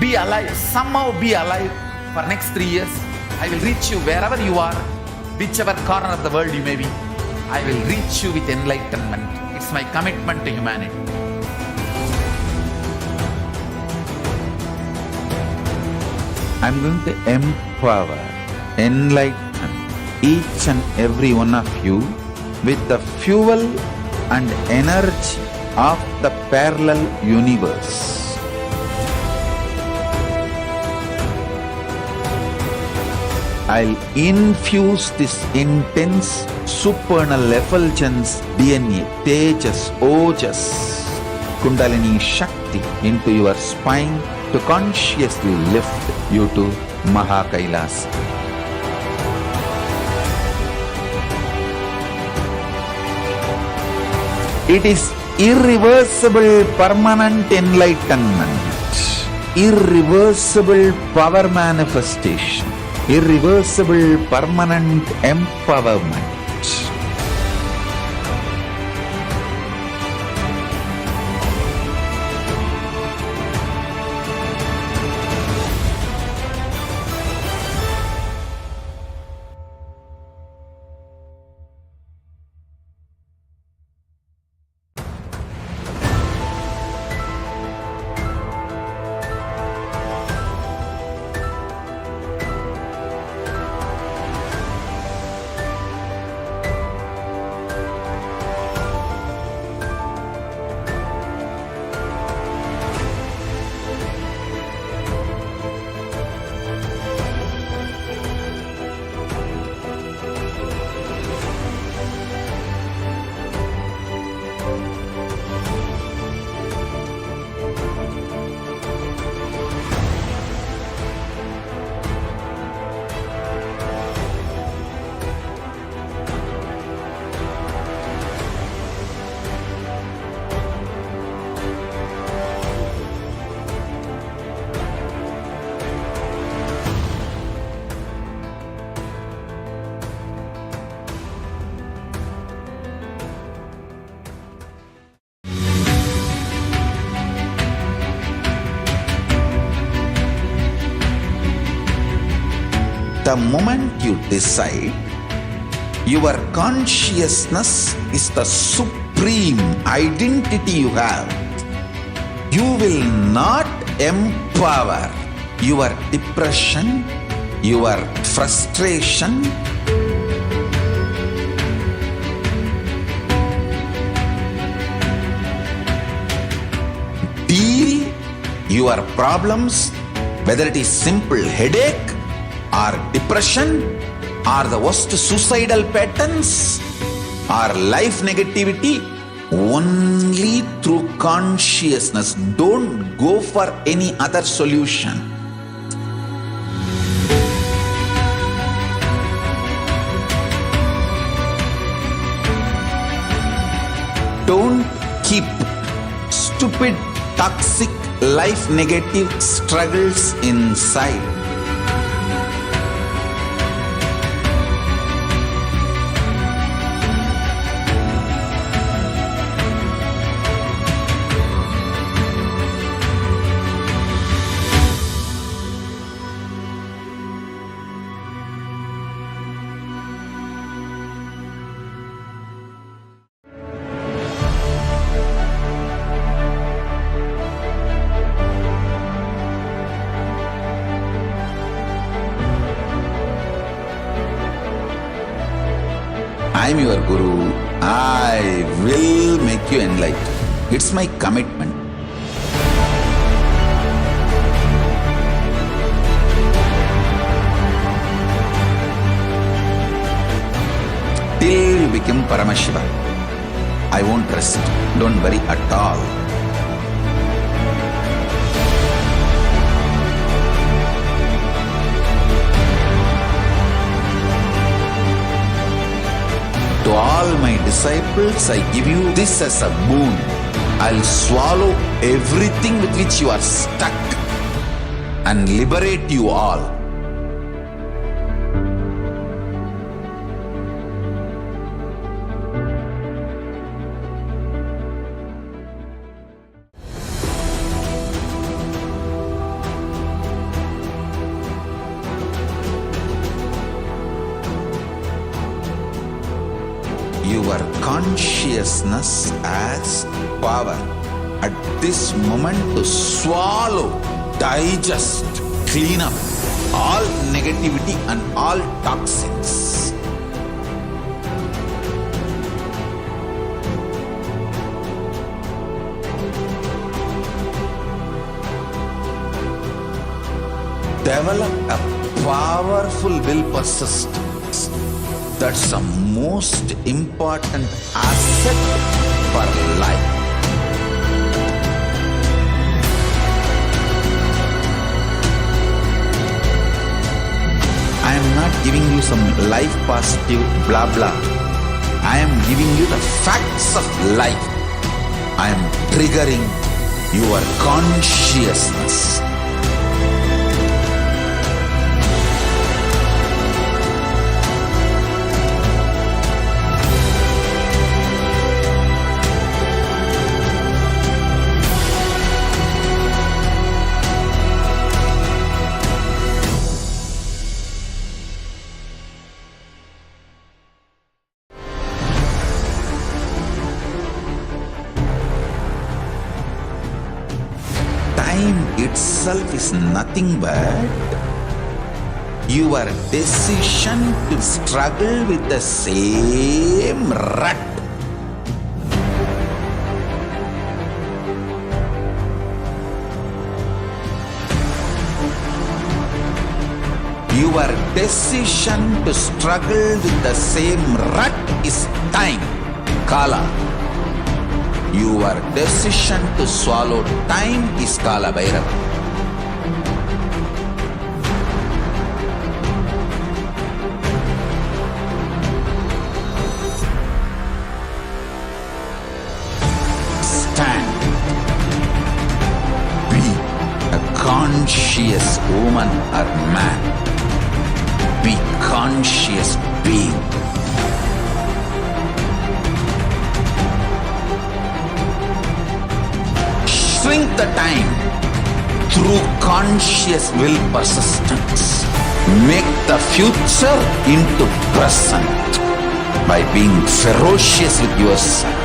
be alive, somehow be alive for next 3 years. I will reach you wherever you are, whichever corner of the world you may be. I will reach you with enlightenment. It's my commitment to humanity. I'm going to empower, enlighten each and every one of you with the fuel and energy of the parallel universe. I'll infuse this intense supernal effulgence DNA, Tejas, Ojas, Kundalini Shakti into your spine to consciously lift you to KAILASA. It is irreversible permanent enlightenment, irreversible power manifestation, irreversible permanent empowerment. The moment you decide, your consciousness is the supreme identity you have. You will not empower your depression, your frustration, deal your problems, whether it is simple headache or depression or the worst suicidal patterns or life negativity, only through consciousness. Don't go for any other solution. Don't keep stupid, toxic, life negative struggles inside. I am your Guru. I will make you enlightened. It's my commitment. Till you become Paramashiva, I won't rest. Don't worry at all. To all my disciples, I give you this as a boon. I'll swallow everything with which you are stuck and liberate you all. consciousness as power at this moment to swallow, digest, clean up all negativity and all toxins. Develop a powerful will persistence. That's the most important asset for life. I am not giving you some life positive blah blah. I am giving you the facts of life. I am triggering your consciousness. Time itself is nothing but your decision to struggle with the same rut. Your decision to struggle with the same rut is time, Kala. Your decision to swallow time is Kalabhairava. Stand. Be a conscious woman or man. Be conscious being. Shrink the time through conscious will persistence. Make the future into present by being ferocious with yourself.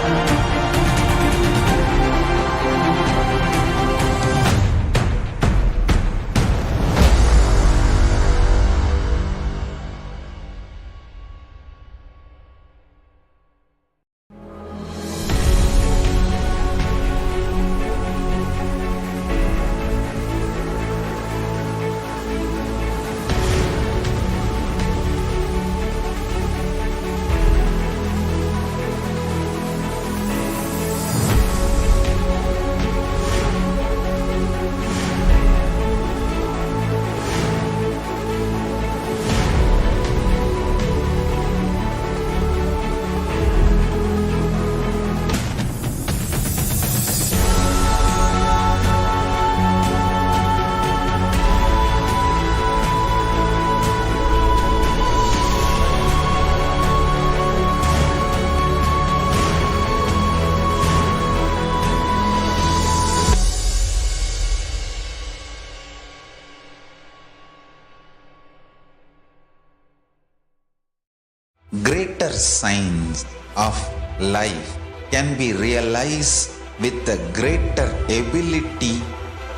Greater signs of life can be realized with a greater ability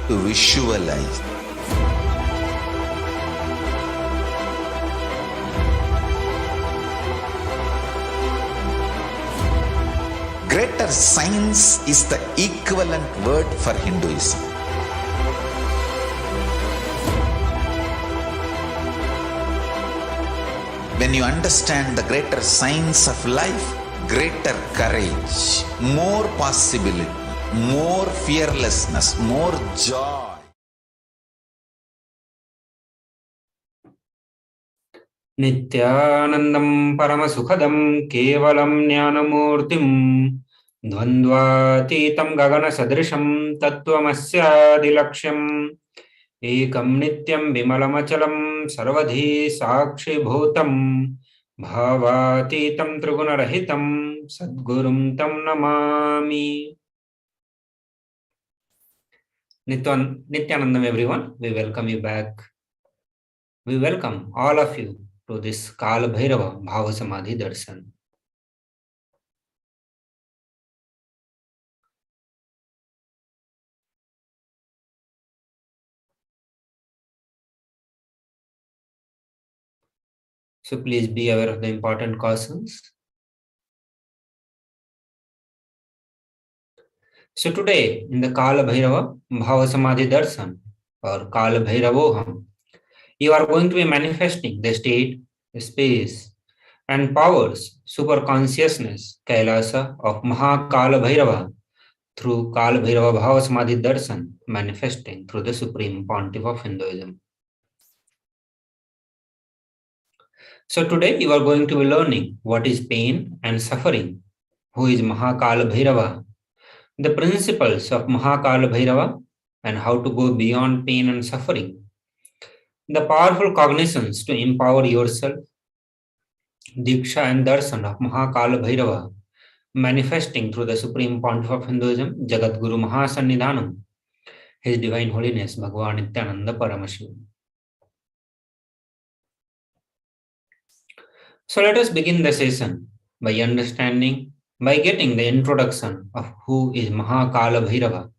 to visualize. Greater signs is the equivalent word for Hinduism. When you understand the greater signs of life, greater courage, more possibility, more fearlessness, more joy. Nithyanandam Paramasukhadam Kevalam Jnanamurtim Dvandvatitam Gagana Sadrisham Tattvamasya Dilaksham Ekam Nityam Vimalamachalam Sarvadhi Sakshi Bhutam Bhavatitam Trigunarahitam Sadgurum Tam Namami. Nithyanandam, everyone. We welcome you back. We welcome all of you to this Kalabhairava Bhava Samadhi Darshan. So please be aware of the important cautions. So today in the Kalabhairava Bhava Samadhi Darshan or Kalabhairavoham, you are going to be manifesting the state, space, and powers, super consciousness, KAILASA of Kalabhairava through Kalabhairava Bhava Samadhi Darshan, manifesting through the Supreme Pontiff of Hinduism. So today you are going to be learning what is pain and suffering, who is Kalabhairava, the principles of Kalabhairava, and how to go beyond pain and suffering, the powerful cognitions to empower yourself, Diksha and Darshan of Kalabhairava, manifesting through the Supreme Pontiff of Hinduism, Jagat Guru Mahasannidhanam, His Divine Holiness Bhagavan Nithyananda Paramashivam. So let us begin the session by getting the introduction of who is Kalabhairava,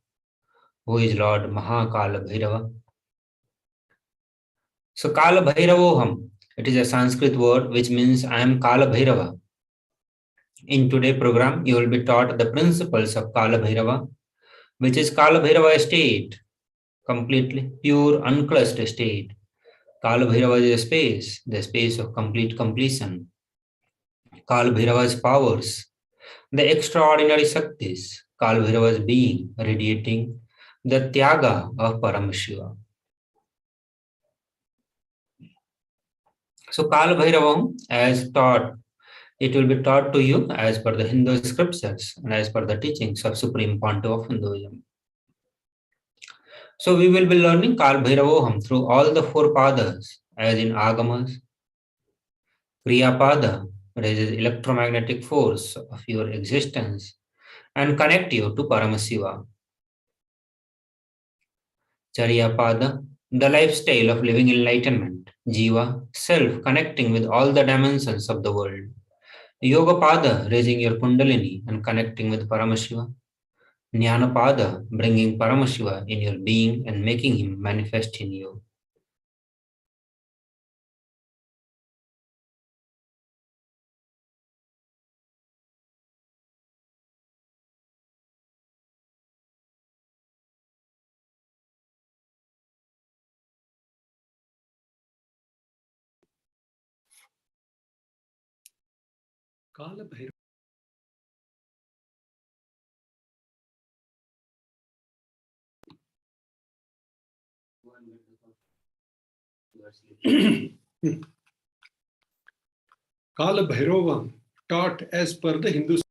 who is Lord Kalabhairava. So Kalabhairavoham, it is a Sanskrit word which means I am Kalabhairava. In today's program, you will be taught the principles of Kalabhairava, which is Kalabhairava state, completely pure, unclustered state. Kalabhairava is a space, the space of complete completion. Kalabhairava's powers, the extraordinary Shaktis, Kalabhairava's being, radiating the Tyaga of Paramashiva. So Kalabhairavam, as taught, it will be taught to you as per the Hindu scriptures and as per the teachings of Supreme Pontiff of Hinduism. So we will be learning Kalabhairavoham through all the four padas, as in Agamas. Kriyapada raises electromagnetic force of your existence and connect you to Paramashiva. Charyapada, the lifestyle of living enlightenment. Jiva, self connecting with all the dimensions of the world. Yogapada, raising your Kundalini and connecting with Paramashiva. Jnanapada, bringing Paramashiva in your being and making him manifest in you. Kalabhairava. Kalabhairava, taught as per the Hindu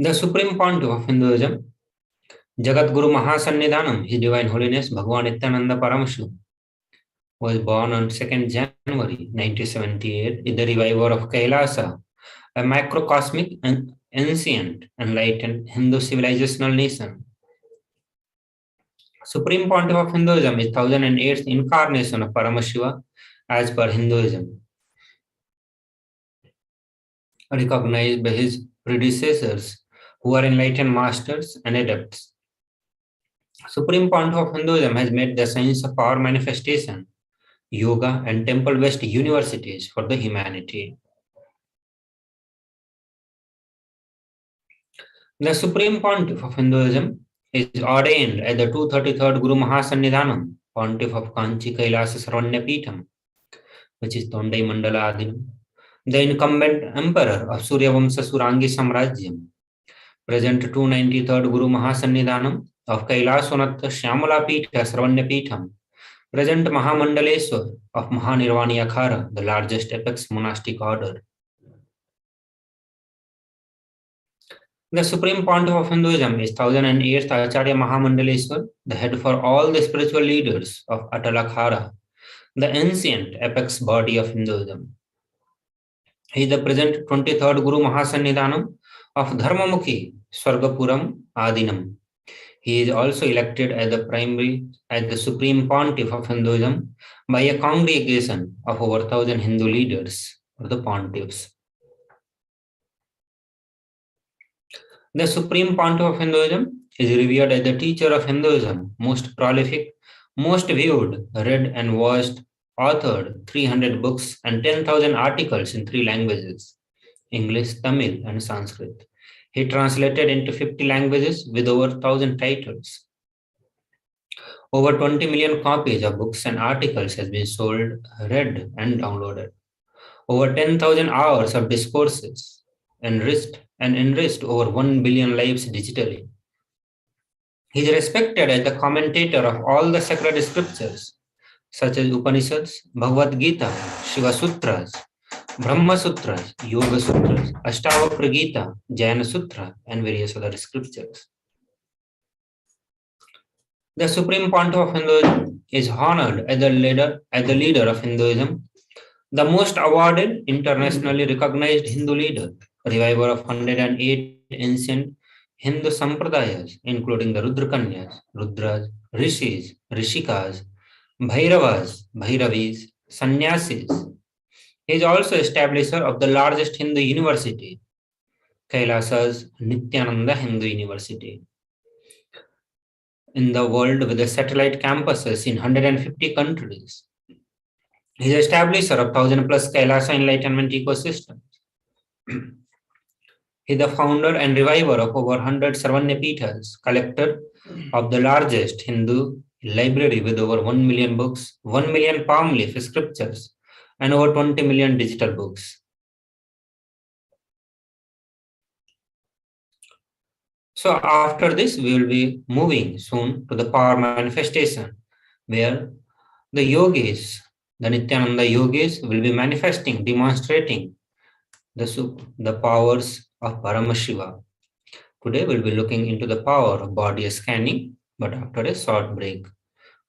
The Supreme Pontiff of Hinduism, Jagat Guru Mahasannidhanam, His Divine Holiness Bhagavan Nithyananda Paramashivam, was born on 2nd January 1978 in the reviver of KAILASA, a macrocosmic and ancient enlightened Hindu civilizational nation. Supreme Pontiff of Hinduism is 1008th incarnation of Paramashiva as per Hinduism, recognized by his predecessors who are enlightened masters and adepts. Supreme Pontiff of Hinduism has made the science of power manifestation, yoga and temple-based universities for the humanity. The Supreme Pontiff of Hinduism is ordained as the 233rd Guru Mahasannidhanam, Pontiff of Kanchi Kailasa Sarvanya Peetham, which is Tondai Mandala Adinam, the incumbent emperor of Suryavamsa Surangi Samrajyam, present 293rd Guru Mahasannidhanam of Kailasonatta Shyamala Peetha Sarvanya Peetham, present Mahamandaleswar of Mahanirvani Akhara, the largest apex monastic order. The Supreme Pontiff of Hinduism is 1008th Acharya Mahamandaleswar, the head for all the spiritual leaders of Atal Akhara, the ancient apex body of Hinduism. He is the present 23rd Guru Mahasannidhanam of Dharmamukhi Swargapuram Adinam. He is also elected as the Supreme Pontiff of Hinduism by a congregation of over 1000 Hindu leaders, or the pontiffs. The Supreme Pontiff of Hinduism is revered as the teacher of Hinduism, most prolific, most viewed, read and watched, authored 300 books and 10,000 articles in 3 languages, English, Tamil and Sanskrit. He translated into 50 languages with over 1,000 titles. Over 20 million copies of books and articles has been sold, read and downloaded. Over 10,000 hours of discourses enriched over 1 billion lives digitally. He is respected as the commentator of all the sacred scriptures, such as Upanishads, Bhagavad Gita, Shiva Sutras, Brahma Sutras, Yoga Sutras, Ashtavakra Gita, Jayana Sutra, and various other scriptures. The Supreme Pontiff of Hinduism is honored as the leader of Hinduism, the most awarded, internationally recognized Hindu leader, reviver of 108 ancient Hindu sampradayas, including the Rudrakanyas, Rudras, Rishis, Rishikas, Bhairavas, Bhairavis, Sannyasis. He is also establisher of the largest Hindu university, KAILASA's Nithyananda Hindu University, in the world with the satellite campuses in 150 countries. He is establisher of 1000 plus KAILASA Enlightenment ecosystems. He is the founder and reviver of over 100 Sarvanya Peethas, collector of the largest Hindu library with over 1 million books, 1 million palm leaf scriptures, and over 20 million digital books. So after this, we will be moving soon to the power manifestation, where the yogis, the Nithyananda yogis, will be manifesting, demonstrating the powers of Paramashiva. Today we'll be looking into the power of body scanning, but after a short break.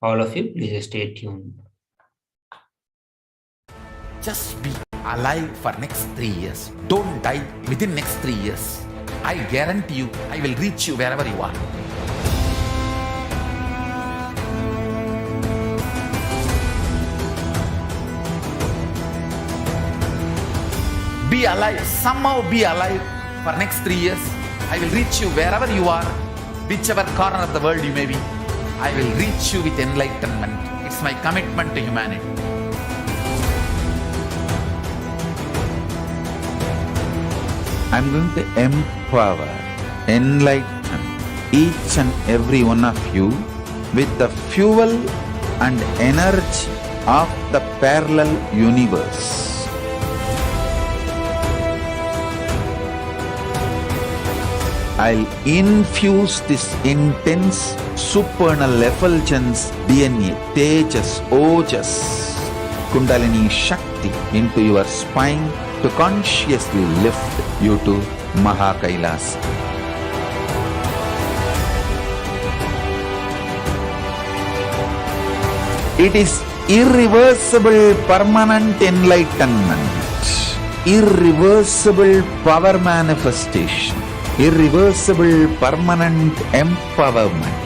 All of you, please stay tuned. Just be alive for next 3 years. Don't die within next 3 years. I guarantee you, I will reach you wherever you are. Be alive, somehow be alive for next 3 years. I will reach you wherever you are, whichever corner of the world you may be. I will reach you with enlightenment. It's my commitment to humanity. I'm going to empower, enlighten each and every one of you with the fuel and energy of the parallel universe. I'll infuse this intense supernal effulgence DNA, Tejas, Ojas, Kundalini Shakti into your spine to consciously lift you to Mahakailasa. It is irreversible permanent enlightenment, irreversible power manifestation, irreversible permanent empowerment.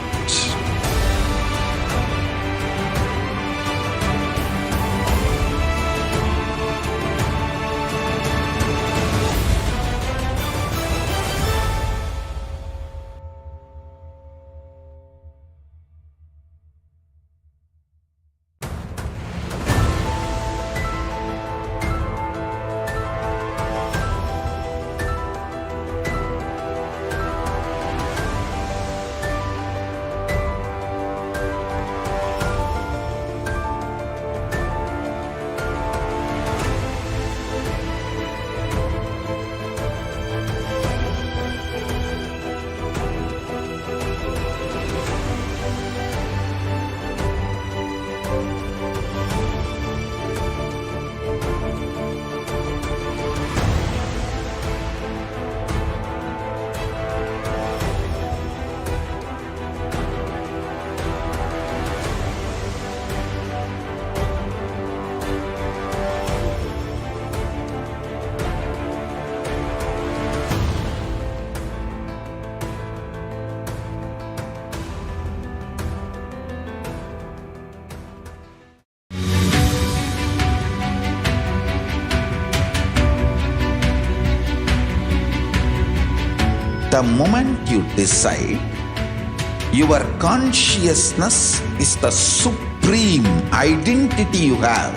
The moment you decide, your consciousness is the supreme identity you have.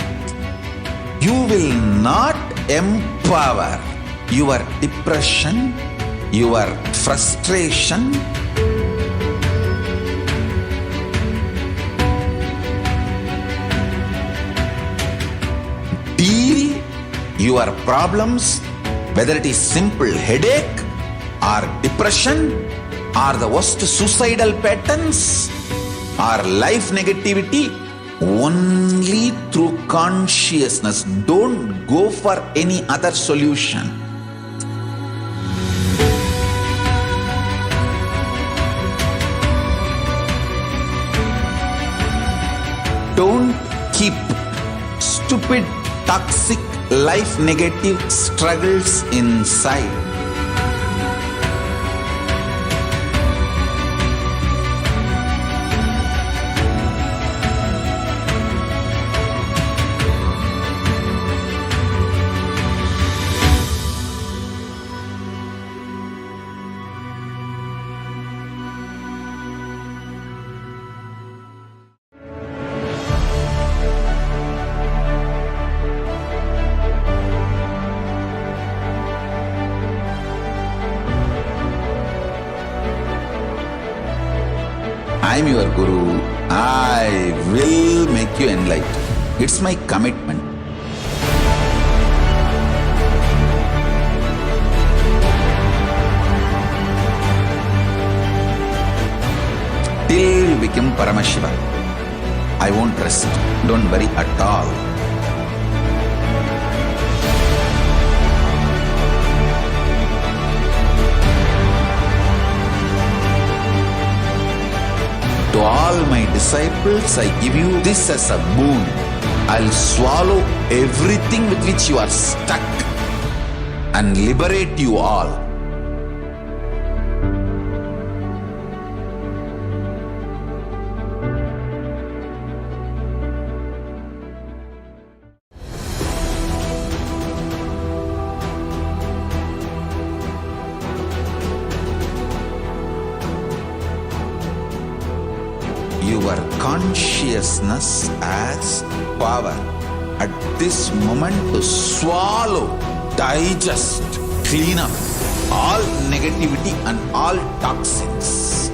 You will not empower your depression, your frustration, deal your problems, whether it is simple headache or depression or the worst suicidal patterns or life negativity, only through consciousness. Don't go for any other solution. Don't keep stupid, toxic, life negative struggles inside. I am your Guru. I will make you enlightened. It's my commitment. Till you become Paramashiva, I won't rest. Don't worry at all. To all my disciples, I give you this as a boon. I'll swallow everything with which you are stuck and liberate you all. Your consciousness as power at this moment to swallow, digest, clean up all negativity and all toxins.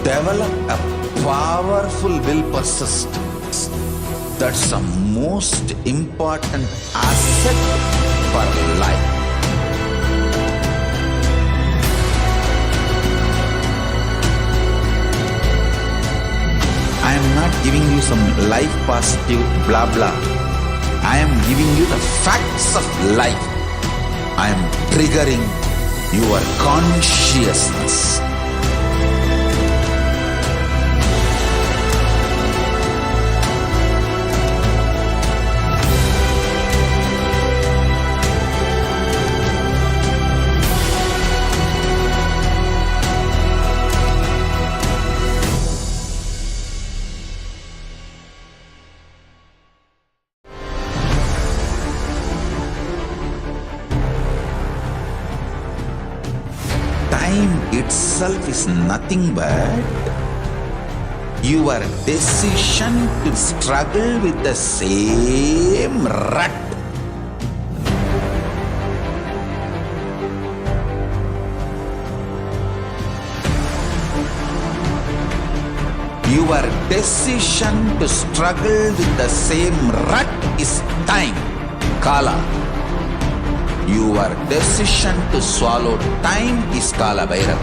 Develop a powerful will persistence. That's the most important asset for life. I am not giving you some life positive blah blah. I am giving you the facts of life. I am triggering your consciousness. Time itself is nothing but your decision to struggle with the same rut. Your decision to struggle with the same rut is time, Kala. Your decision to swallow time is Kalabhairava.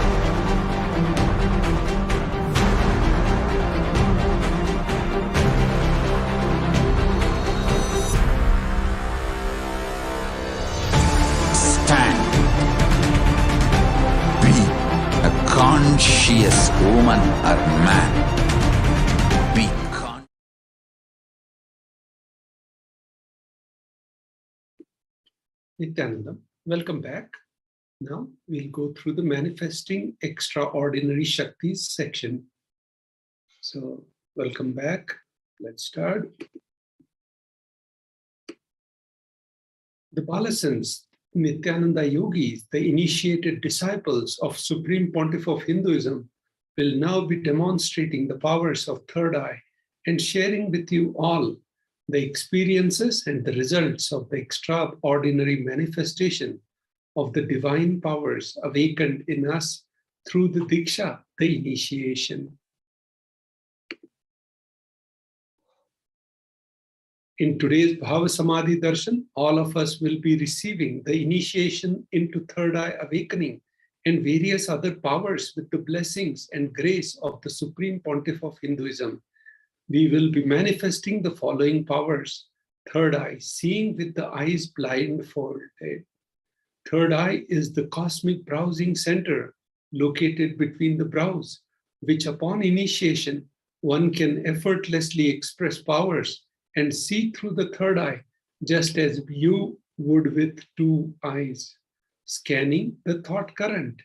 Stand. Be a conscious woman or man. Be Nithyananda, welcome back. Now we'll go through the manifesting extraordinary Shaktis section. So welcome back. Let's start. The Balasans, Nithyananda yogis, the initiated disciples of Supreme Pontiff of Hinduism, will now be demonstrating the powers of third eye and sharing with you all the experiences and the results of the extraordinary manifestation of the divine powers awakened in us through the Diksha, the initiation. In today's Bhava Samadhi Darshan, all of us will be receiving the initiation into third eye awakening and various other powers with the blessings and grace of the Supreme Pontiff of Hinduism. We will be manifesting the following powers. Third eye, seeing with the eyes blindfolded. Third eye is the cosmic browsing center located between the brows, which upon initiation, one can effortlessly express powers and see through the third eye, just as you would with two eyes, scanning the thought current.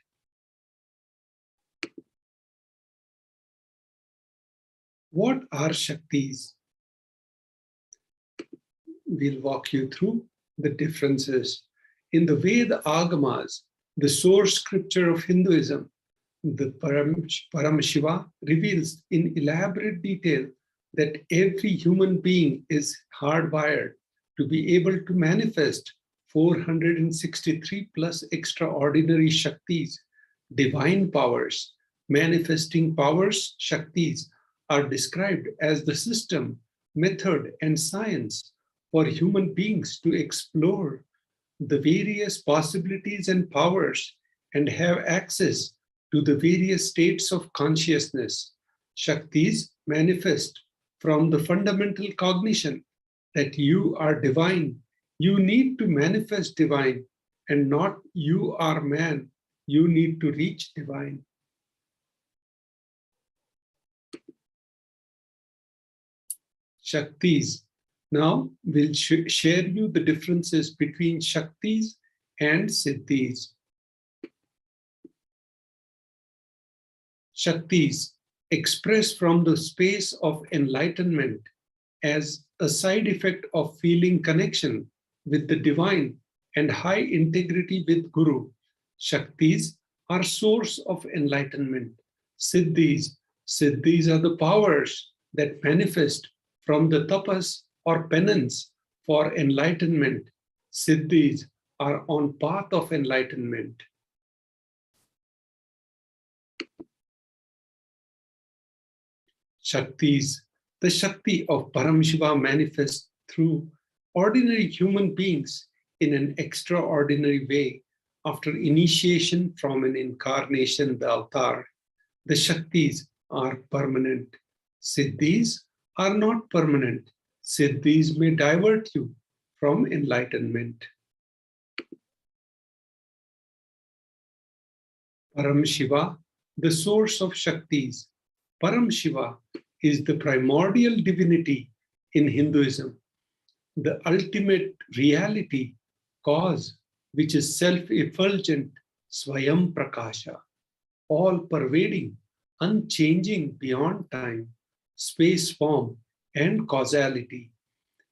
What are Shaktis? We'll walk you through the differences. In the Veda Agamas, the source scripture of Hinduism, the Paramashiva reveals in elaborate detail that every human being is hardwired to be able to manifest 463 plus extraordinary Shaktis, divine powers. Manifesting powers, Shaktis, are described as the system, method, and science for human beings to explore the various possibilities and powers and have access to the various states of consciousness. Shaktis manifest from the fundamental cognition that you are divine. You need to manifest divine, and not you are man. You need to reach divine. Shaktis. Now we'll share you the differences between Shaktis and Siddhis. Shaktis express from the space of enlightenment as a side effect of feeling connection with the divine and high integrity with Guru. Shaktis are source of enlightenment. Siddhis are the powers that manifest from the tapas or penance for enlightenment. Siddhis are on path of enlightenment. Shaktis, the Shakti of Paramashiva manifests through ordinary human beings in an extraordinary way after initiation from an incarnation, the avatar. The Shaktis are permanent. Siddhis are not permanent. Siddhis may divert you from enlightenment. Paramashiva, the source of Shaktis. Paramashiva is the primordial divinity in Hinduism, the ultimate reality, cause, which is self-effulgent, Swayam Prakasha, all-pervading, unchanging beyond time, space, form, and causality.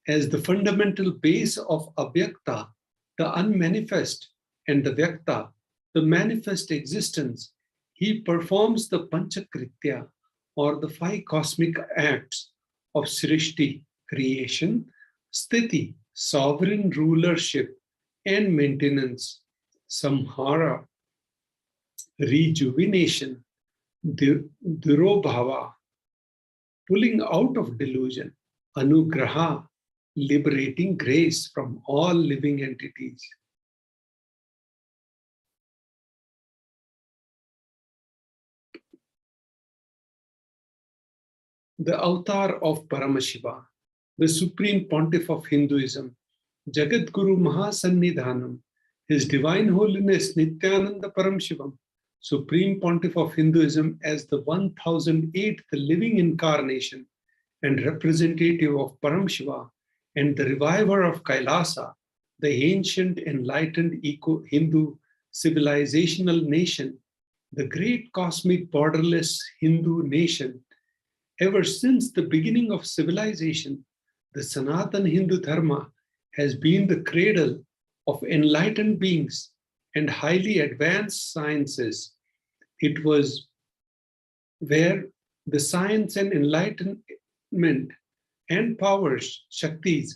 As the fundamental base of Avyakta, the unmanifest, and the Vyakta, the manifest existence, he performs the Panchakritya, or the five cosmic acts of Srishti, creation, Sthiti, sovereign rulership and maintenance, Samhara, rejuvenation, Bhava, pulling out of delusion, Anugraha, liberating grace from all living entities. The avatar of Paramashiva, the supreme pontiff of Hinduism, Jagadguru Mahasannidhanam, His Divine Holiness Nithyananda Paramashivam, supreme pontiff of Hinduism as the 1008th living incarnation and representative of Paramashiva and the reviver of KAILASA, the ancient enlightened Hindu civilizational nation, the great cosmic borderless Hindu nation. Ever since the beginning of civilization, the Sanatana Hindu Dharma has been the cradle of enlightened beings and highly advanced sciences. It was where the science and enlightenment and powers, Shaktis,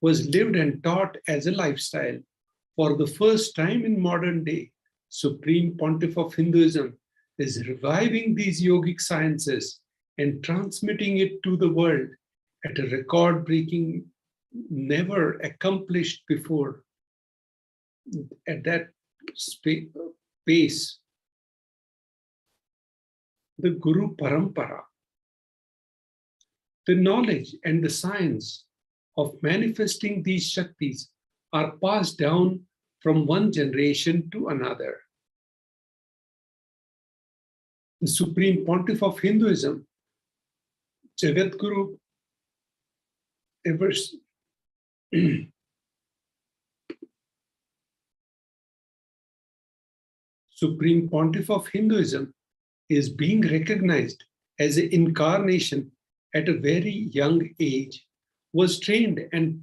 was lived and taught as a lifestyle. For the first time in modern day, Supreme Pontiff of Hinduism is reviving these yogic sciences and transmitting it to the world at a record-breaking, never accomplished before. At that pace, the Guru Parampara, the knowledge and the science of manifesting these Shaktis are passed down from one generation to another. The Supreme Pontiff of Hinduism, Jagadguru, Supreme Pontiff of Hinduism is being recognized as an incarnation at a very young age, was trained and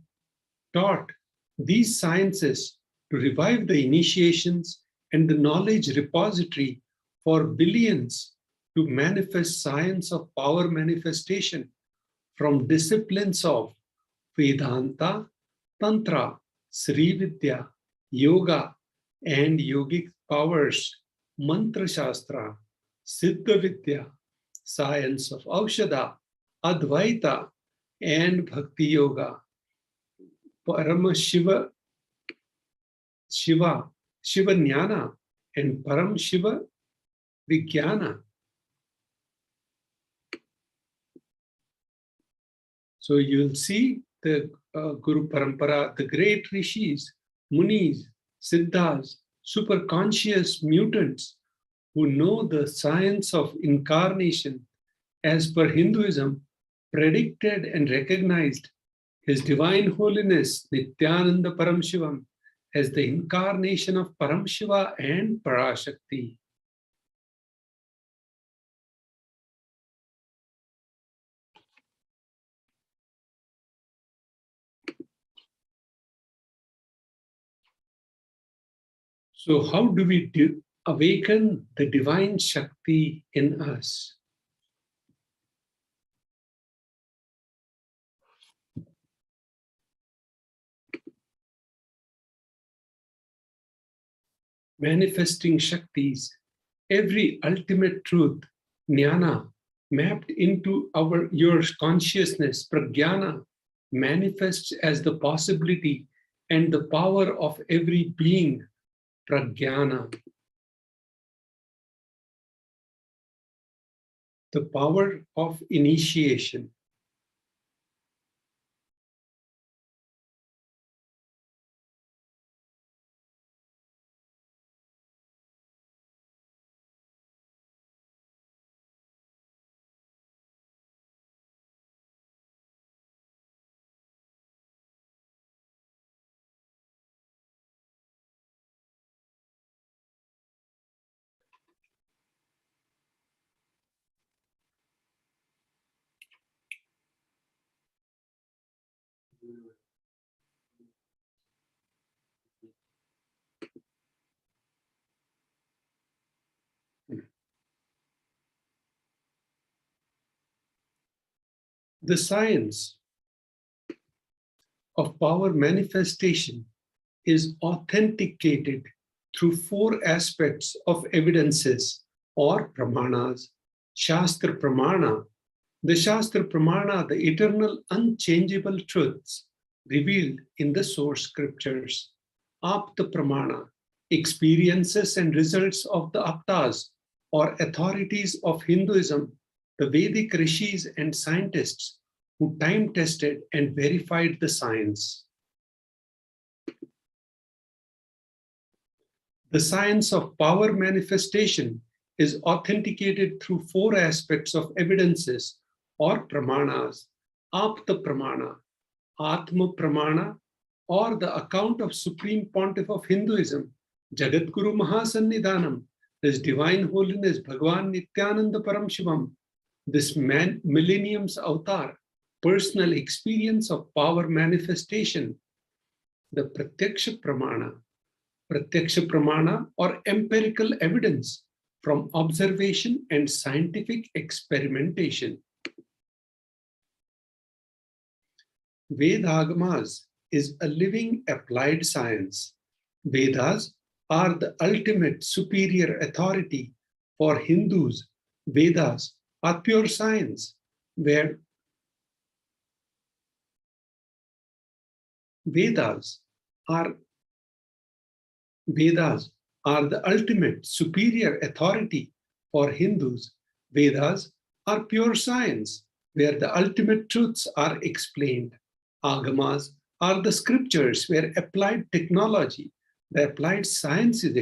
taught these sciences to revive the initiations and the knowledge repository for billions to manifest science of power manifestation from disciplines of Vedanta, Tantra, Sri Vidya, Yoga, and yogic powers, Mantra Shastra, Siddha Vidya, science of Aushadha, Advaita, and Bhakti Yoga, Paramashiva, Shiva Jnana, and Param Shiva Vijnana. So you'll see the Guru Parampara, the great rishis, munis, siddhas, super conscious mutants who know the science of incarnation as per Hinduism, predicted and recognized His Divine Holiness Nithyananda Paramashivam as the incarnation of Paramashiva and Parashakti. So how do we awaken the divine Shakti in us? Manifesting Shaktis, every ultimate truth, Jnana, mapped into your consciousness, Pragyana, manifests as the possibility and the power of every being, Pragyana. The power of initiation. The science of power manifestation is authenticated through four aspects of evidences or pramanas. Shastra Pramana, the Shastra Pramana, the eternal unchangeable truths revealed in the source scriptures. Apta Pramana, experiences and results of the Aptas or authorities of Hinduism, the Vedic rishis and scientists who time tested and verified the science. The science of power manifestation is authenticated through four aspects of evidences or pramanas. Apta Pramana, Atma Pramana, or the account of Supreme Pontiff of Hinduism, Jagadguru Mahasannidhanam, His Divine Holiness Bhagavan Nithyananda Paramashivam, this millennium's avatar, personal experience of power manifestation. The Pratyaksha Pramana or empirical evidence from observation and scientific experimentation. Vedagamas is a living applied science. Vedas are the ultimate superior authority for Hindus. Vedas are pure science, where Vedas are the ultimate superior authority for Hindus. Vedas are pure science, where the ultimate truths are explained. Agamas are the scriptures where applied technology, the applied science is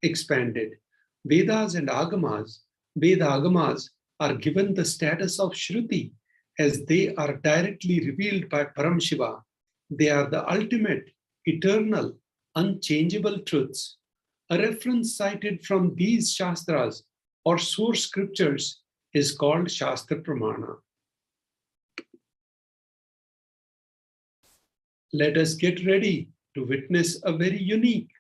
expanded. Vedas and Agamas, Veda Agamas are given the status of Shruti as they are directly revealed by Paramashiva. They are the ultimate, eternal, unchangeable truths. A reference cited from these Shastras or source scriptures is called Shastra Pramana. Let us get ready to witness a very unique,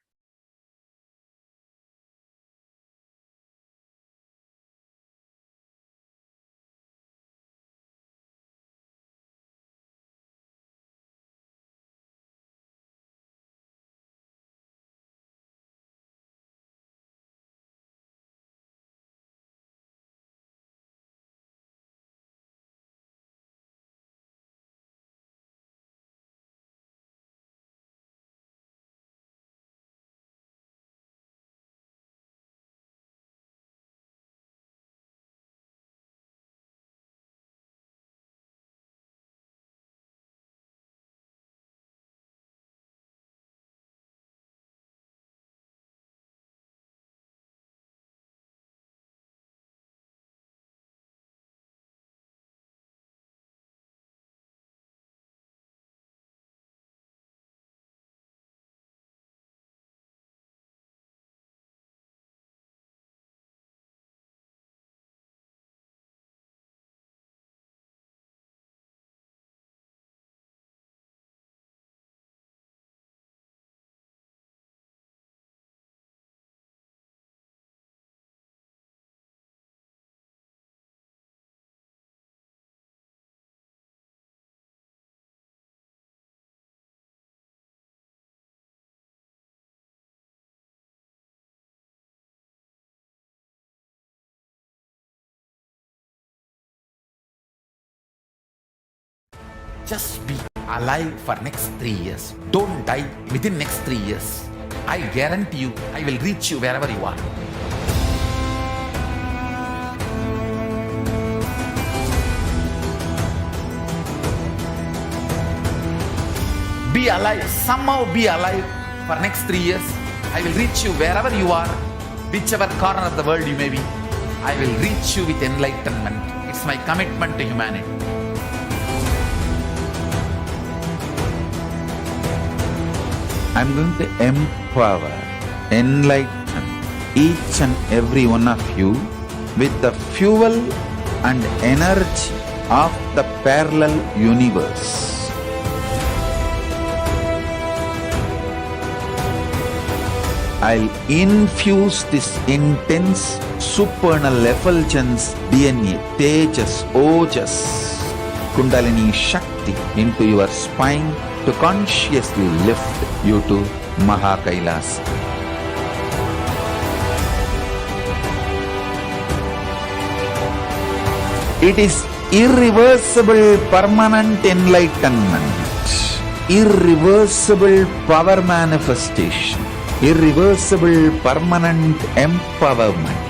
Just be alive for next 3 years. Don't die within next 3 years. I guarantee you, I will reach you wherever you are. Be alive, somehow be alive for next 3 years. I will reach you wherever you are, whichever corner of the world you may be. I will reach you with enlightenment. It's my commitment to humanity. I'm going to empower, enlighten each and every one of you with the fuel and energy of the parallel universe. I'll infuse this intense supernal effulgence DNA, Tejas, Ojas, Kundalini Shakti into your spine to consciously lift you to KAILASA. It is irreversible permanent enlightenment, irreversible power manifestation, irreversible permanent empowerment.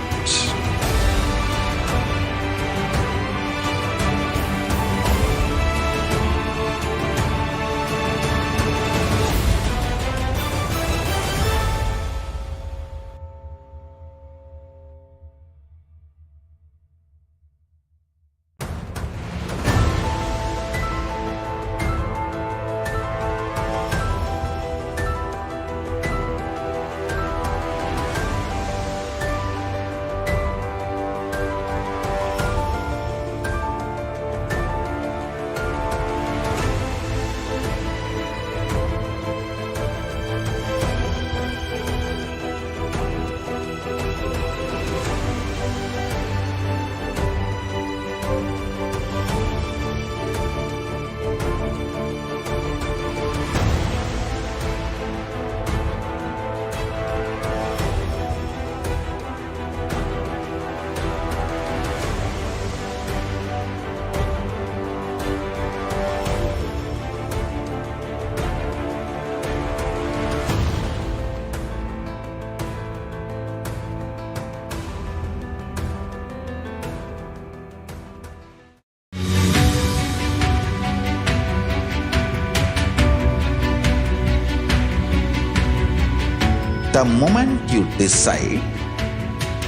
The moment you decide,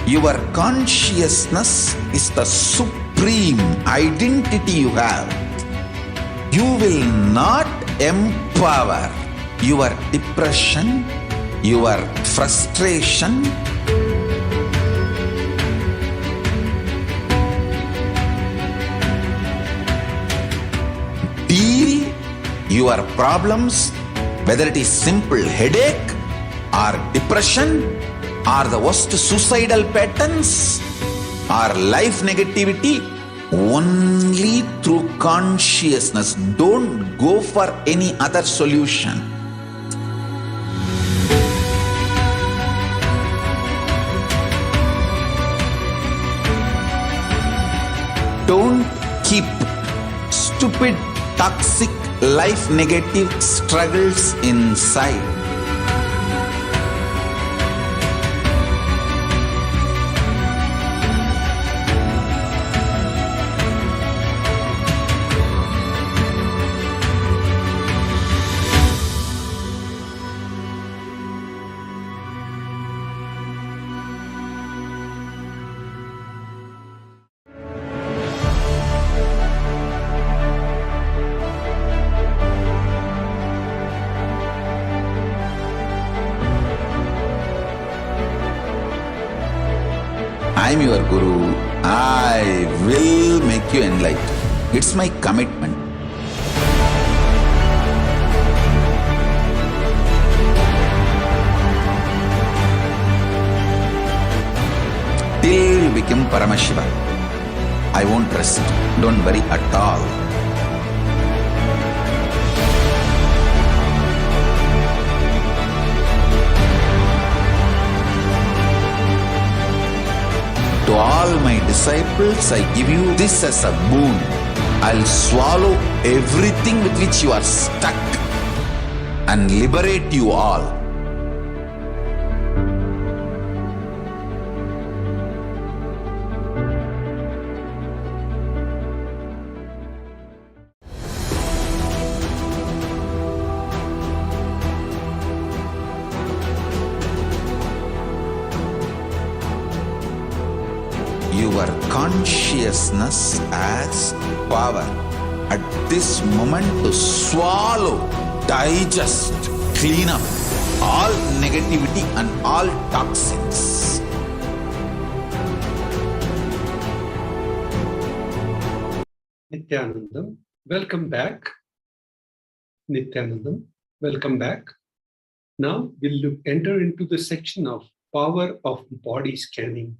your consciousness is the supreme identity you have. You will not empower your depression, your frustration, deal your problems, whether it is simple headache or depression or the worst suicidal patterns or life negativity, only through consciousness. Don't go for any other solution. Don't keep stupid, toxic, life negative struggles inside. I'm your Guru. I will make you enlightened. It's my commitment. Till you become Paramashiva, I won't rest. Don't worry at all. To all my disciples, I give you this as a boon. I'll swallow everything with which you are stuck and liberate you all. Your consciousness has power at this moment to swallow, digest, clean up all negativity and all toxins. Nithyanandam, welcome back. Nithyanandam, welcome back. Now we'll enter into the section of power of body scanning.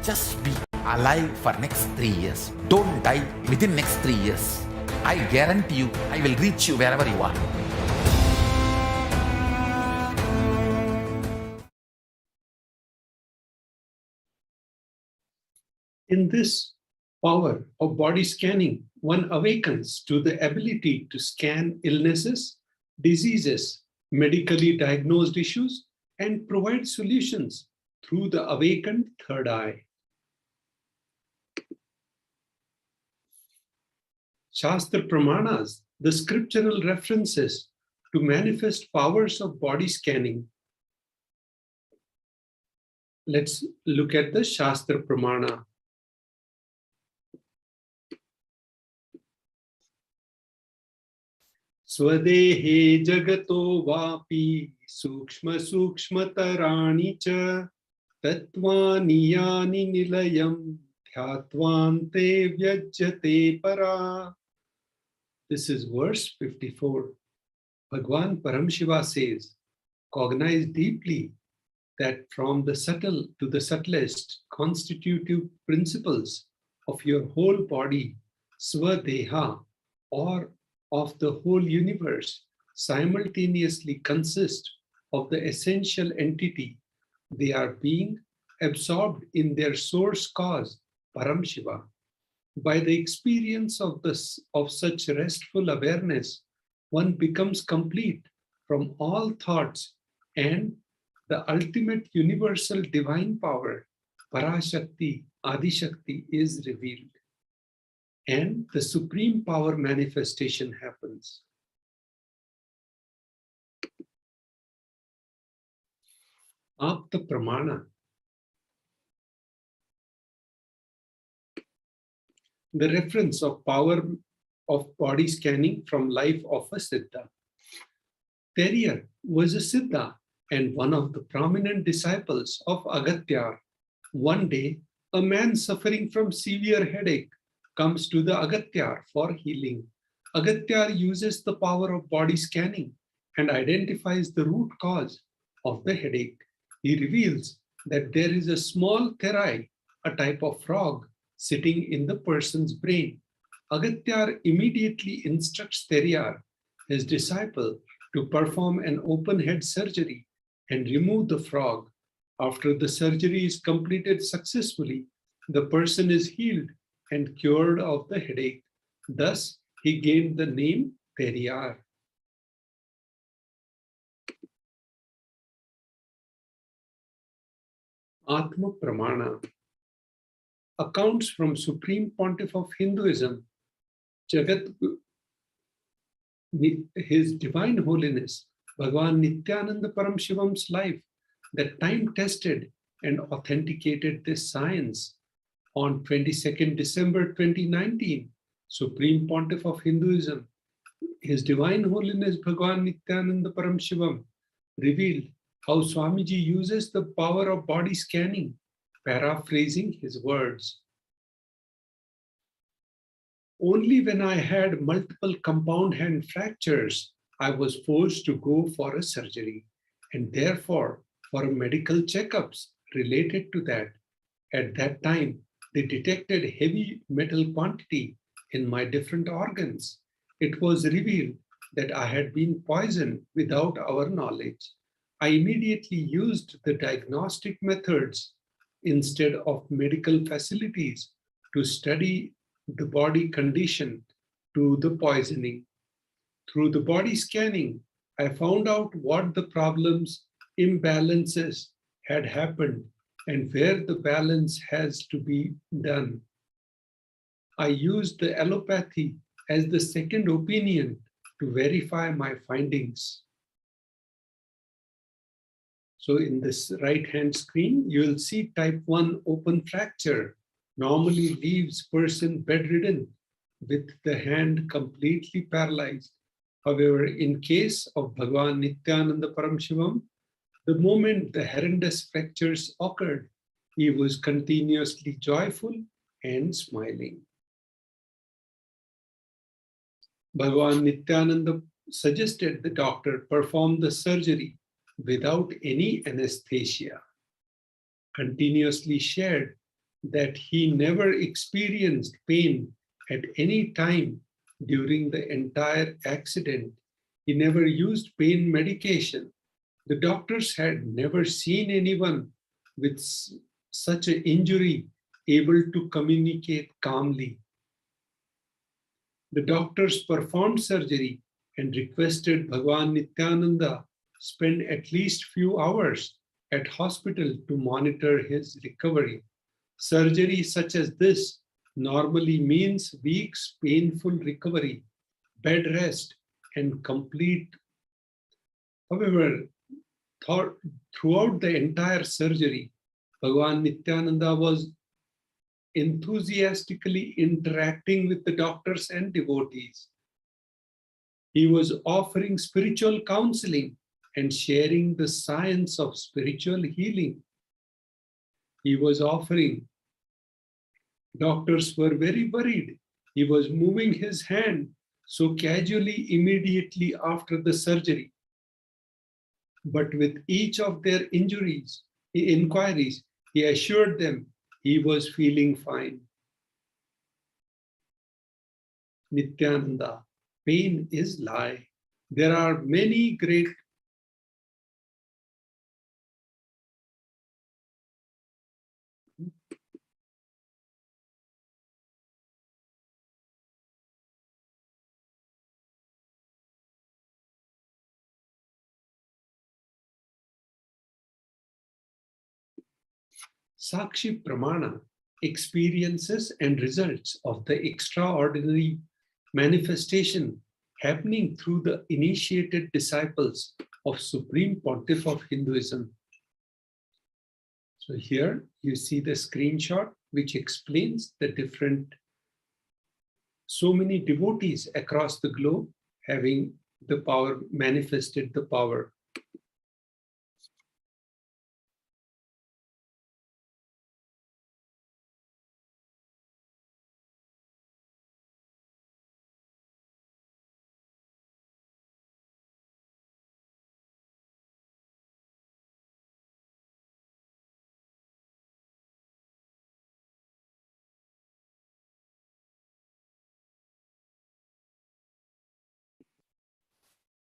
Just be alive for next 3 years. Don't die within next 3 years. I guarantee you, I will reach you wherever you are. In this power of body scanning, one awakens to the ability to scan illnesses, diseases, medically diagnosed issues, and provide solutions through the awakened third eye. Shastra Pramanas, the scriptural references to manifest powers of body scanning. Let's look at the Shastra Pramana. Swadehe jagato vapi sukshma sukshmatarani cha tatvani yani nilayam dhyatvante vyajyate para. This is verse 54. Bhagwan Paramashiva says, cognize deeply that from the subtle to the subtlest constitutive principles of your whole body, Swadeha, or of the whole universe, simultaneously consist of the essential entity. They are being absorbed in their source cause, Paramashiva. By the experience of such restful awareness, one becomes complete from all thoughts, and the ultimate universal divine power, Parashakti, Adishakti, is revealed. And the supreme power manifestation happens. Apta Pramana. The reference of power of body scanning from life of a Siddha. Teriyar was a Siddha and one of the prominent disciples of Agatyar. One day, a man suffering from severe headache comes to the Agatyar for healing. Agatyar uses the power of body scanning and identifies the root cause of the headache. He reveals that there is a small therai, a type of frog, sitting in the person's brain. Agatyar immediately instructs Teriyar, his disciple, to perform an open head surgery and remove the frog. After the surgery is completed successfully, the person is healed and cured of the headache. Thus, he gained the name Teriyar. Atma Pramana. Accounts from Supreme Pontiff of Hinduism, Jagat, His Divine Holiness, Bhagwan Nithyananda Paramashivam life that time tested and authenticated this science. On 22nd December 2019, Supreme Pontiff of Hinduism, His Divine Holiness Bhagwan Nithyananda Paramashivam revealed how Swamiji uses the power of body scanning, paraphrasing his words. Only when I had multiple compound hand fractures, I was forced to go for a surgery and therefore for medical checkups related to that. At that time, they detected heavy metal quantity in my different organs. It was revealed that I had been poisoned without our knowledge. I immediately used the diagnostic methods instead of medical facilities to study the body condition to the poisoning. Through the body scanning, I found out what the problems, imbalances had happened and where the balance has to be done. I used the allopathy as the second opinion to verify my findings. So in this right-hand screen, you will see type 1 open fracture normally leaves person bedridden with the hand completely paralyzed. However, in case of Bhagwan Nithyananda Paramashivam, the moment the horrendous fractures occurred, he was continuously joyful and smiling. Bhagwan Nithyananda suggested the doctor perform the surgery without any anesthesia, continuously shared that he never experienced pain at any time during the entire accident. He never used pain medication. The doctors had never seen anyone with such an injury able to communicate calmly. The doctors performed surgery and requested Bhagavan Nithyananda spend at least few hours at hospital to monitor his recovery. Surgery such as this normally means weeks painful recovery, bed rest, and complete. However, throughout the entire surgery, Bhagavan Nithyananda was enthusiastically interacting with the doctors and devotees. He was offering spiritual counseling and sharing the science of spiritual healing. He was offering. Doctors were very worried. He was moving his hand so casually immediately after the surgery. But with each of their inquiries, he assured them he was feeling fine. Nithyananda, pain is lie. There are many great Sakshi Pramana, experiences and results of the extraordinary manifestation happening through the initiated disciples of Supreme Pontiff of Hinduism. So here you see the screenshot which explains the different, so many devotees across the globe having the power, manifested the power.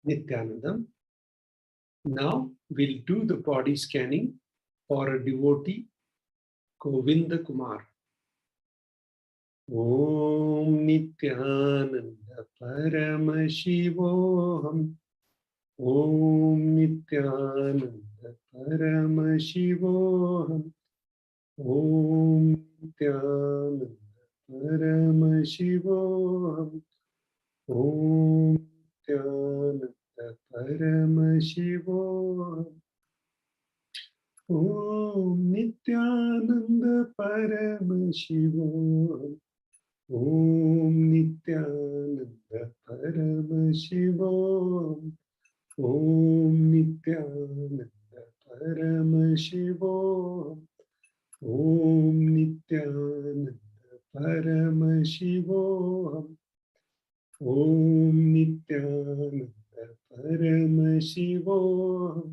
Nithyanandam. Now we'll do the body scanning for a devotee, Govinda Kumar. Om Nithyananda Paramashivoham. Om Nithyananda Paramashivoham. Om Nithyananda Paramashivoham. Om Nithyananda Paramashivoham. Om Nithyananda Paramashivoham. Om Nithyananda Paramashivoham. Om Nithyananda Paramashivoham. Om Nithyananda Paramashivoham. Om Nithyananda Paramashivoham. Om Nithyananda Paramashivoham.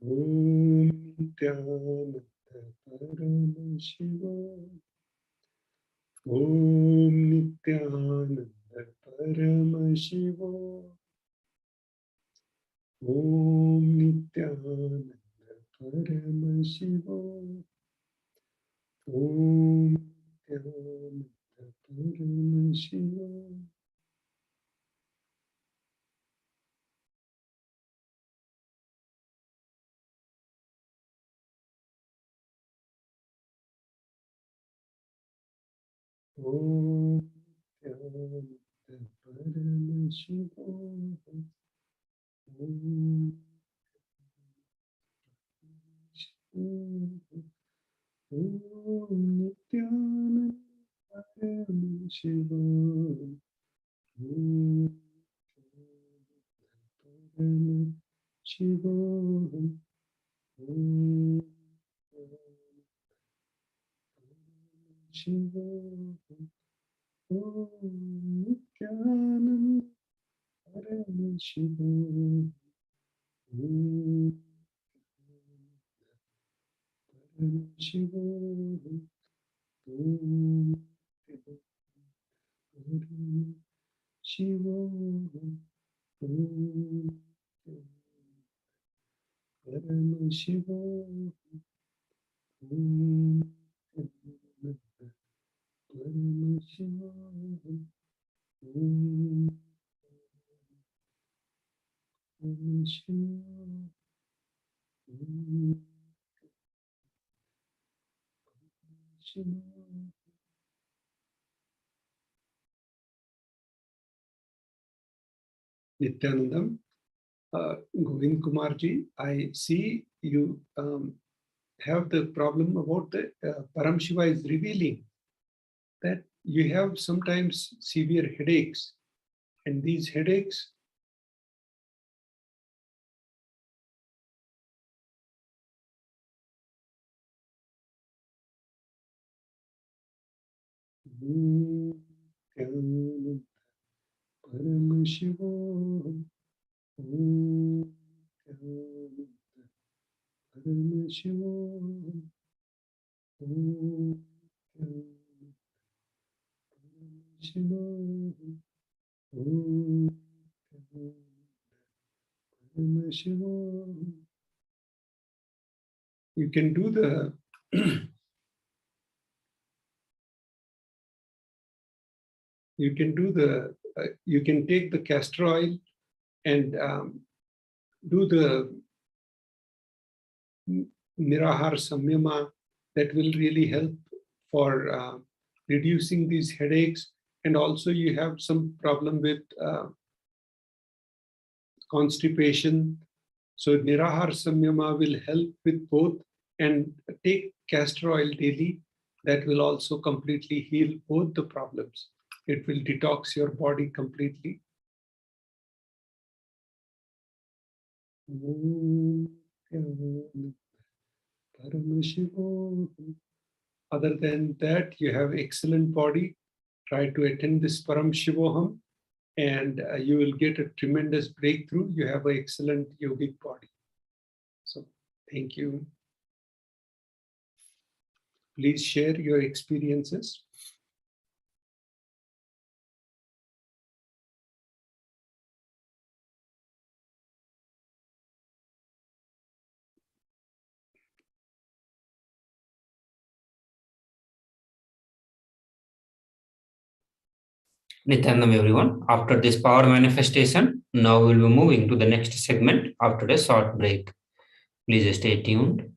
Om Nithyananda Paramashivoham. Om Nithyananda Paramashivoham. Om Nithyananda Paramashivoham. Om Nithyananda Paramashivoham. Om Nithyananda Paramashivoham. Om Paramashivoham. Om Shivoham. Om Nithyananda Paramashivoham. Paramashivoham. Paramashivoham. Paramashivoham. Paramashivoham. Nithyanandam, Govind Kumarji, I see you have the problem about the Paramashiva is revealing that you have sometimes severe headaches, and these headaches Paramashivoham. Paramashivoham. Paramashivoham. You can do the you can take the castor oil and do the Nirahar Samyama. That will really help for reducing these headaches. And also you have some problem with constipation. So Nirahar Samyama will help with both, and take castor oil daily. That will also completely heal both the problems. It will detox your body completely. Other than that, you have excellent body. Try to attend this Paramashivoham, and you will get a tremendous breakthrough. You have an excellent yogic body. So, thank you. Please share your experiences. Nithyanandam, everyone. After this power manifestation, now we will be moving to the next segment after a short break. Please stay tuned.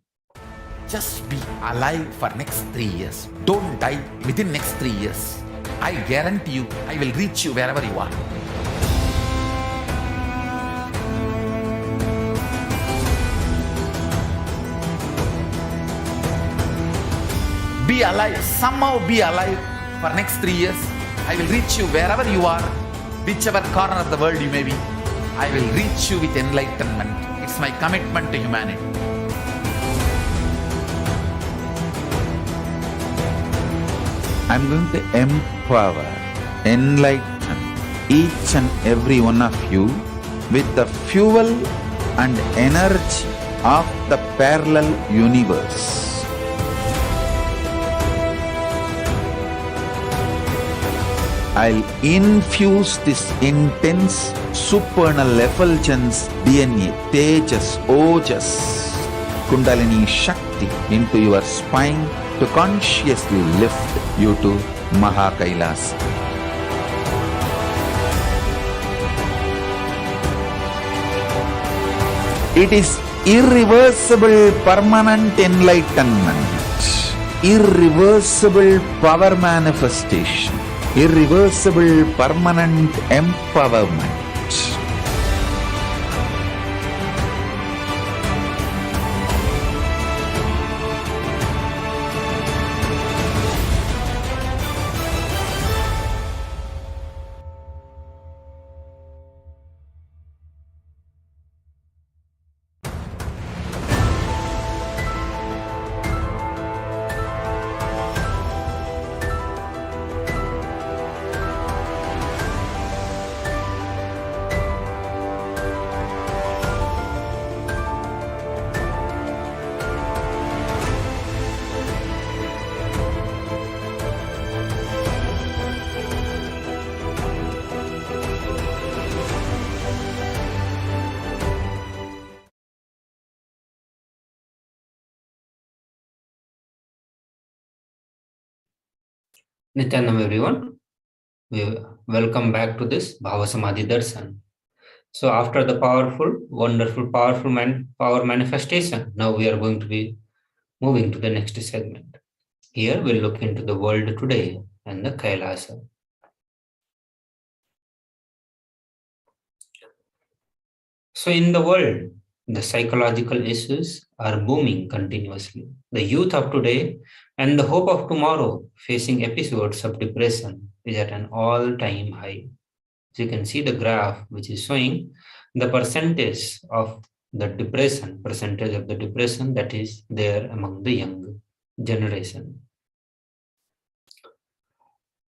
Just be alive for next 3 years. Don't die within next 3 years. I guarantee you, I will reach you wherever you are. Be alive, somehow be alive for next 3 years. I will reach you wherever you are, whichever corner of the world you may be. I will reach you with enlightenment. It's my commitment to humanity. I'm going to empower, enlighten each and every one of you with the fuel and energy of the parallel universe. I'll infuse this intense supernal effulgence DNA, Tejas, Ojas, Kundalini Shakti into your spine to consciously lift you to KAILASA. It is irreversible permanent enlightenment, irreversible power manifestation, irreversible permanent empowerment. Nityanam everyone. Welcome back to this Bhava Samadhi Darshan. So after the powerful power manifestation, now we are going to be moving to the next segment. Here we'll look into the world today and the Kailasa. So in the world, the psychological issues are booming continuously. The youth of today and the hope of tomorrow facing episodes of depression is at an all-time high. So you can see the graph which is showing the percentage of the depression that is there among the young generation.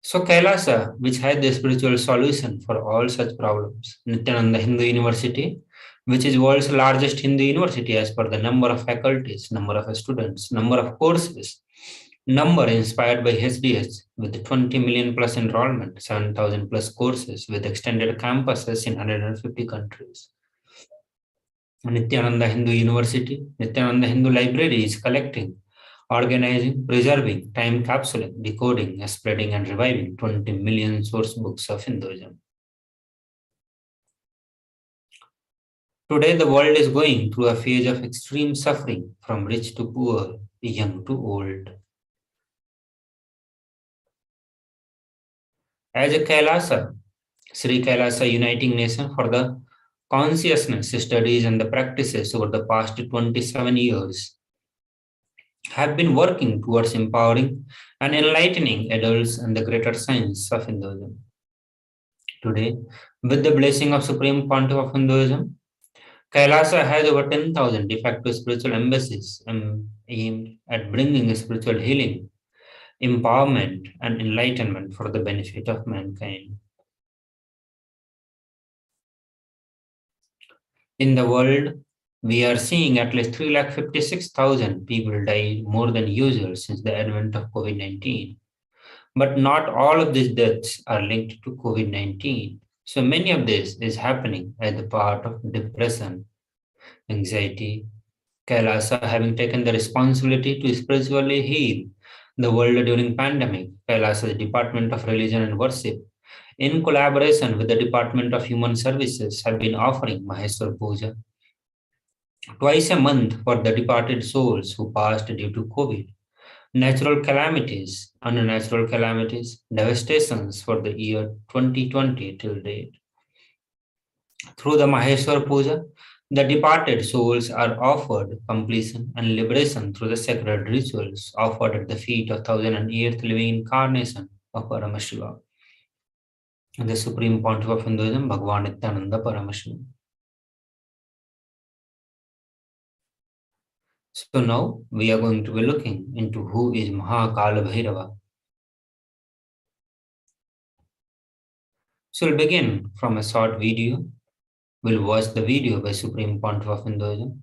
So Kailasa, which had the spiritual solution for all such problems, Nithyananda Hindu University, which is world's largest Hindu university as per the number of faculties, number of students, number of courses, number inspired by HDH with 20 million plus enrollment, 7,000 plus courses with extended campuses in 150 countries. Nithyananda Hindu University, Nithyananda Hindu Library is collecting, organizing, preserving, time capsuling, decoding, spreading, and reviving 20 million source books of Hinduism. Today, the world is going through a phase of extreme suffering from rich to poor, young to old. As a Kailasa, Sri Kailasa Uniting Nation for the Consciousness Studies and the Practices over the past 27 years, have been working towards empowering and enlightening adults and the greater science of Hinduism. Today, with the blessing of Supreme Pontiff of Hinduism, Kailasa has over 10,000 de facto spiritual embassies aimed at bringing spiritual healing, empowerment, and enlightenment for the benefit of mankind. In the world, we are seeing at least 356,000 people die more than usual since the advent of COVID 19. But not all of these deaths are linked to COVID 19. So many of this is happening as a part of depression, anxiety. Kailasa having taken the responsibility to spiritually heal the world during pandemic, Kailasa's Department of Religion and Worship, in collaboration with the Department of Human Services, have been offering Maheshwar Puja twice a month for the departed souls who passed due to COVID, natural calamities, unnatural calamities, devastations for the year 2020 till date. Through the Maheshwar Puja, the departed souls are offered completion and liberation through the sacred rituals offered at the feet of 1008th living incarnation of Paramashivoham, the Supreme Pontiff of Hinduism, Bhagavan Nithyananda Paramashivam. So now we are going to be looking into who is Kalabhairava. So we'll begin from a short video. We'll watch the video by Supreme Pontiff of Hinduism.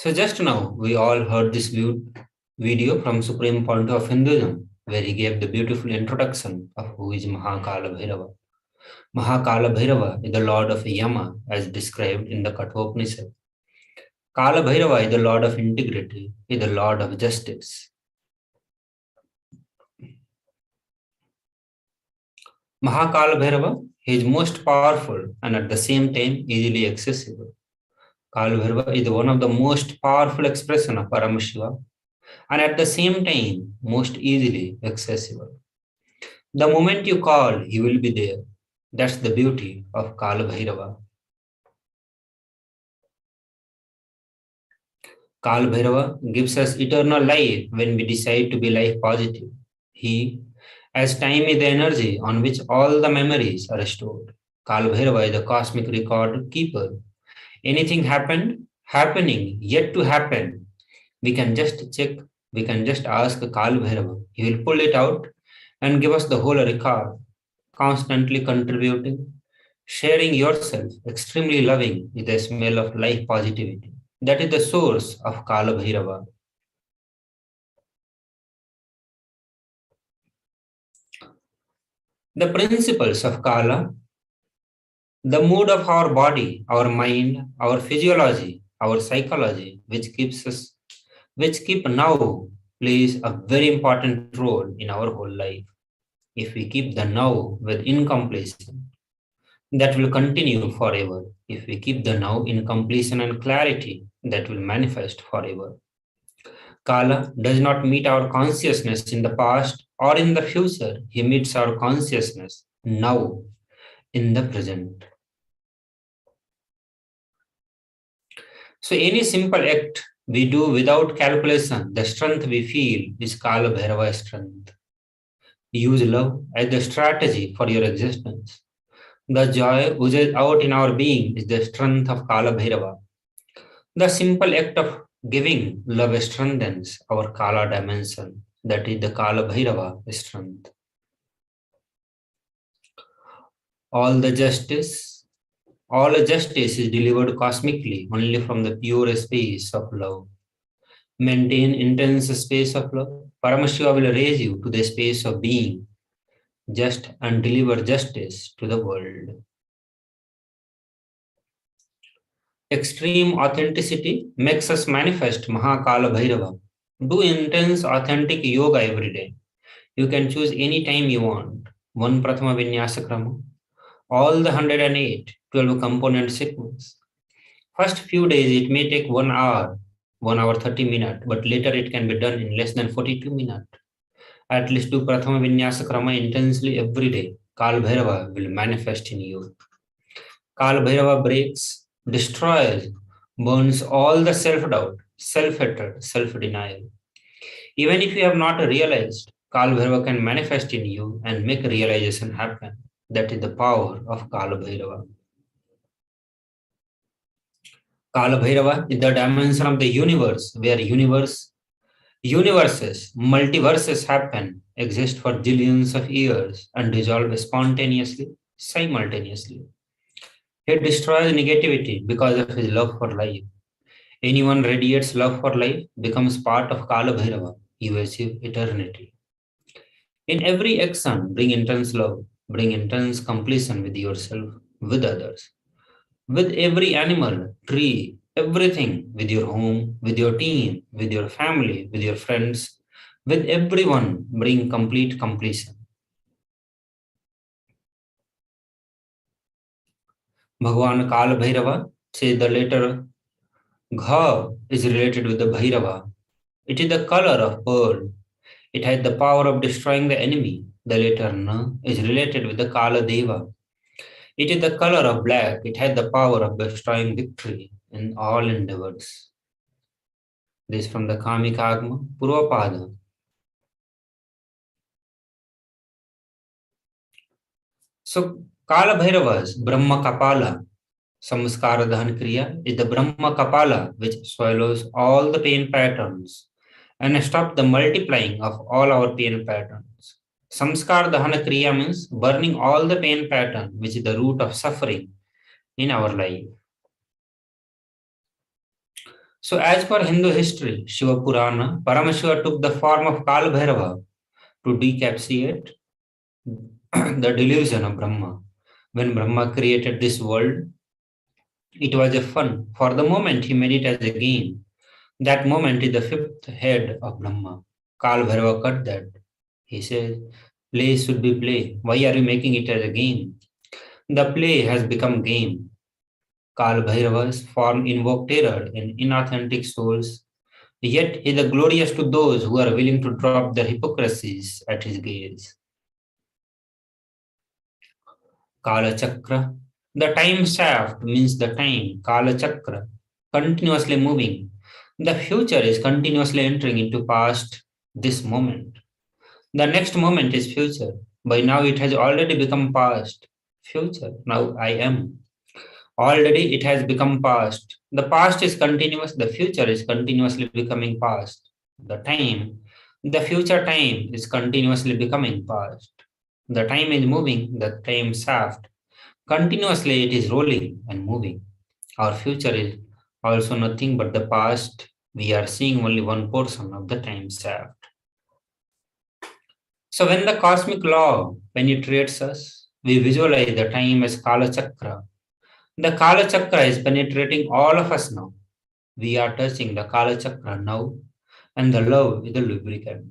So just now, we all heard this video from Supreme Point of Hinduism, where he gave the beautiful introduction of who is Kalabhairava. Kalabhairava is the lord of Yama, as described in the Kathopanishad. Kalabhairava is the lord of integrity, is the lord of justice. Kalabhairava is most powerful and at the same time easily accessible. Kalabhairava is one of the most powerful expression of Paramashiva and at the same time most easily accessible. The moment you call, he will be there. That's the beauty of Kalabhairava. Kalabhairava gives us eternal life when we decide to be life positive. He, as time is the energy on which all the memories are stored. Kalabhairava is the cosmic record keeper. Anything happening, yet to happen, we can just check, we can just ask Kalabhairava. He will pull it out and give us the whole record, constantly contributing, sharing yourself, extremely loving with the smell of life positivity. That is the source of Kalabhairava. The principles of Kala, the mood of our body, our mind, our physiology, our psychology, which keep now plays a very important role in our whole life. If we keep the now with incompletion, that will continue forever. If we keep the now in completion and clarity, that will manifest forever. Kala does not meet our consciousness in the past or in the future. He meets our consciousness now, in the present. So any simple act we do without calculation, the strength we feel is Kalabhairava strength. Use love as the strategy for your existence. The joy oozes out in our being is the strength of Kalabhairava. The simple act of giving love strengthens our Kala dimension. That is the Kalabhairava strength. All justice is delivered cosmically only from the pure space of love. Maintain intense space of love. Paramashiva will raise you to the space of being just and deliver justice to the world. Extreme authenticity makes us manifest Kalabhairava. Do intense authentic yoga every day. You can choose any time you want. One Prathama Vinyasa Krama, all the 108, 12 component sequence. First few days it may take 1 hour, 1 hour 30 minutes, but later it can be done in less than 42 minutes. At least do Prathama Vinyasa Krama intensely every day. Kalabhairava will manifest in you. Kalabhairava breaks, destroys, burns all the self-doubt, self-hatred, self-denial. Even if you have not realized, Kalabhairava can manifest in you and make realization happen. That is the power of Kalabhairava. Kalabhairava is the dimension of the universe where universes, multiverses happen, exist for zillions of years and dissolve spontaneously, simultaneously. He destroys negativity because of his love for life. Anyone radiates love for life becomes part of Kalabhairava. You achieve eternity. In every action, bring intense love, bring intense completion with yourself, with others, with every animal, tree, everything, with your home, with your team, with your family, with your friends, with everyone, bring complete completion. Bhagavan Kalabhairava says the letter Gha is related with the Bhairava. It is the color of pearl. It has the power of destroying the enemy. The letter N is related with the Kala Deva. It is the color of black. It has the power of destroying victory in all endeavors. This from the Kamikagma Purvapada. So Kalabhairava's Brahma Kapala, Samskara Dhahan Kriya, is the Brahma Kapala which swallows all the pain patterns and stops the multiplying of all our pain patterns. Samskara Dahana Kriya means burning all the pain pattern, which is the root of suffering in our life. So, as per Hindu history, Shiva Purana, Paramashiva took the form of Kalabhairava to decapsulate the delusion of Brahma. When Brahma created this world, it was a fun. For the moment, he made it as a game. That moment is the fifth head of Brahma. Kalabhairava cut that. He says, play should be play. Why are you making it as a game? The play has become game. Kalabhairava's form invoked terror in inauthentic souls. Yet he is glorious to those who are willing to drop their hypocrisies at his gaze. Kala Chakra. The time shaft means the time, Kala Chakra, continuously moving. The future is continuously entering into past, this moment. The next moment is future. By now it has already become past. Future. Now I am. Already it has become past. The past is continuous, the future is continuously becoming past. The future time is continuously becoming past. The time is moving, the time shaft. Continuously it is rolling and moving. Our future is also nothing but the past. We are seeing only one portion of the time shaft. So when the cosmic law penetrates us, we visualize the time as Kala Chakra. The Kala Chakra is penetrating all of us now. We are touching the Kala Chakra now, and the love is the lubricant.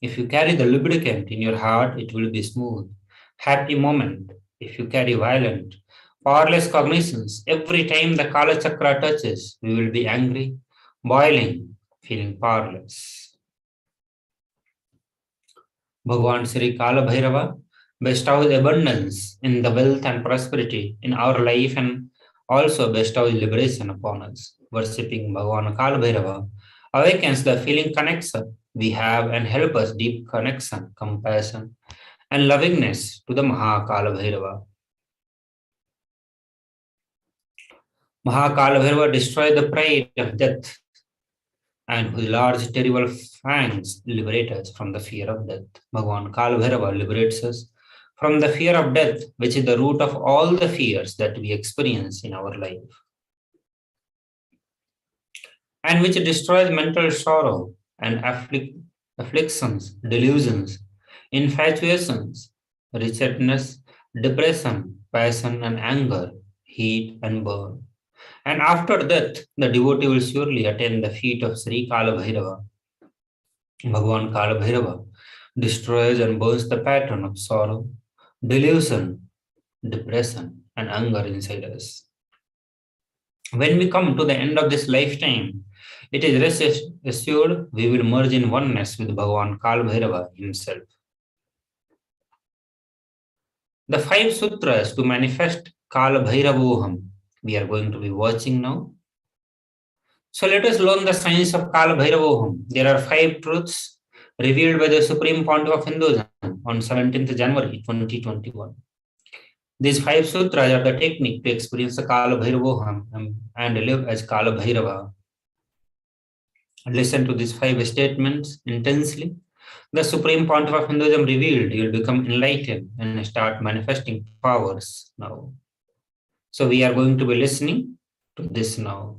If you carry the lubricant in your heart, it will be smooth, happy moment. If you carry violent, powerless cognitions, every time the Kala Chakra touches, we will be angry, boiling, feeling powerless. Bhagwan Sri Kalabhairava bestows abundance in the wealth and prosperity in our life and also bestows liberation upon us. Worshipping Bhagwan Kalabhairava awakens the feeling connection we have and help us deep connection, compassion, and lovingness to the Mahakalabhairava. Mahakalabhairava destroys the pride of death and whose large terrible fangs liberate us from the fear of death. Bhagwan Kalabhairava liberates us from the fear of death, which is the root of all the fears that we experience in our life, and which destroys mental sorrow and afflictions, delusions, infatuations, wretchedness, depression, passion, and anger, heat, and burn. And after death, the devotee will surely attain the feet of Sri Kalabhairava. Bhagwan Kalabhairava destroys and burns the pattern of sorrow, delusion, depression, and anger inside us. When we come to the end of this lifetime, it is rest assured we will merge in oneness with Bhagwan Kalabhairava himself. The 5 sutras to manifest Kalabhairavoham we are going to be watching now. So let us learn the science of Kalabhairavoham. There are 5 truths revealed by the Supreme Pontiff of Hinduism on 17th January 2021. These 5 sutras are the technique to experience the Kalabhairavoham and live as Kalabhairava. Listen to these 5 statements intensely. The Supreme Pontiff of Hinduism revealed you will become enlightened and start manifesting powers now. So we are going to be listening to this now.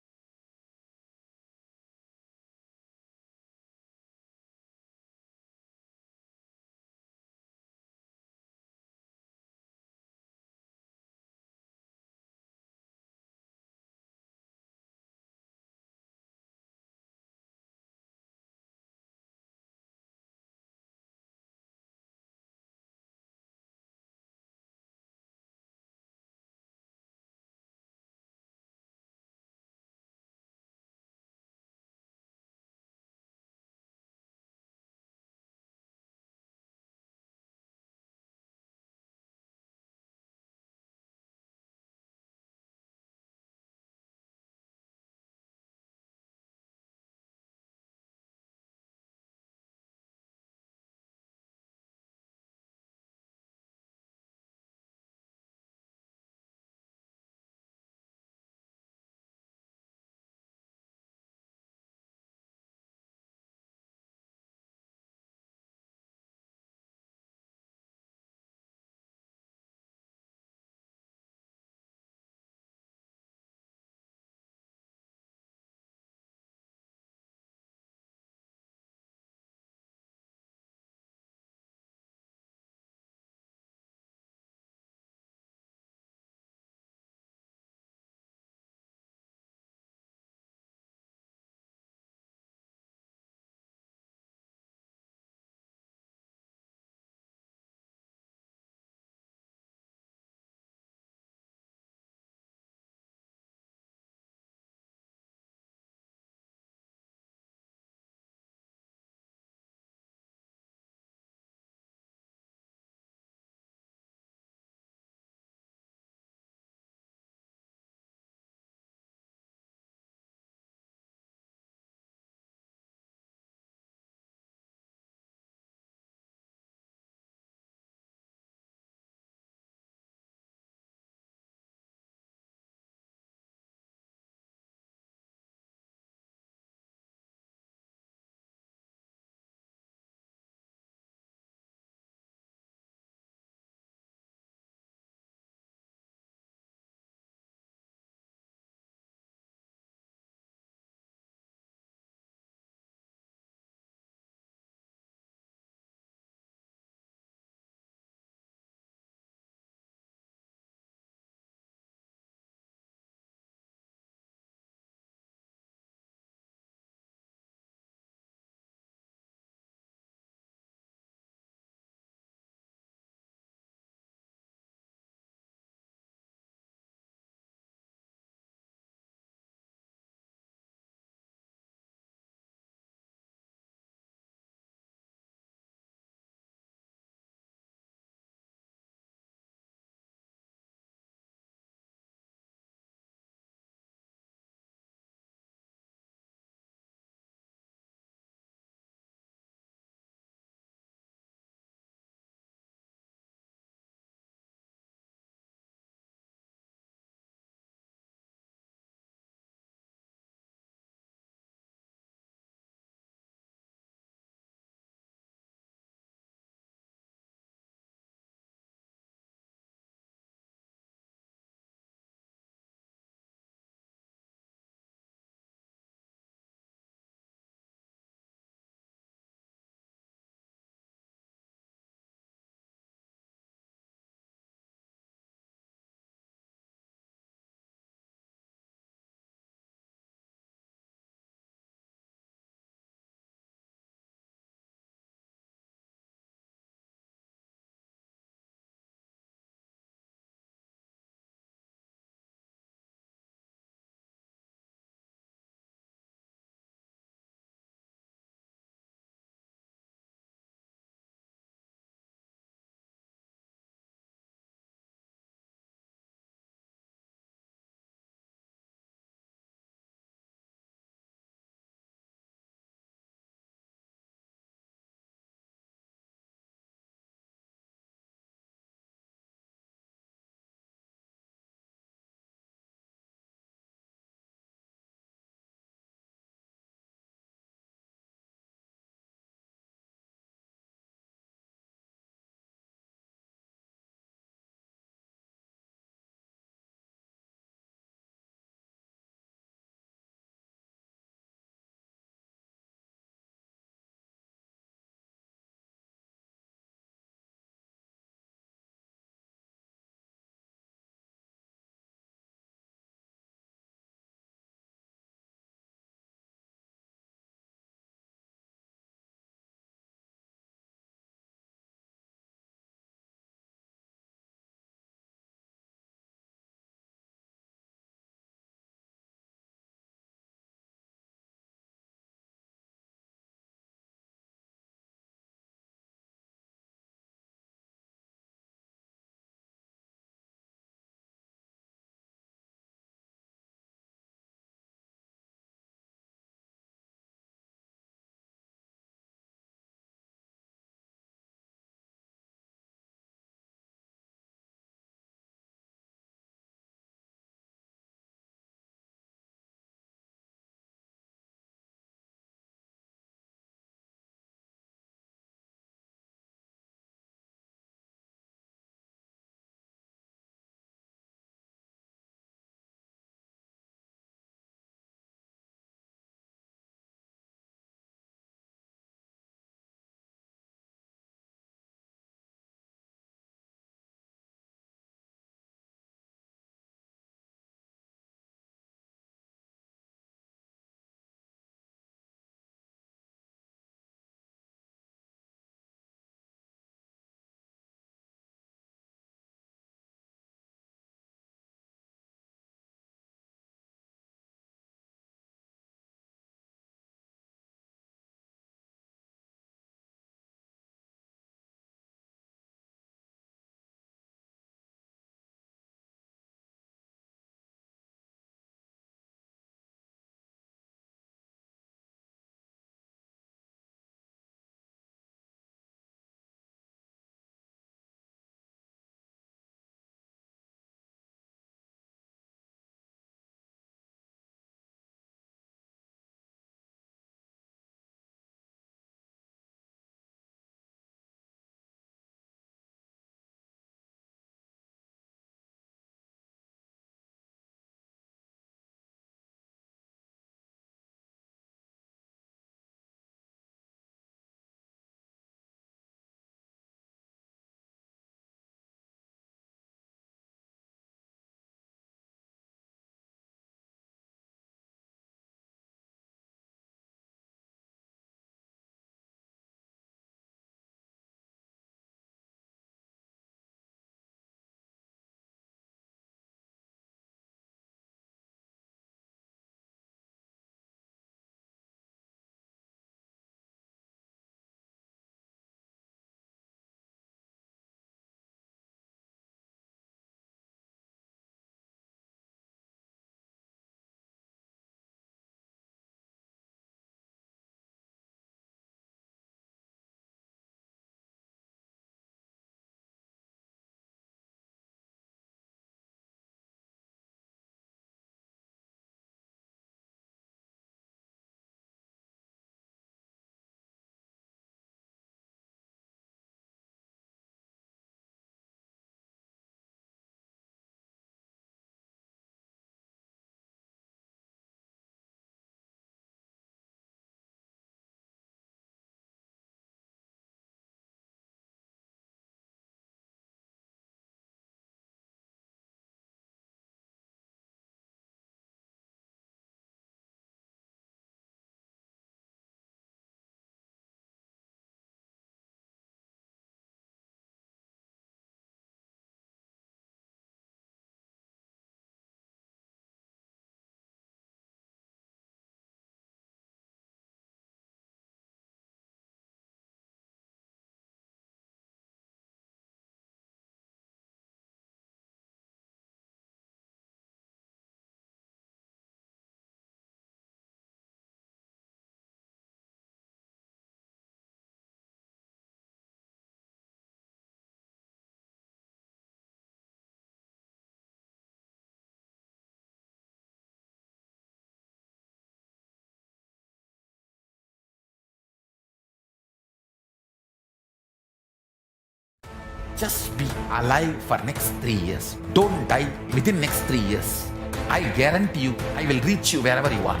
Just be alive for next 3 years. Don't die within next 3 years. I guarantee you, I will reach you wherever you are.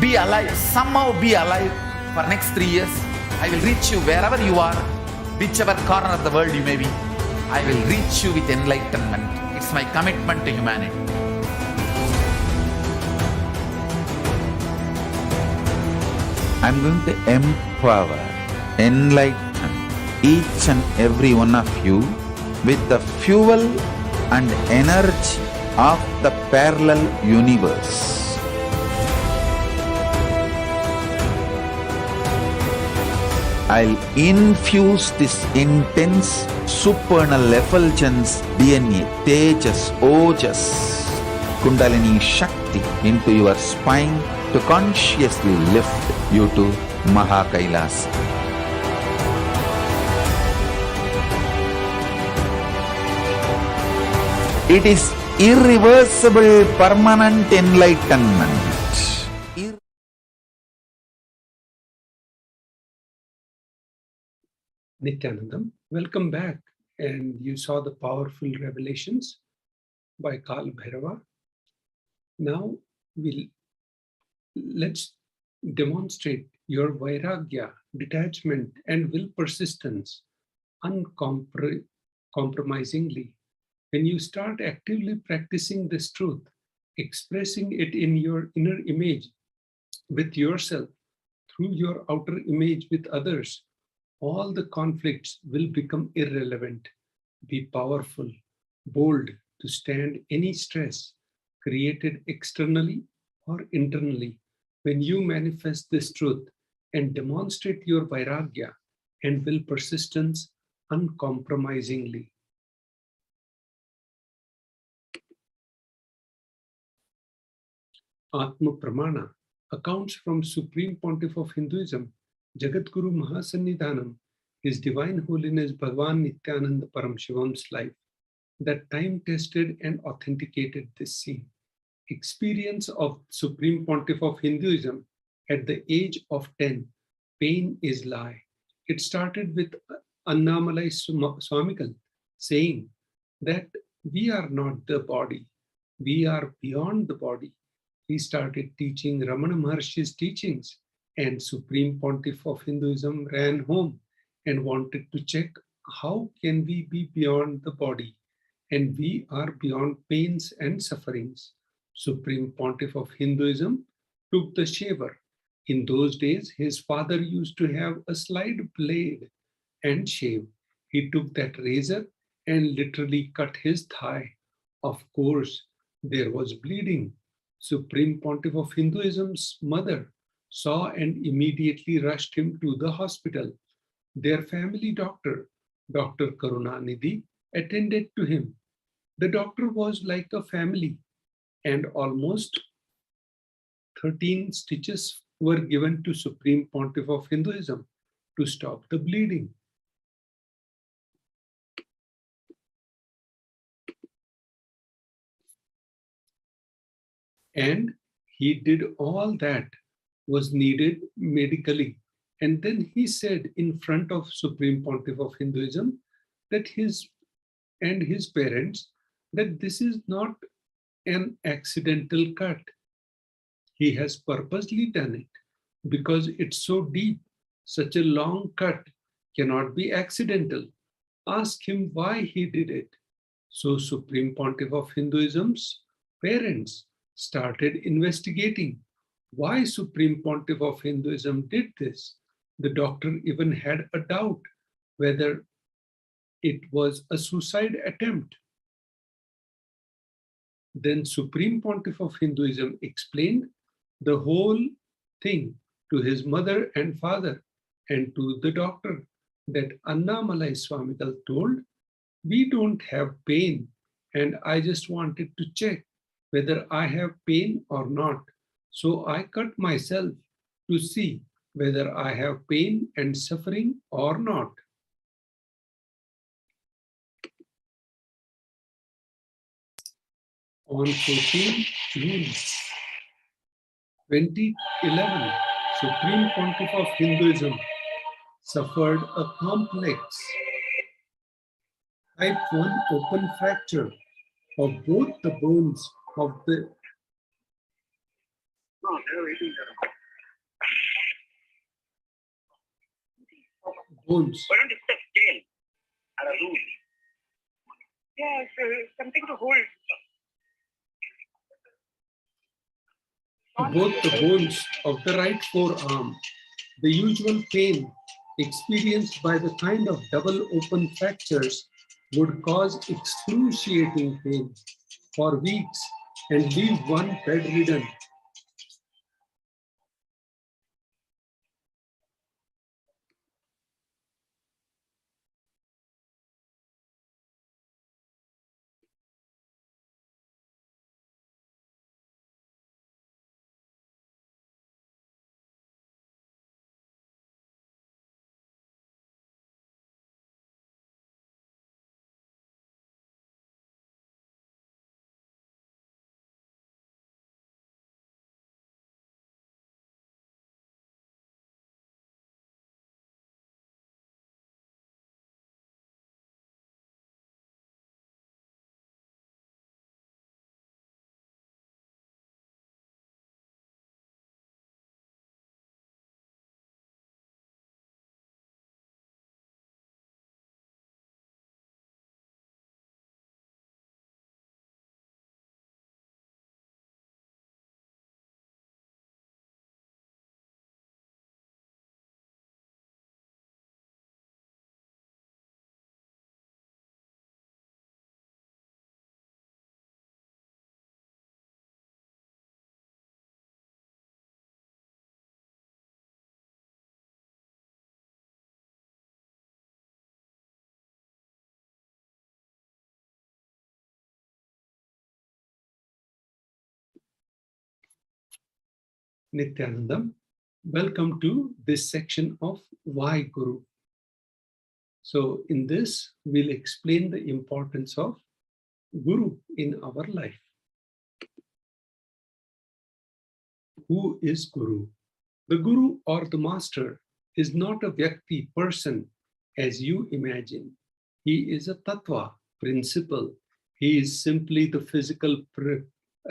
Be alive, somehow be alive for next 3 years. I will reach you wherever you are, whichever corner of the world you may be. I will reach you with enlightenment. It's my commitment to humanity. I'm going to empower, enlighten each and every one of you with the fuel and energy of the parallel universe. I'll infuse this intense supernal effulgence DNA, Tejas, Ojas, Kundalini Shakti into your spine to consciously lift you to KAILASA. It is irreversible, permanent enlightenment. Nithyanandam, welcome back. And you saw the powerful revelations by Kalabhairava. Now let's demonstrate your vairagya, detachment, and will persistence uncompromisingly. When you start actively practicing this truth, expressing it in your inner image with yourself, through your outer image with others, all the conflicts will become irrelevant. Be powerful, bold to stand any stress created externally or internally. When you manifest this truth and demonstrate your vairagya and will persistence uncompromisingly. Atma Pramana accounts from Supreme Pontiff of Hinduism, Jagadguru Mahasannidhanam, His Divine Holiness Bhagavan Nithyananda Paramashivoham's life, that time-tested and authenticated this scene. Experience of Supreme Pontiff of Hinduism at the age of 10, pain is lie. It started with Annamalai Swamigal saying that we are not the body, we are beyond the body. He started teaching Ramana Maharshi's teachings, and Supreme Pontiff of Hinduism ran home and wanted to check how can we be beyond the body and we are beyond pains and sufferings. Supreme Pontiff of Hinduism took the shaver. In those days, his father used to have a slide blade and shave. He took that razor and literally cut his thigh. Of course, there was bleeding. Supreme Pontiff of Hinduism's mother saw and immediately rushed him to the hospital. Their family doctor, Dr. Karunanidhi, attended to him. The doctor was like a family, and almost 13 stitches were given to Supreme Pontiff of Hinduism to stop the bleeding. And he did all that was needed medically. And then he said in front of Supreme Pontiff of Hinduism that his parents, that this is not an accidental cut. He has purposely done it because it's so deep. Such a long cut cannot be accidental. Ask him why he did it. So Supreme Pontiff of Hinduism's parents started investigating why Supreme Pontiff of Hinduism did this. The doctor even had a doubt whether it was a suicide attempt. Then Supreme Pontiff of Hinduism explained the whole thing to his mother and father and to the doctor that Annamalai Swamigal told, we don't have pain and I just wanted to check whether I have pain or not. So I cut myself to see whether I have pain and suffering or not. On 14 June 2011, Supreme Pontiff of Hinduism suffered a complex type 1 open fracture of both the bones of the bones. Why don't you put a scale and a rule? Yeah, something to hold. Both the bones of the right forearm. The usual pain experienced by the kind of double open fractures would cause excruciating pain for weeks and leave one bedridden. Nithyanandam, welcome to this section of Why Guru. So in this, we'll explain the importance of Guru in our life. Who is Guru? The Guru or the Master is not a Vyakti person as you imagine. He is a Tattva, principle. He is simply the physical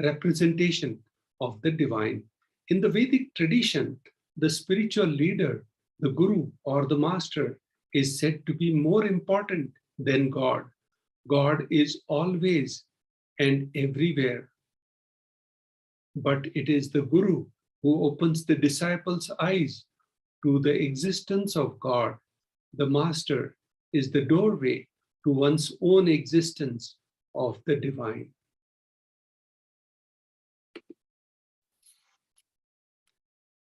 representation of the divine. In the Vedic tradition, the spiritual leader, the Guru or the Master, is said to be more important than God. God is always and everywhere. But it is the Guru who opens the disciples' eyes to the existence of God. The Master is the doorway to one's own existence of the divine.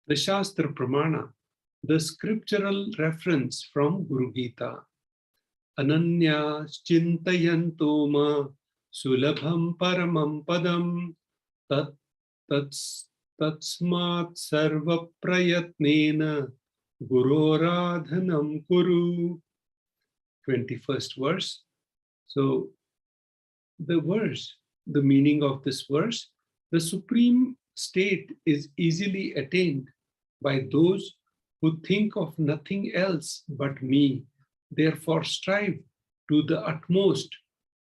The Shastra Pramana, the scriptural reference from Guru Gita. Ananya chintayanto ma sulabham paramam padam tatsmat sarva prayatnena guroradhanam kuru. 21st verse. So the verse, the meaning of this verse, the supreme state is easily attained by those who think of nothing else but me. Therefore, strive to the utmost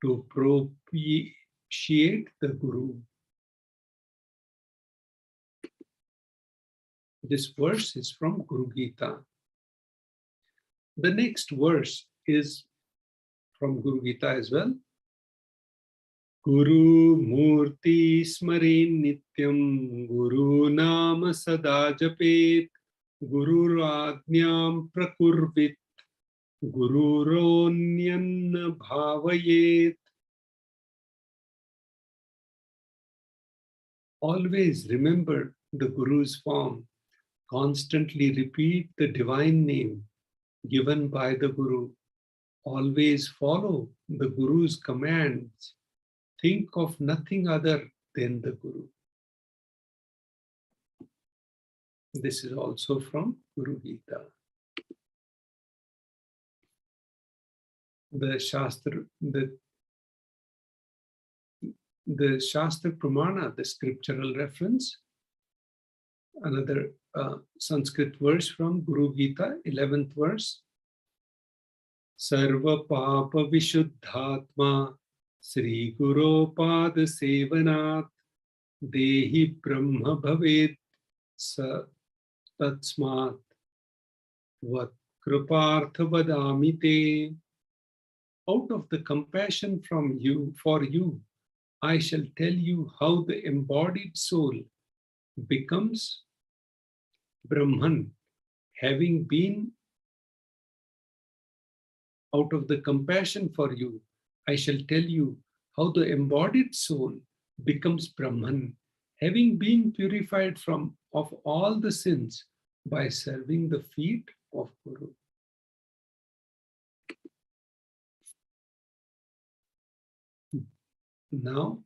to propitiate the Guru. This verse is from Guru Gita. The next verse is from Guru Gita as well. Guru Murti Smarin Nityam Guru Nama Sada Japet Guru Radnyam Prakurvit Guru Ronyan Bhavayet. Always remember the Guru's form. Constantly repeat the divine name given by the Guru. Always follow the Guru's commands. Think of nothing other than the Guru. This is also from Guru Gita. The Shastra Pramana, the scriptural reference. another Sanskrit verse from Guru Gita, 11th verse. Sarva Papa Vishuddhatma Sri Guru Pad Sevanat Dehi Brahma Bhaved Sa Tatsmat Vat Kripartha Vadamite. Out of the compassion from you, for you, I shall tell you how the embodied soul becomes Brahman, having been out of the compassion for you, I shall tell you how the embodied soul becomes Brahman, having been purified of all the sins by serving the feet of Guru. Now,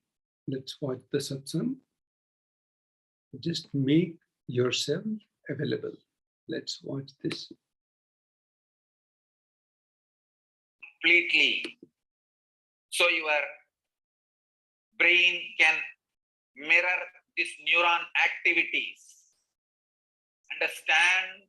let's watch the satsang. Just make yourself available. Let's watch this. Completely. So your brain can mirror these neuron activities. Understand?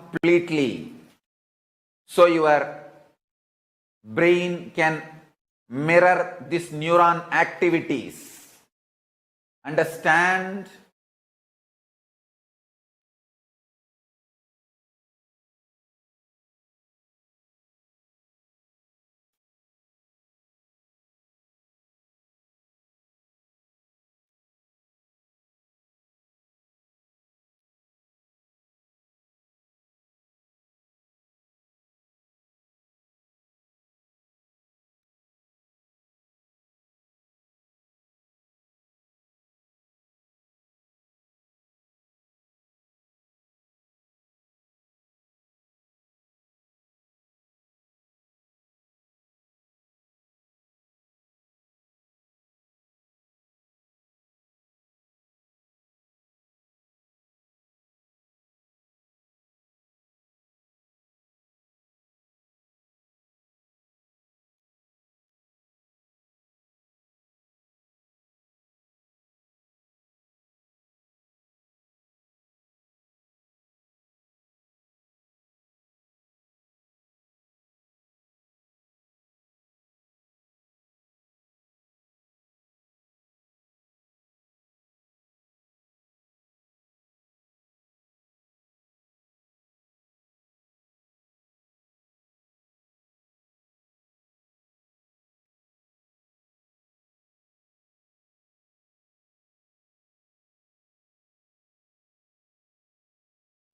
Completely. So your brain can mirror these neuron activities. Understand?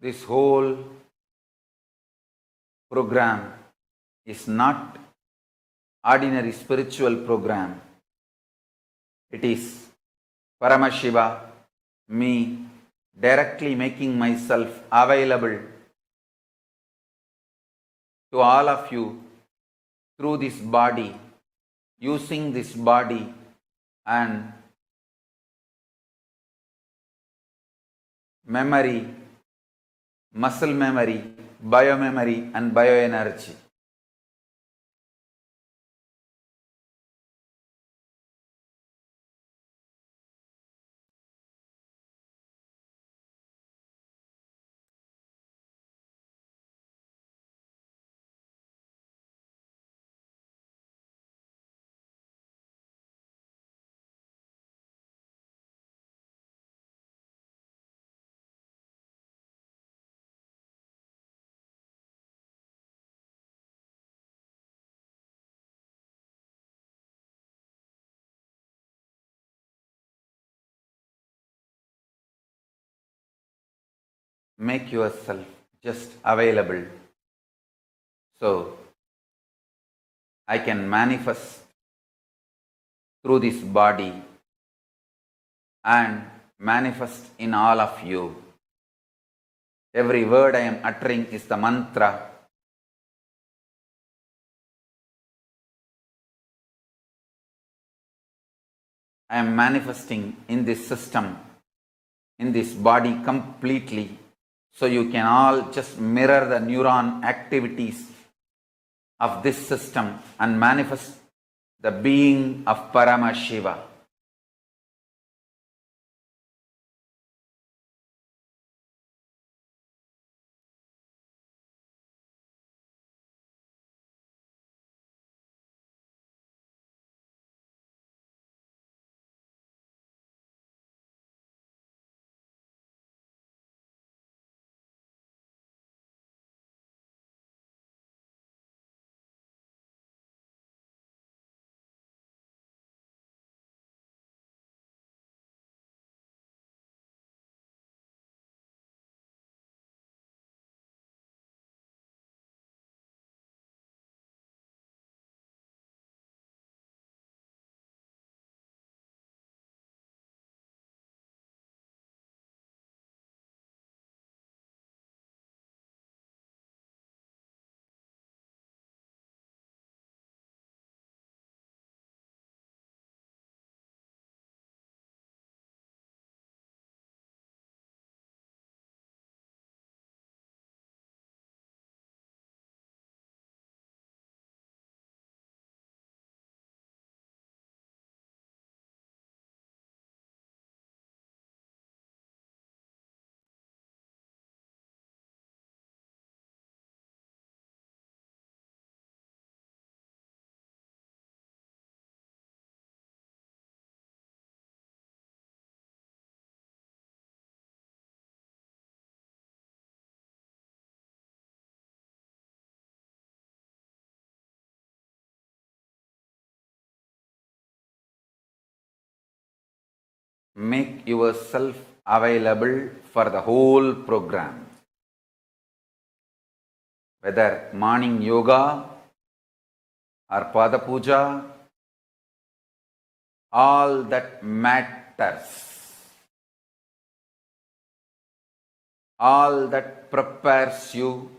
This whole program is not ordinary spiritual program. It is Paramashiva, me, directly making myself available to all of you through this body using this body and memory, muscle memory, biomemory and bioenergy. Make yourself just available so I can manifest through this body and manifest in all of you. Every word I am uttering is the mantra. I am manifesting in this system, in this body completely, so you can all just mirror the neuron activities of this system and manifest the being of Paramashiva. Make yourself available for the whole program. Whether morning yoga or Pada Puja, all that matters. All that prepares you,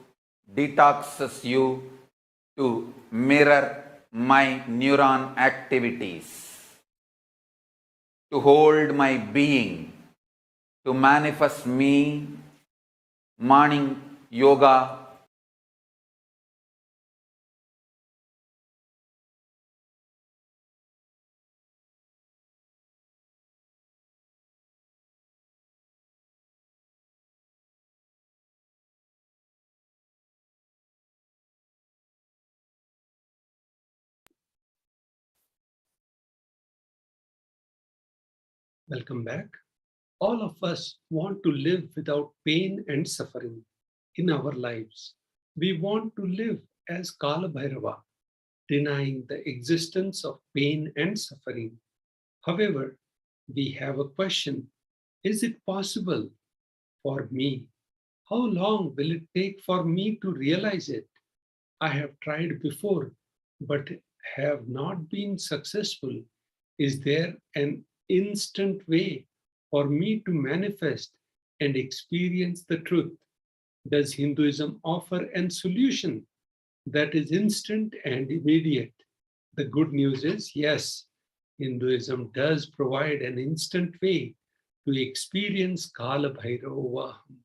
detoxes you to mirror my neuron activities, to hold my being, to manifest me, morning yoga, Welcome back. All of us want to live without pain and suffering in our lives. We want to live as Kalabhairava, denying the existence of pain and suffering. However, we have a question. Is it possible for me? How long will it take for me to realize it? I have tried before, but have not been successful. Is there an instant way for me to manifest and experience the truth? Does Hinduism offer a solution that is instant and immediate? The good news is, yes, Hinduism does provide an instant way to experience Kalabhairavoham.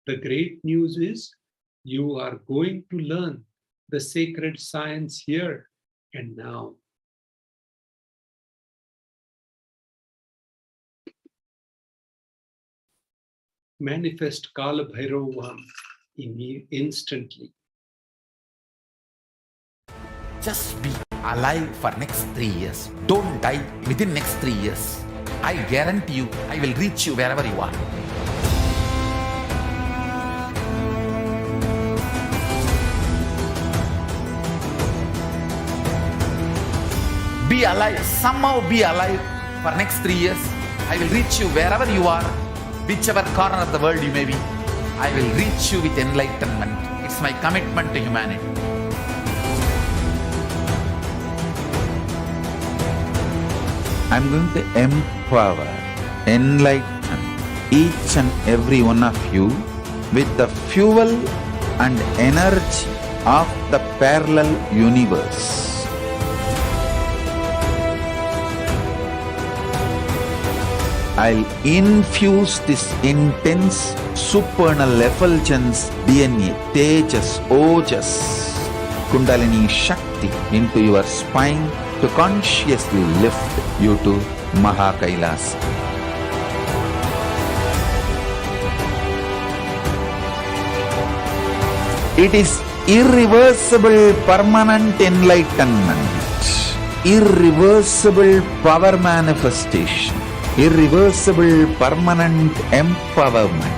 The great news is, you are going to learn the sacred science here and now. Manifest Kalabhairavoham instantly. Just be alive for next 3 years. Don't die within next 3 years. I guarantee you, I will reach you wherever you are. Be alive, somehow be alive for next 3 years. I will reach you wherever you are, whichever corner of the world you may be. I will reach you with enlightenment. It's my commitment to humanity. I'm going to empower, enlighten each and every one of you with the fuel and energy of the parallel universe. I'll infuse this intense supernal effulgence DNA, Tejas, Ojas, Kundalini Shakti into your spine to consciously lift you to KAILASA. It is irreversible permanent enlightenment, irreversible power manifestation, irreversible permanent empowerment.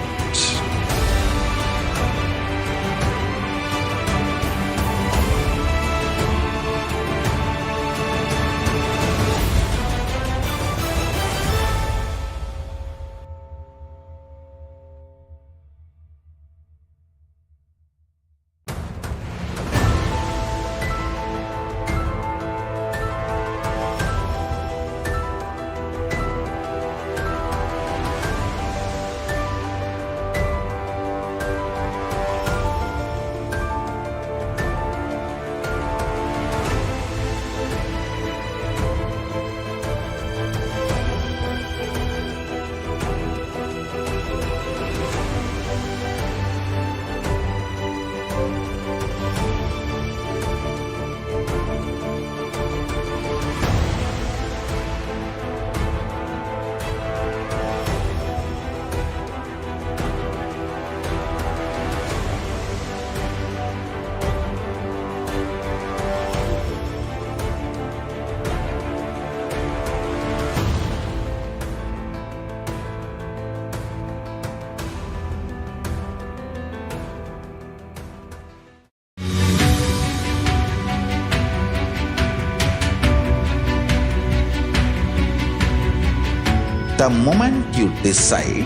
The moment you decide,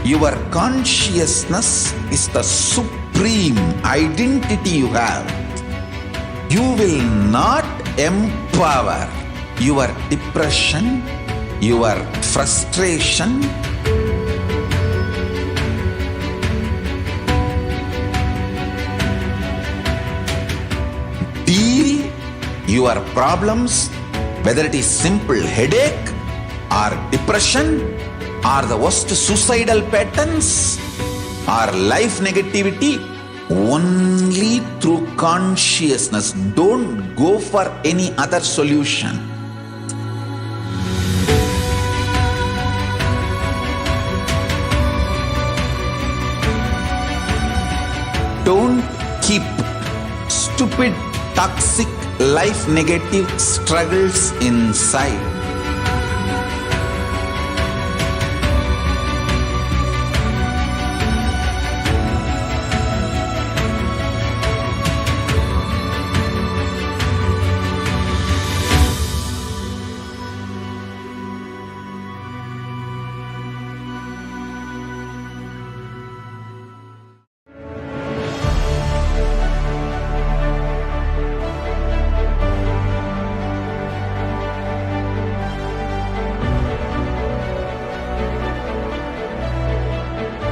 your consciousness is the supreme identity you have. You will not empower your depression, your frustration, deal your problems, whether it is simple headache or depression or the worst suicidal patterns or life negativity, only through consciousness. Don't go for any other solution. Don't keep stupid, toxic, life negative struggles inside.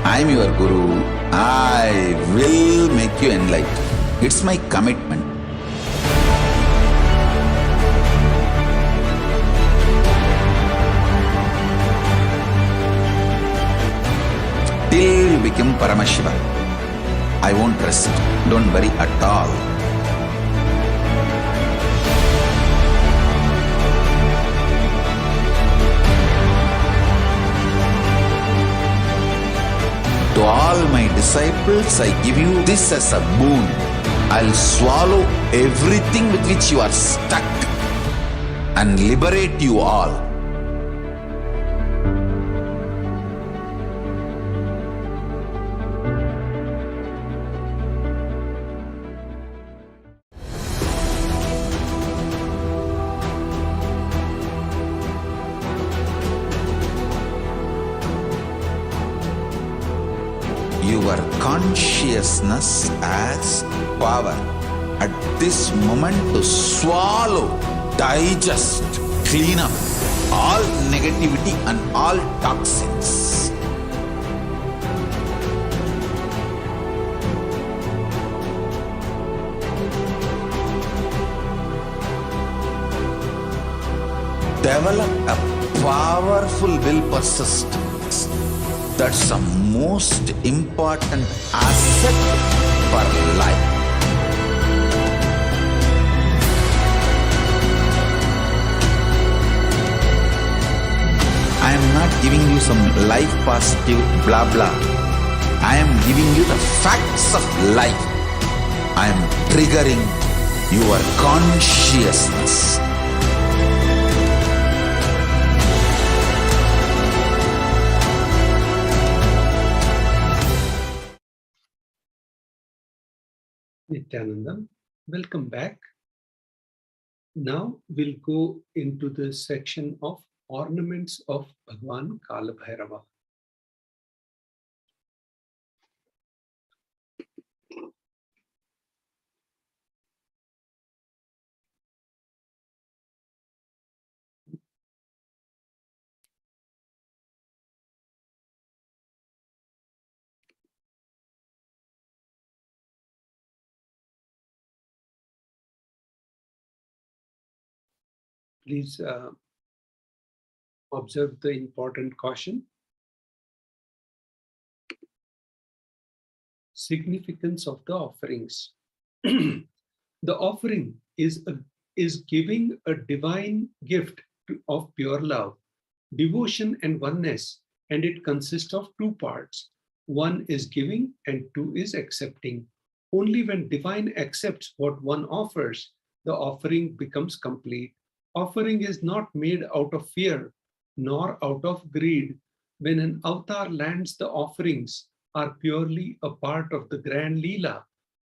I am your Guru. I will make you enlightened. It's my commitment. am Paramashiva. I won't rest. Don't worry at all. To all my disciples, I give you this as a boon. I'll swallow everything with which you are stuck and liberate you all. Your consciousness as power at this moment to swallow, digest, clean up all negativity and all toxins. Develop a powerful will persistence. That's the most important asset for life. I am not giving you some life positive blah blah. I am giving you the facts of life. I am triggering your consciousness. Nithyananda, welcome back. Now we'll go into the section of ornaments of Bhagwan Kalabhairava. Please observe the important caution. Significance of the offerings. The offering is giving a divine gift of pure love, devotion and oneness, and it consists of two parts. One is giving and two is accepting. Only when divine accepts what one offers, the offering becomes complete. Offering is not made out of fear, nor out of greed. When an avatar lands, the offerings are purely a part of the grand Leela,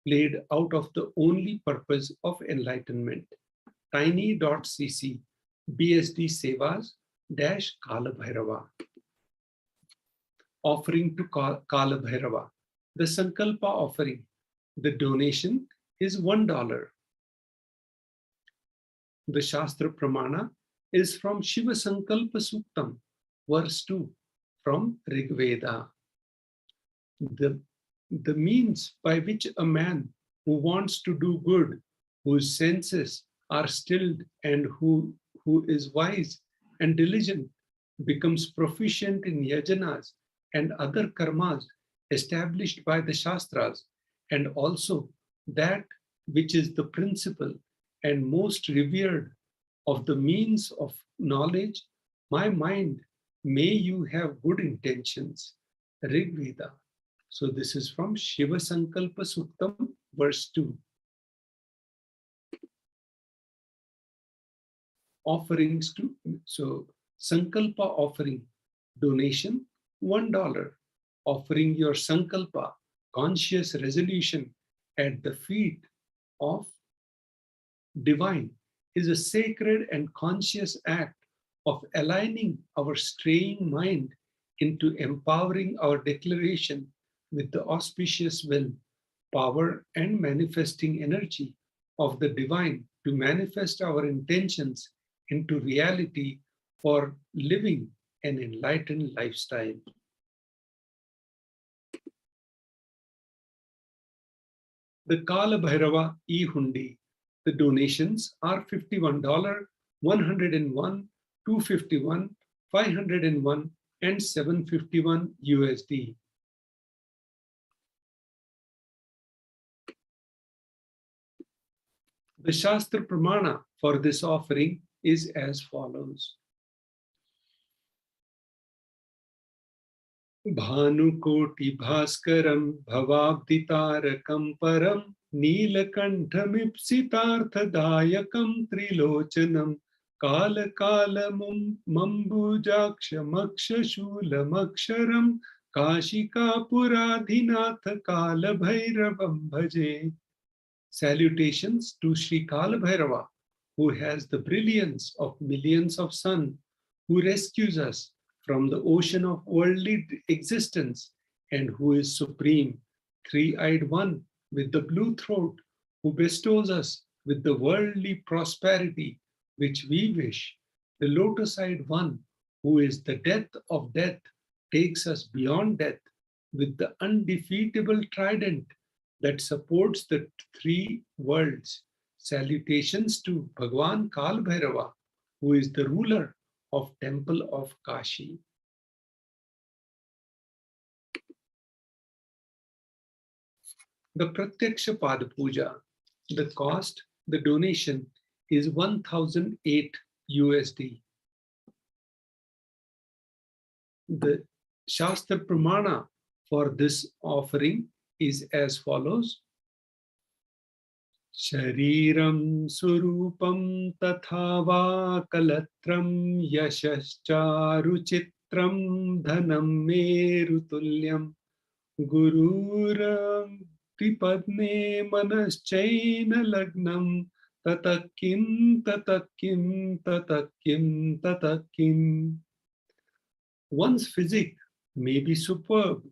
played out of the only purpose of enlightenment. Tiny.cc BSD Sevas Kalabhairava. Offering to Kalabhairava. The Sankalpa offering. The donation is $1. The Shastra Pramana is from Shiva Sankalpa Suktam, verse 2, from Rig Veda. The means by which a man who wants to do good, whose senses are stilled and who is wise and diligent, becomes proficient in yajanas and other karmas established by the Shastras, and also that which is the principal and most revered of the means of knowledge. My mind, may you have good intentions. Rig Veda. So this is from Shiva Sankalpa Suktam, verse 2. Offerings to, so Sankalpa offering, donation, $1. Offering your Sankalpa, conscious resolution at the feet of divine is a sacred and conscious act of aligning our straying mind into empowering our declaration with the auspicious will, power, and manifesting energy of the divine to manifest our intentions into reality for living an enlightened lifestyle. The Kalabhairava e-hundi. The donations are $51, $101, $251, $501, and $751 USD. The Shastra Pramana for this offering is as follows. Bhanukoti Bhaskaram Bhavabditarakam Param Neelakantamipsitarthadayakam Trilochanam Kala Kala Mambujakshamaksha Kashika Puradhinatha Kalabhairavam Bhaje. Salutations to Sri Kalabhairava, who has the brilliance of millions of sun, who rescues us from the ocean of worldly existence, and who is supreme, three-eyed one with the blue throat, who bestows us with the worldly prosperity which we wish, the lotus-eyed one, who is the death of death, takes us beyond death with the undefeatable trident that supports the three worlds. Salutations to Bhagwan Kalabhairava, who is the ruler of Temple of Kashi. The Pratyaksha Pada Puja, the cost, the donation is 1008 USD. The Shastra Pramana for this offering is as follows. Shariram surupam tathava kalatram yashascharuchitram dhanam merutulyam gururam pipadne manaschaina lagnam tatakim tatakim tatakim tatakim. One's physique may be superb,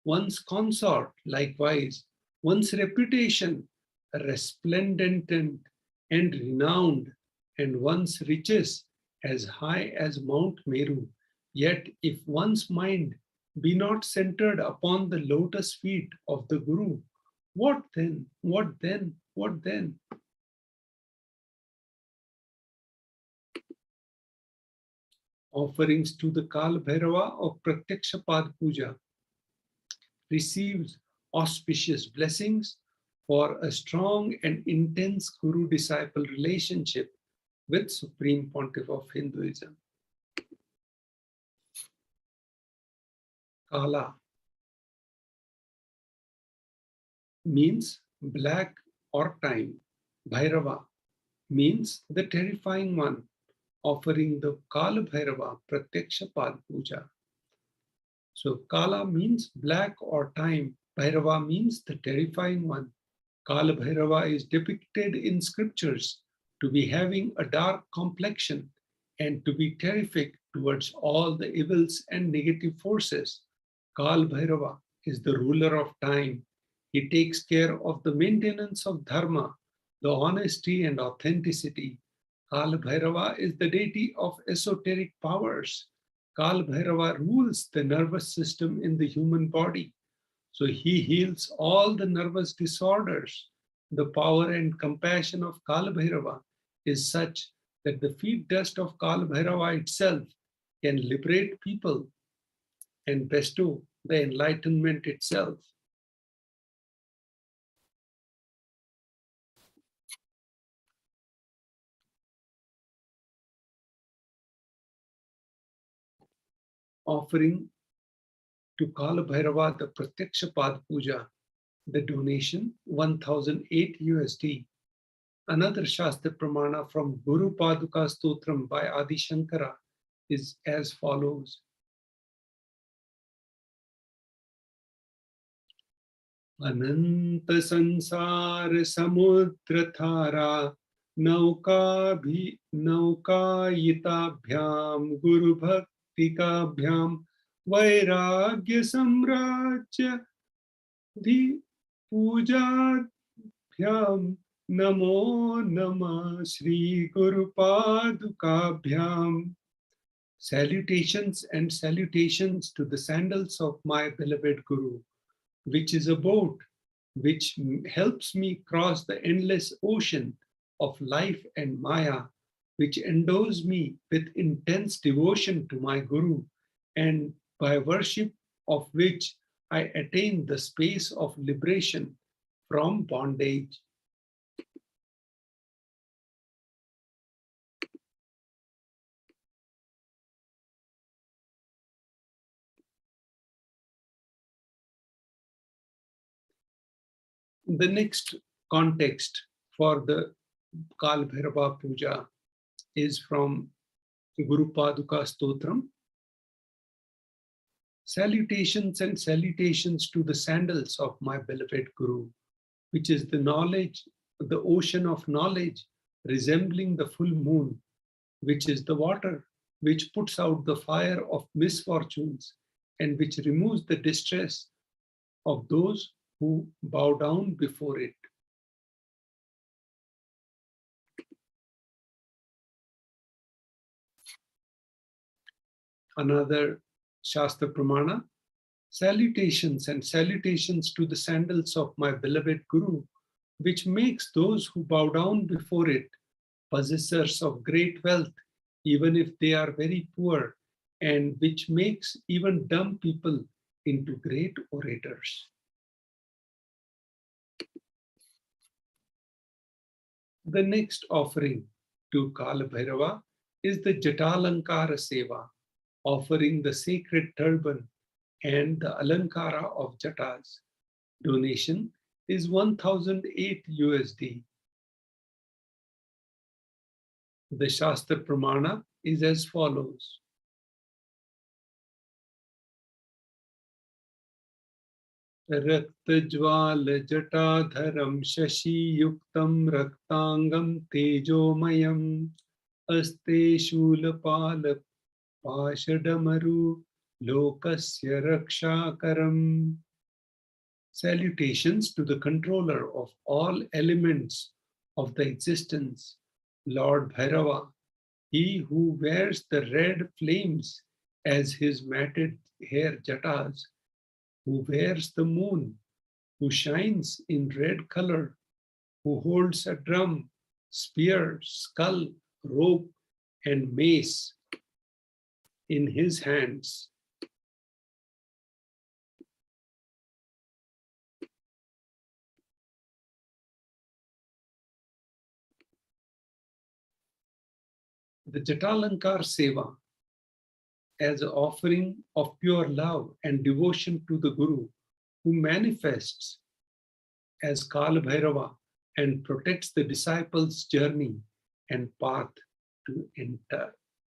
one's consort likewise, one's reputation resplendent and renowned, and one's riches as high as Mount Meru. Yet if one's mind be not centered upon the lotus feet of the Guru, what then? What then? What then? Offerings to the Kalabhairava of Pratyaksha Pad Puja receives auspicious blessings for a strong and intense Guru-disciple relationship with Supreme Pontiff of Hinduism. Kala means black or time. Bhairava means the terrifying one, offering the Kalabhairava Pratyaksha Pad Puja. So Kala means black or time. Bhairava means the terrifying one. Kalabhairava is depicted in scriptures to be having a dark complexion and to be terrific towards all the evils and negative forces. Kalabhairava is the ruler of time. He takes care of the maintenance of dharma, the honesty and authenticity. Kalabhairava is the deity of esoteric powers. Kalabhairava rules the nervous system in the human body. So he heals all the nervous disorders. The power and compassion of Kalabhairava is such that the feet dust of Kalabhairava itself can liberate people and bestow the enlightenment itself. Offering to Kalabhairava the Pratyaksha Pad Puja, the donation 1008 USD. Another Shastra Pramana from Guru Paduka Stotram by Adi Shankara is as follows. Ananta sansar samudra thara naukayitabhyam guru bhaktikabhyam vairagya samrajya dhi pujabhyam namo nama Shri Guru Padukabhyam. Salutations and salutations to the sandals of my beloved Guru, which is a boat which helps me cross the endless ocean of life and Maya, which endows me with intense devotion to my Guru, and by worship of which I attain the space of liberation from bondage. The next context for the Kalabhairava Puja is from Guru Paduka Stotram. Salutations and salutations to the sandals of my beloved Guru, which is the knowledge, the ocean of knowledge resembling the full moon, which is the water which puts out the fire of misfortunes and which removes the distress of those who bow down before it. Another Shastra Pramana, salutations and salutations to the sandals of my beloved Guru, which makes those who bow down before it possessors of great wealth, even if they are very poor, and which makes even dumb people into great orators. The next offering to Kalabhairava is the Jatalankara Seva, offering the sacred turban and the Alankara of Jatas. Donation is 1008 USD. The Shastra Pramana is as follows. Raktajwala Jatadharam Shashi Yuktam Raktangam Tejomayam Aste Shulapala Pashadamaru Lokasya Rakshakaram. Salutations to the controller of all elements of the existence, Lord Bhairava, he who wears the red flames as his matted hair jatas, who wears the moon, who shines in red color, who holds a drum, spear, skull, rope, and mace in his hands. The Jatalankar Seva, as an offering of pure love and devotion to the Guru, who manifests as Kalabhairava and protects the disciples' journey and path to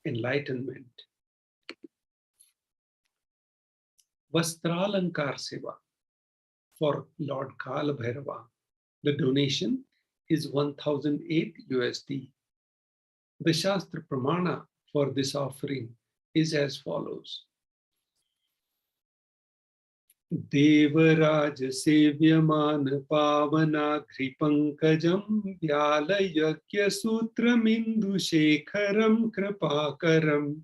enlightenment. Vastralankar Seva for Lord Kalabhairava. The donation is 1008 USD. The Shastra Pramana for this offering is as follows. Devaraj Sevyaman Pavanagri Pankajam Vyalayakya Sutram Indu Shekharam Kripakaram.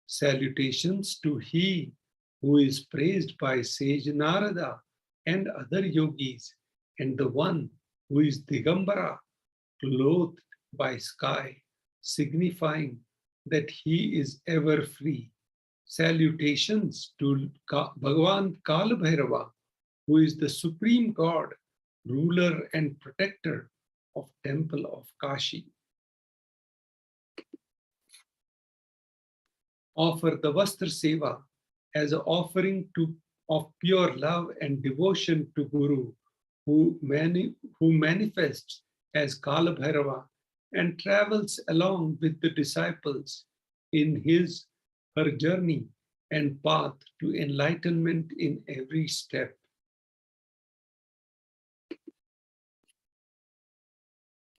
Salutations to he who is praised by sage Narada and other yogis, and the one who is Digambara, clothed by sky, signifying that he is ever free. Salutations to Bhagavan Kalabhairava, who is the supreme God, ruler and protector of Temple of Kashi. Offer the Vastra Seva as an offering of pure love and devotion to Guru, who manifests as Kalabhairava and travels along with the disciples in her journey and path to enlightenment in every step.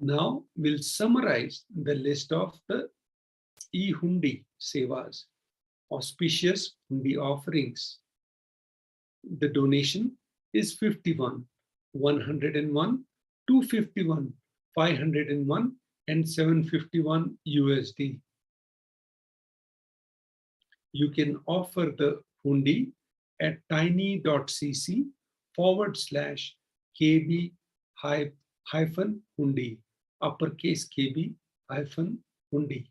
Now we'll summarize the list of the e-hundi sevas, auspicious hundi offerings. The donation is 51, 101, 251, 501, and 751 USD. You can offer the hundi at tiny.cc/KB-hundi, uppercase KB-hundi.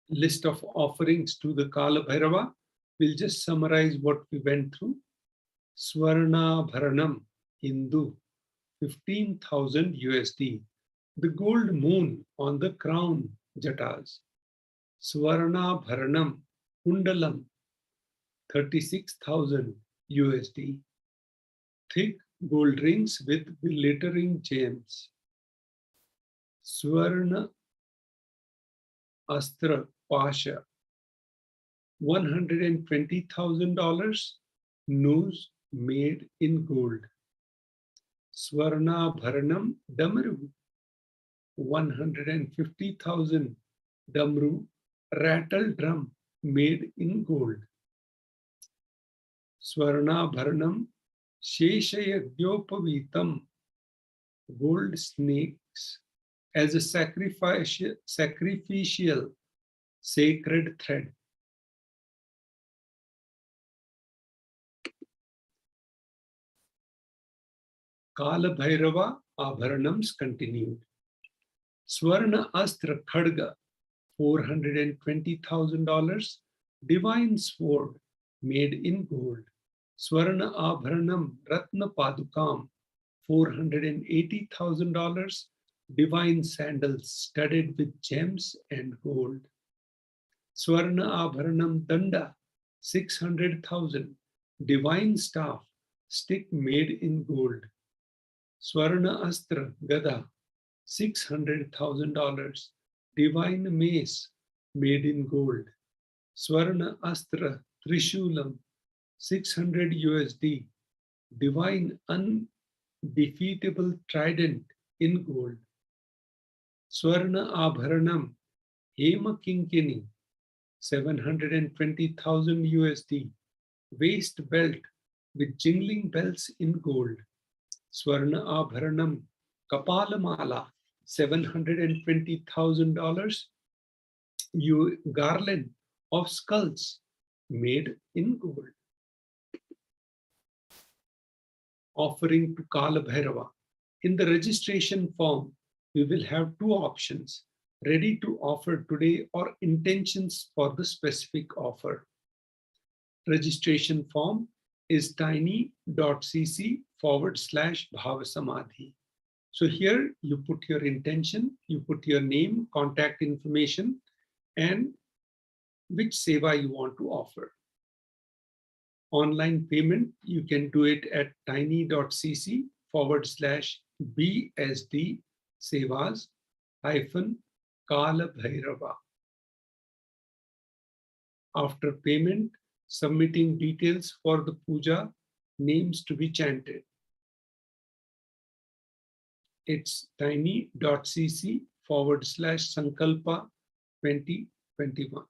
List of offerings to the Kalabhairava. We'll just summarize what we went through. Swarna Bharanam, Hindu, 15,000 USD. The gold moon on the crown jatas. Swarnabharanam Kundalam 36,000 USD. Thick gold rings with glittering gems. Swarna Astra Pasha $120,000, nose made in gold. Swarnabharanam Damaru 150,000 Damru rattle drum made in gold. Swarnabharanam Sheshayagyopavitam gold snakes as a sacrificial sacred thread. Kalabhairava Abharanams continued. Swarna Astra Khadga $420,000, divine sword made in gold. Swarna Abharanam Ratna Padukam $480,000, divine sandals studded with gems and gold. Swarna Abharanam Danda 600,000, divine staff, stick made in gold. Swarna Astra Gada $600,000, divine mace made in gold. Swarna Astra Trishulam 600 USD, divine undefeatable trident in gold. Swarna Abharanam Hema Kinkini 720,000 USD, waist belt with jingling bells in gold. Swarna Abharanam Kapalamala $720,000, garland of skulls made in gold. Offering to Kalabhairava. In the registration form, we will have two options: ready to offer today or intentions for the specific offer. Registration form is tiny.cc/Bhava Samadhi. So here you put your intention, you put your name, contact information, and which seva you want to offer. Online payment, you can do it at tiny.cc/BSD sevas-Kalabhairava. After payment, submitting details for the puja, names to be chanted. It's tiny.cc/Sankalpa 2021.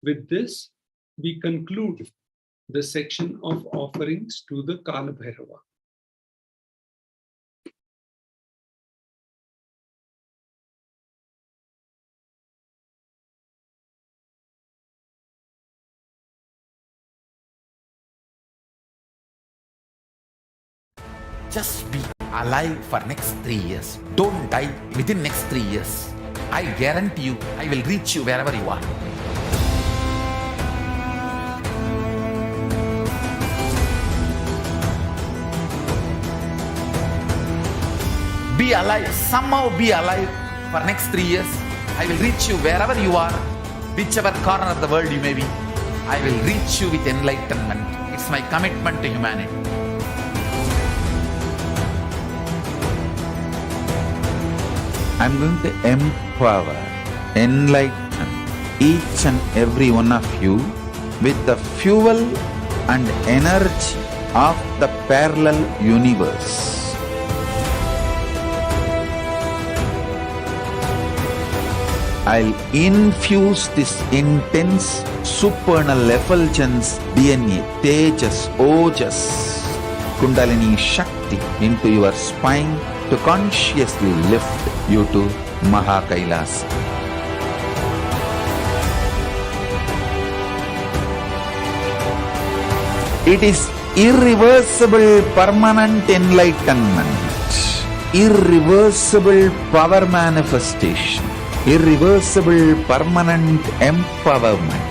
With this, we conclude the section of offerings to the Kalabhairava. Just be alive for next 3 years. Don't die within next 3 years. I guarantee you, I will reach you wherever you are. Be alive, somehow be alive for next 3 years. I will reach you wherever you are, whichever corner of the world you may be. I will reach you with enlightenment. It's my commitment to humanity. I'm going to empower, enlighten each and every one of you with the fuel and energy of the parallel universe. I'll infuse this intense supernal effulgence DNA, Tejas, Ojas, Kundalini Shakti into your spine to consciously lift you to KAILASA. It is irreversible permanent enlightenment, irreversible power manifestation, irreversible permanent empowerment.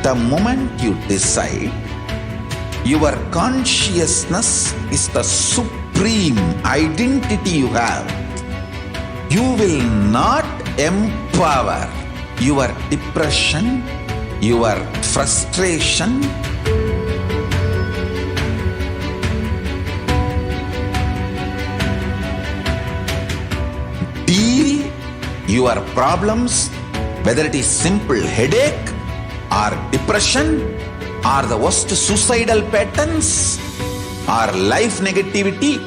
The moment you decide, your consciousness is the supreme identity you have. You will not empower your depression, your frustration, deal your problems, whether it is simple headache or depression or the worst suicidal patterns or life negativity,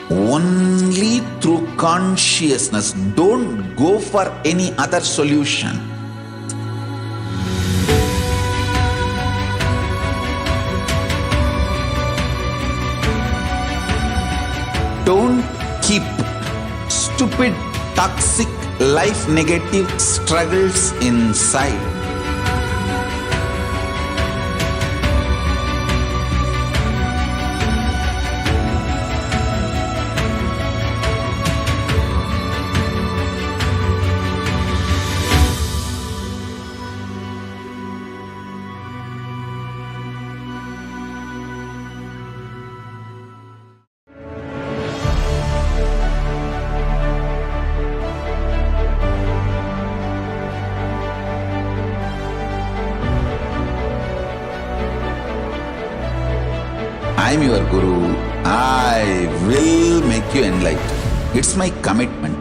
only through consciousness. Don't go for any other solution. Don't keep stupid, toxic, life negative struggles inside. I am your Guru. I will make you enlightened. It's my commitment.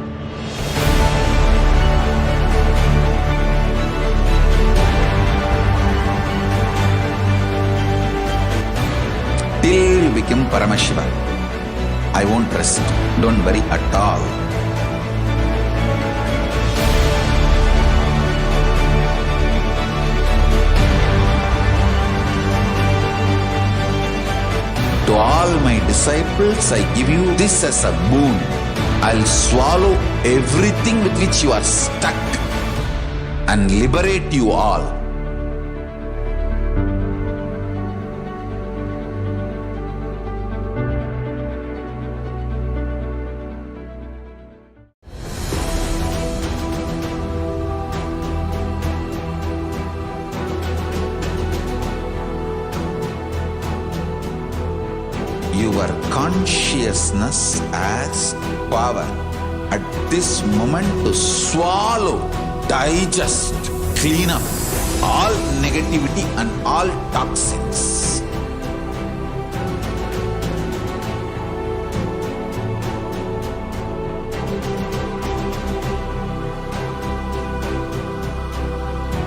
Till you become Paramashiva, I won't rest. Don't worry at all. To all my disciples, I give you this as a boon. I'll swallow everything with which you are stuck and liberate you all. Your consciousness has power at this moment to swallow, digest, clean up all negativity and all toxins.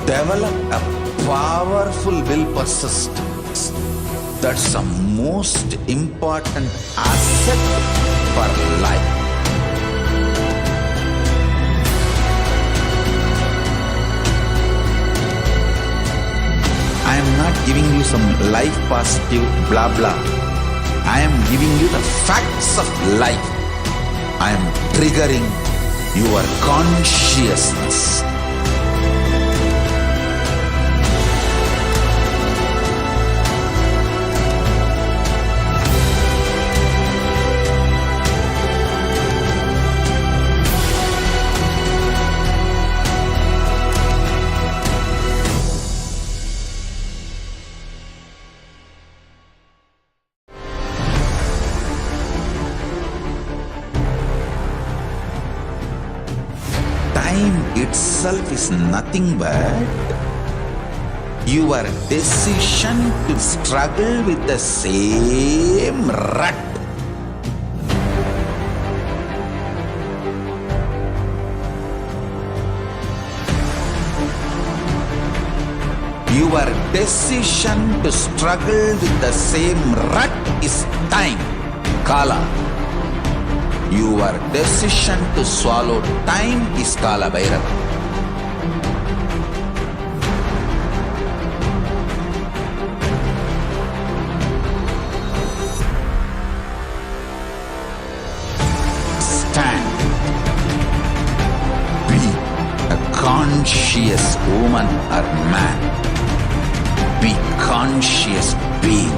Develop a powerful will persistence. That's the most important asset for life. I am not giving you some life positive blah blah. I am giving you the facts of life. I am triggering your consciousness. Time itself is nothing but your decision to struggle with the same rut. Your decision to struggle with the same rut is time, Kala. Your decision to swallow time is Kalabhairava. Stand. Be a conscious woman or man. Be conscious being.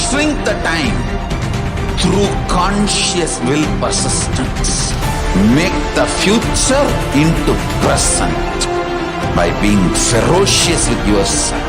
Shrink the time through conscious will persistence. Make the future into present by being ferocious with yourself.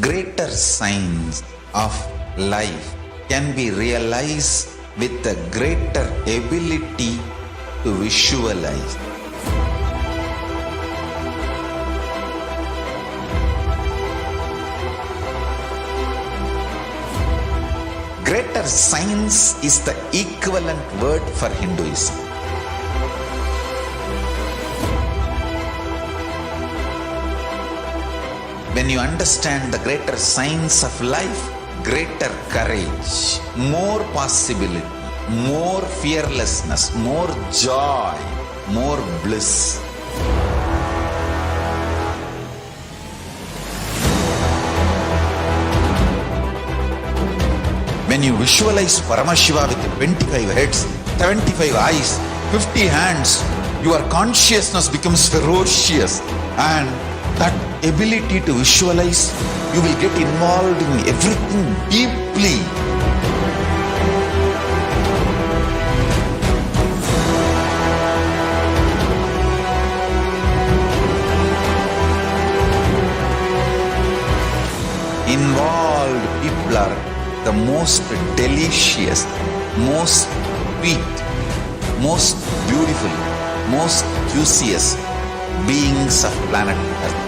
Greater signs of life can be realized with a greater ability to visualize. Greater science is the equivalent word for Hinduism. When you understand the greater science of life, greater courage, more possibility, more fearlessness, more joy, more bliss. When you visualize Paramashiva with 25 heads, 75 eyes, 50 hands, your consciousness becomes ferocious, and that ability to visualize, you will get involved in everything deeply. Involved people are the most delicious, most sweet, most beautiful, most juiciest beings of planet Earth.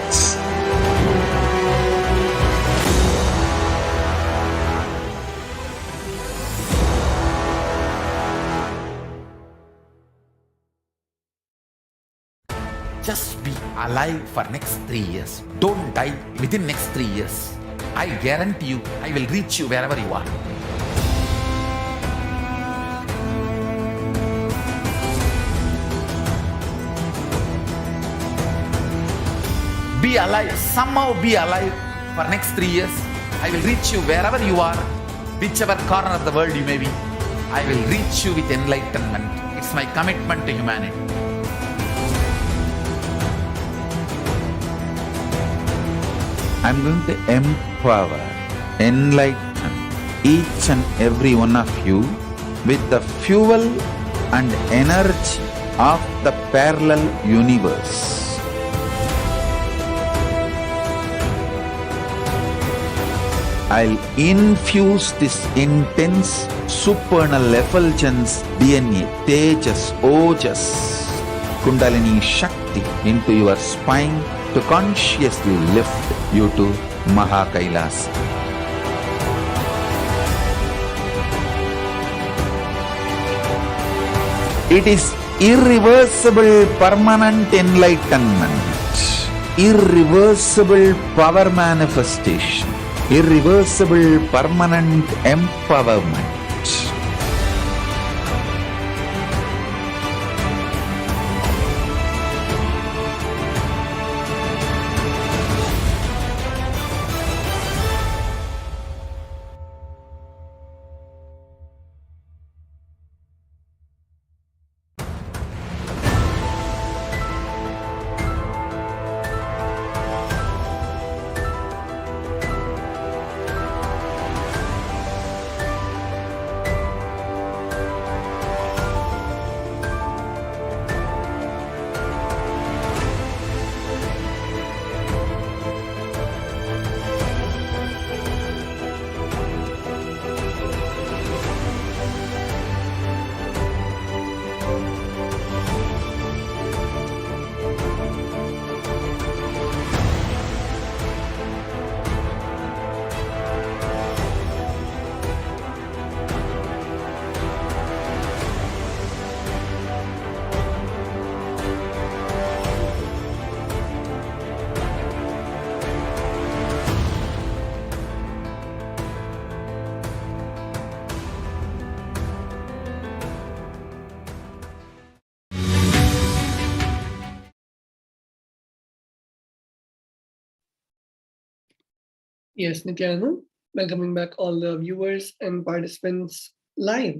Just be alive for next 3 years. Don't die within next 3 years. I guarantee you, I will reach you wherever you are. Be alive, somehow be alive for next 3 years. I will reach you wherever you are, whichever corner of the world you may be. I will reach you with enlightenment. It's my commitment to humanity. I'm going to empower, enlighten each and every one of you with the fuel and energy of the parallel universe. I'll infuse this intense supernal effulgence DNA, Tejas, Ojas, Kundalini Shakti into your spine to consciously lift you to KAILASA. It is irreversible permanent enlightenment, irreversible power manifestation, irreversible permanent empowerment. Yes, Nithyananda, welcoming back all the viewers and participants live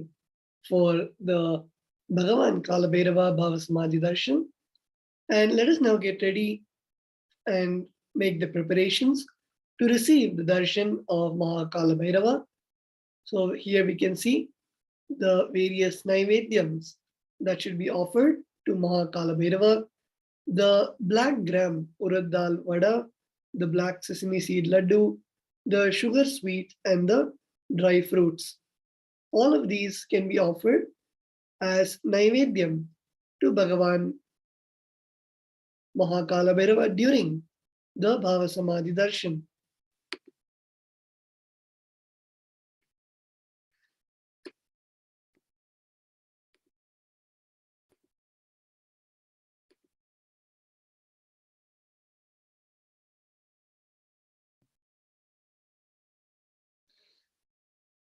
for the Bhagavan Kalabhairava Bhava Samadhi Darshan. And let us now get ready and make the preparations to receive the darshan of Kalabhairava. So here we can see the various naivedyams that should be offered to Kalabhairava. The black gram urad dal vada, the black sesame seed laddu, the sugar sweet, and the dry fruits. All of these can be offered as naivedyam to Bhagavan Kalabhairava during the Bhava Samadhi Darshan.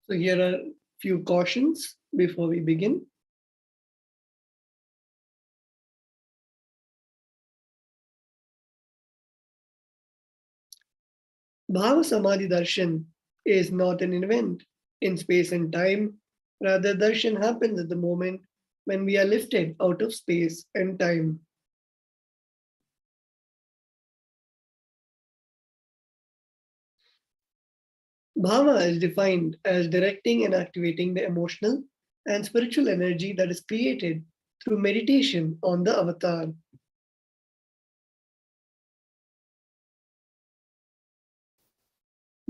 So here are a few cautions before we begin. Bhava Samadhi Darshan is not an event in space and time. Rather, darshan happens at the moment when we are lifted out of space and time. Bhava is defined as directing and activating the emotional and spiritual energy that is created through meditation on the avatar.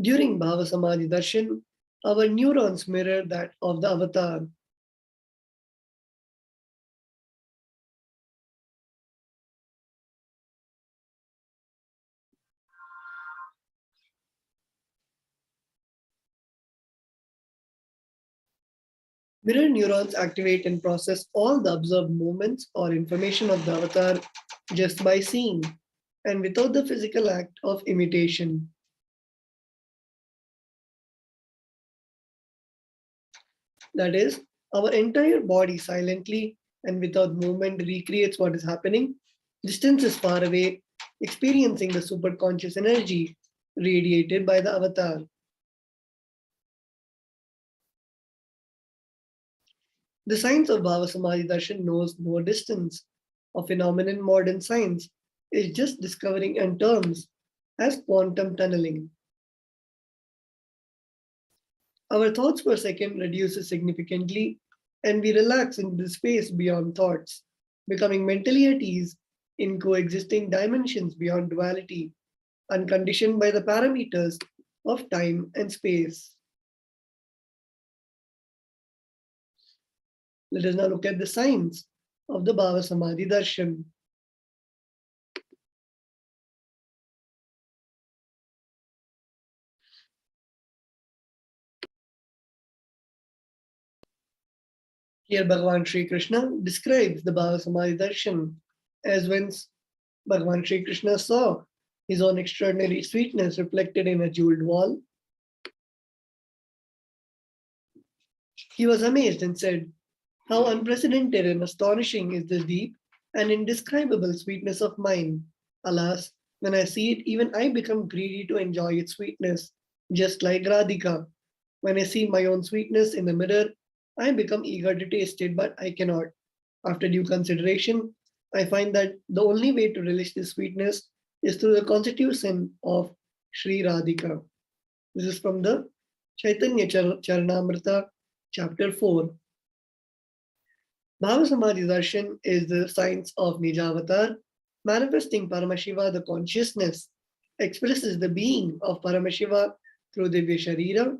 During Bhava Samadhi Darshan, our neurons mirror that of the avatar. Mirror neurons activate and process all the observed movements or information of the avatar just by seeing and without the physical act of imitation. That is, our entire body silently and without movement recreates what is happening. Distance is far away, experiencing the superconscious energy radiated by the avatar. The science of Bhava Samadhi Darshan knows no distance. A phenomenon modern science is just discovering in terms as quantum tunneling. Our thoughts per second reduces significantly, and we relax into the space beyond thoughts, becoming mentally at ease in coexisting dimensions beyond duality, unconditioned by the parameters of time and space. Let us now look at the science of the Bhava Samadhi Darshan. Here Bhagavan Sri Krishna describes the Bhava Samadhi Darshan as when Bhagavan Sri Krishna saw his own extraordinary sweetness reflected in a jeweled wall. He was amazed and said, "How unprecedented and astonishing is this deep and indescribable sweetness of mine. Alas, when I see it, even I become greedy to enjoy its sweetness, just like Radhika. When I see my own sweetness in the mirror, I become eager to taste it, but I cannot. After due consideration, I find that the only way to relish this sweetness is through the constitution of Sri Radhika." This is from the Chaitanya Charanamrita, chapter 4. Bhava Samadhi Darshan is the science of Nijavatar, manifesting Paramashiva, the consciousness, expresses the being of Paramashiva through Divya Sharira,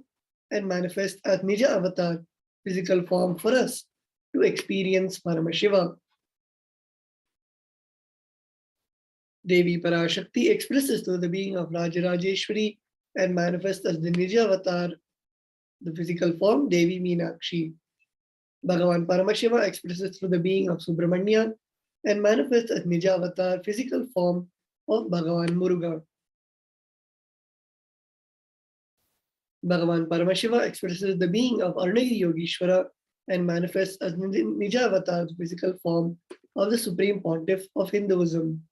and manifests as Nija Avatar, physical form for us to experience Paramashiva. Devi Parashakti expresses through the being of Rajarajeshwari and manifests as the Nija Avatar, the physical form Devi Meenakshi. Bhagavan Paramashiva expresses through the being of Subramanya and manifests as Nija Avatar, physical form of Bhagavan Muruga. Bhagavan Paramashiva expresses the being of Arunagiri Yogeshwara and manifests as Nija Avatar, the physical form of the Supreme Pontiff of Hinduism.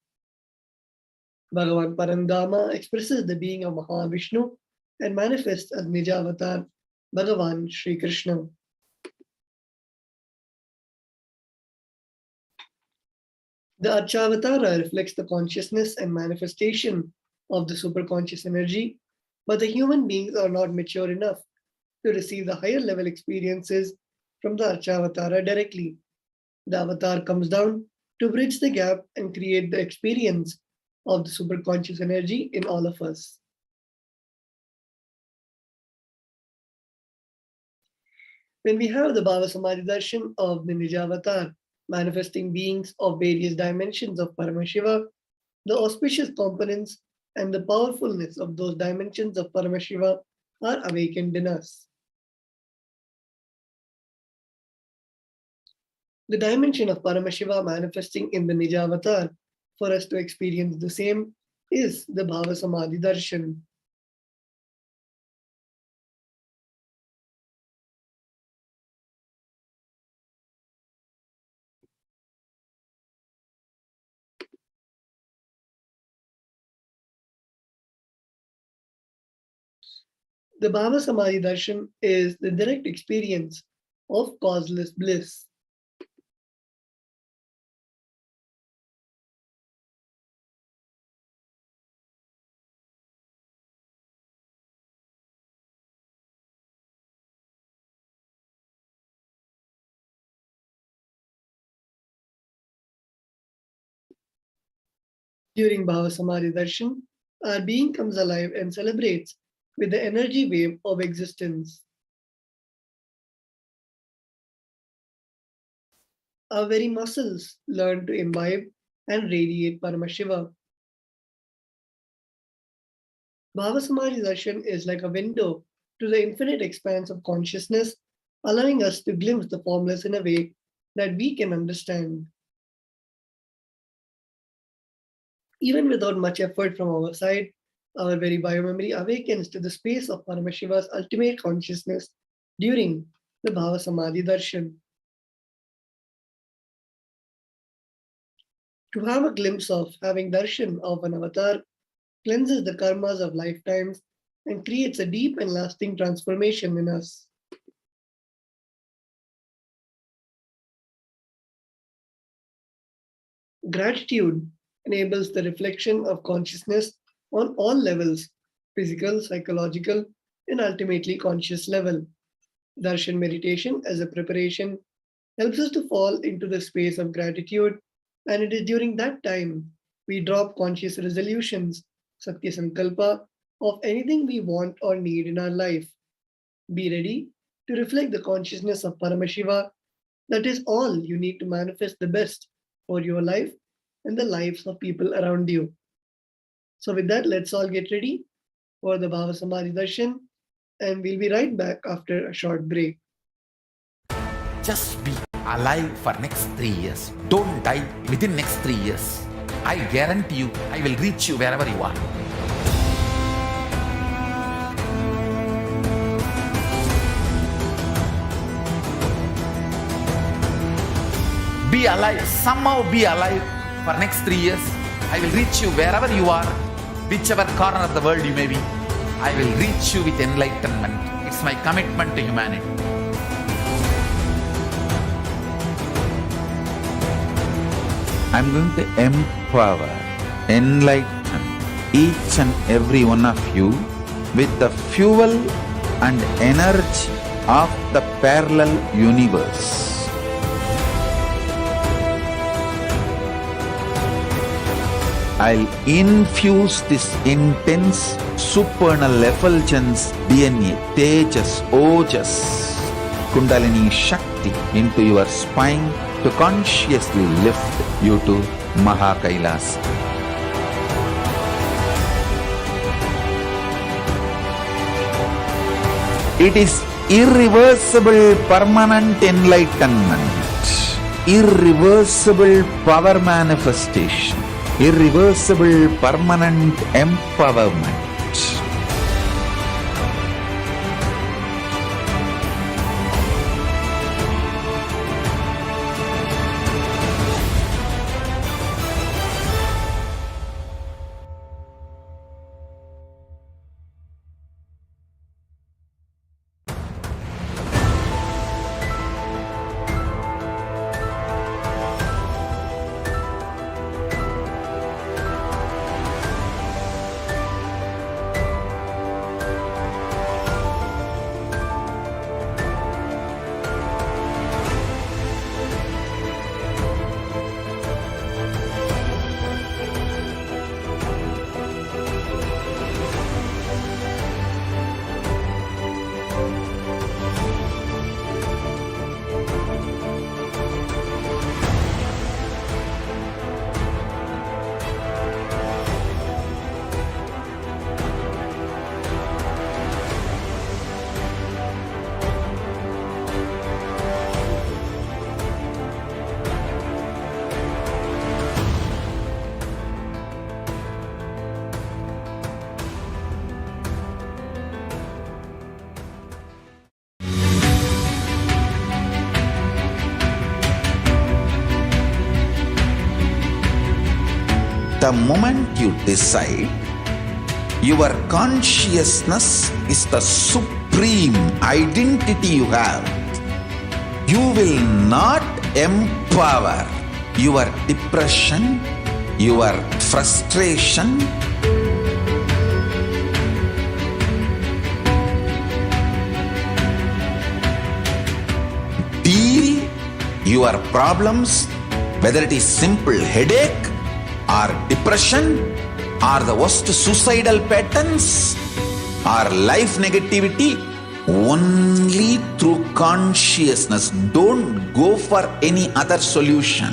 Bhagavan Parandama expresses the being of Mahavishnu and manifests as Nija Avatar, Bhagavan Sri Krishna. The Archavatara reflects the consciousness and manifestation of the superconscious energy, but the human beings are not mature enough to receive the higher level experiences from the Archavatara directly. The avatar comes down to bridge the gap and create the experience of the superconscious energy in all of us. When we have the Bhava Samadhi Darshan of the Nija Avatar, manifesting beings of various dimensions of Paramashiva, the auspicious components and the powerfulness of those dimensions of Paramashiva are awakened in us. The dimension of Paramashiva manifesting in the Nija Avatar for us to experience the same is the Bhava Samadhi Darshan. The Bhava Samadhi Darshan is the direct experience of causeless bliss. During Bhava Samadhi Darshan, our being comes alive and celebrates with the energy wave of existence. Our very muscles learn to imbibe and radiate Paramashiva. Bhava Samadhi Darshan is like a window to the infinite expanse of consciousness, allowing us to glimpse the formless in a way that we can understand. Even without much effort from our side, our very biomemory awakens to the space of Paramashiva's ultimate consciousness during the Bhava Samadhi Darshan. To have a glimpse of having darshan of an avatar cleanses the karmas of lifetimes and creates a deep and lasting transformation in us. Gratitude enables the reflection of consciousness on all levels, physical, psychological, and ultimately conscious level. Darshan meditation as a preparation helps us to fall into the space of gratitude, and it is during that time we drop conscious resolutions, Satya Sankalpa, of anything we want or need in our life. Be ready to reflect the consciousness of Paramashiva. That is all you need to manifest the best for your life and the lives of people around you. So with that, let's all get ready for the Bhava Samadhi Darshan, and we'll be right back after a short break. Just be alive for next 3 years. Don't die within next 3 years. I guarantee you, I will reach you wherever you are. Be alive, somehow be alive for next 3 years. I will reach you wherever you are, whichever corner of the world you may be. I will reach you with enlightenment. It's my commitment to humanity. I'm going to empower, enlighten each and every one of you with the fuel and energy of the parallel universe. I'll infuse this intense supernal effulgence DNA, Tejas, Ojas, Kundalini Shakti into your spine to consciously lift you to KAILASA. It is irreversible permanent enlightenment, irreversible power manifestation, irreversible permanent empowerment. The moment you decide, your consciousness is the supreme identity you have. You will not empower your depression, your frustration, deal your problems, whether it is simple headache or depression or the worst suicidal patterns or life negativity, only through consciousness. Don't go for any other solution.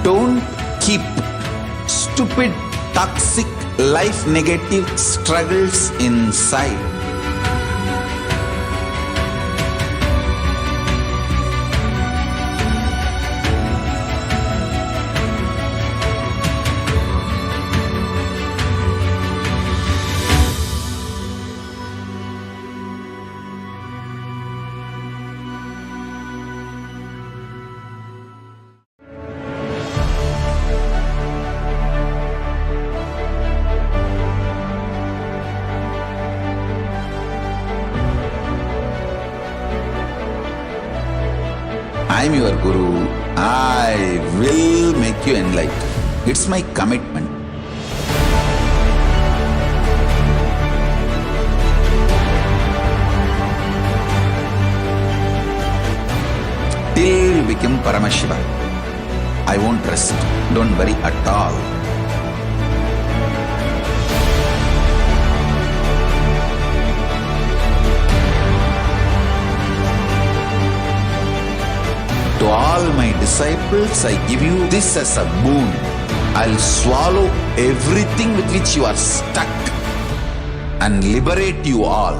Don't keep stupid, toxic, life negative struggles inside. I am your Guru. I will make you enlightened. It's my commitment. Till you become Paramashiva, I won't rest. Don't worry at all. To all my disciples, I give you this as a boon. I'll swallow everything with which you are stuck and liberate you all.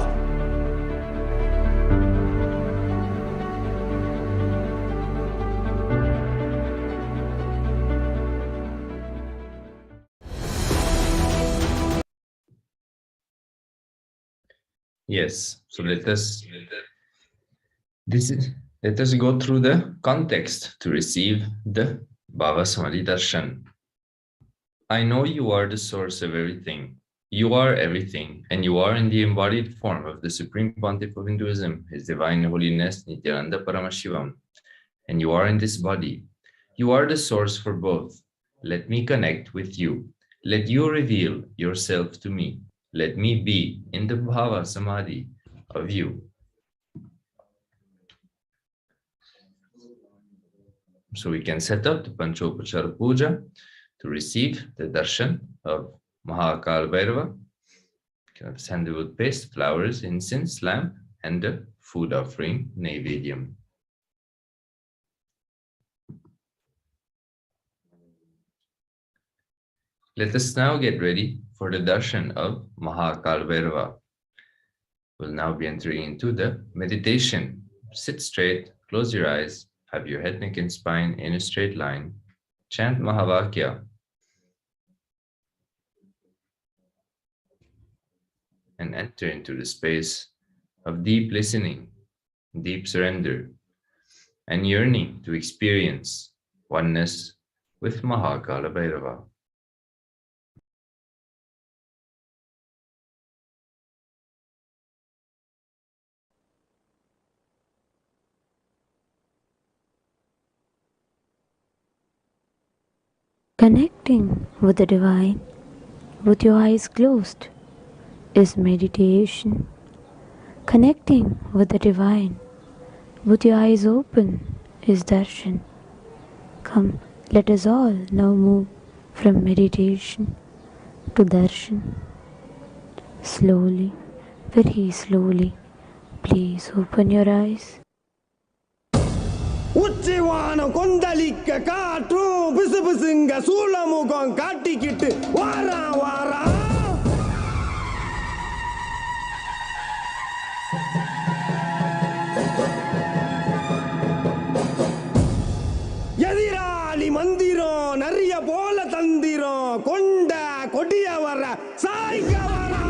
Yes, so let us go through the context to receive the Bhava Samadhi Darshan. I know you are the source of everything. You are everything, and you are in the embodied form of the Supreme Pontiff of Hinduism, His Divine Holiness Nithyananda Paramashivam, and you are in this body. You are the source for both. Let me connect with you. Let you reveal yourself to me. Let me be in the Bhava Samadhi of you. So we can set up the Panchopachara Puja to receive the darshan of Kalabhairava. Sandalwood paste, flowers, incense, lamp, and the food offering, Naivedyam. Let us now get ready for the darshan of Kalabhairava. We'll now be entering into the meditation. Sit straight, close your eyes, have your head, neck, and spine in a straight line. Chant Mahavakya. And enter into the space of deep listening, deep surrender, and yearning to experience oneness with Kalabhairava. Connecting with the divine with your eyes closed is meditation. Connecting with the divine with your eyes open is darshan. Come, let us all now move from meditation to darshan. Slowly, very slowly, please open your eyes. உச்சிவானம் கொந்தளிக்க காற்றும் பிசு பிசுங்க சூளமுகம் காட்டிக்கிட்டு வாரா வாரா எதிராளி மந்திரம் நிறைய போல தந்திரம் கொண்ட கொடிய வர சாய்க்க வரா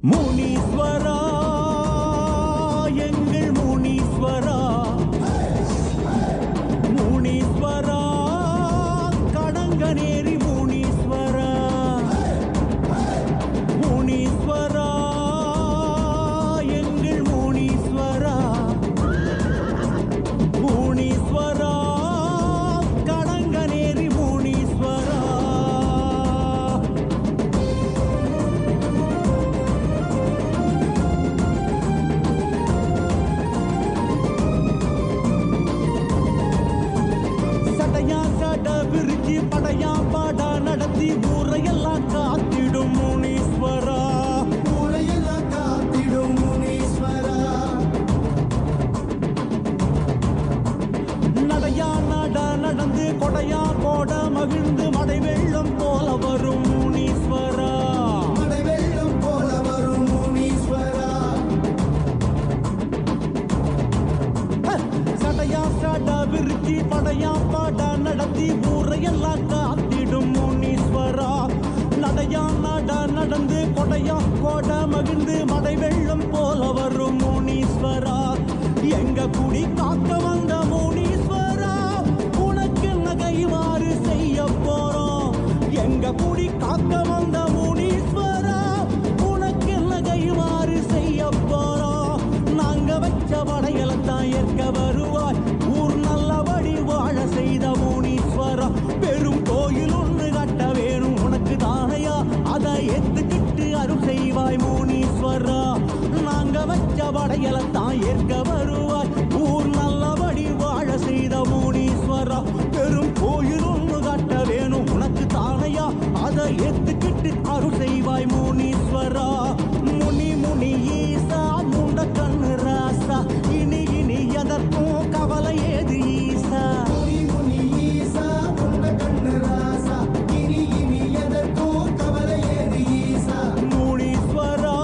முனீஸ்வரா எங்கள் முனீஸ்வரா, முனீஸ்வரா கடங்கநேரி முனீஸ்வரா, முனீஸ்வரா எங்கள் முனீஸ்வரா, முனீஸ்வரா கடங்கநேரி முனீஸ்வரா. சடையா சட விரிச்சி படையா பாடா நடத்தி ஊரையெல்லாம் காத்திடும் முனீஸ்வரா, ஊரையெல்லாம் காத்திடும் முனீஸ்வரா. நடையா நட நடந்து கொடையா கோட மகிழ்ந்து மடை வெள்ளம் போல வரும் முனீஸ்வரா, மடை வெள்ளம் போல வரும் முனீஸ்வரா. சடையா சட விரிச்சி படையா பாட நடத்தி ஊரையெல்லாம் காத்திடும் முனீஸ்வரா. நடையா நட நடந்து கொடையா கோட மகிழ்ந்து மடை வெள்ளம் போல வரும் முனீஸ்வரா. எங்க குடி காக்க வந்த முனீஸ்வரா, உனக்கு நகைவாறு செய்ய போறோம். எங்க குடி காக்க வந்த முனீஸ்வரா, உனக்கு நகைவாறு செய்ய போறோம். நாங்க வச்ச படையலத்தான் ஏற்க வருவாய், ஊர் நல்லபடி வாழ செய்த முனீஸ்வரா. பெரும் கோயில் ஒன்று கட்ட வேணும் உனக்கு தானையா, அதை ஏத்துக்கிட்டு அருள் செய்வாய் முனீஸ்வரா. நாங்க வச்ச படையலத்தான் ஏற்க வருவாய், ஊர் நல்லபடி வாழ செய்த முனீஸ்வரா. பெரும் கோயில் ஒன்று கட்ட வேணும் உனக்கு தானையா, அதை ஏத்துக்கிட்டு அருள் செய்வாய் முனீஸ்வரா. முனி முனி ஈசா முண்ட கண்ணு ராசா, இனி இனி எதற்கும் கவலை ஏது ஈசா. முனி முனி ஈசா முண்ட கண்ணு ராசா, இனி இனி எதற்கும் கவலை ஏது ஈசா. முனீஸ்வரா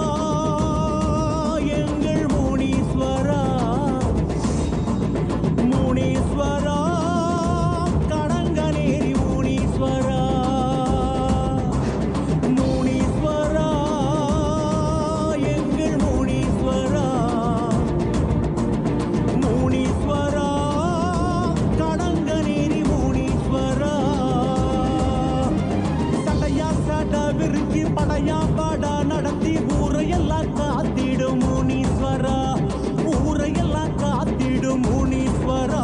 எங்கள் முனீஸ்வரா, முனீஸ்வரா கடங்கநேரி முனீஸ்வரா, முனீஸ்வரா எங்கள் முனீஸ்வரா, முனீஸ்வரா கடங்கநேரி முனீஸ்வரா. சடையா சட விரிச்சி படையா பாட நடத்தி ஊரையெல்லாம் காத்திடும் முனீஸ்வரா, ஊரையெல்லாம் காத்திடும் முனீஸ்வரா.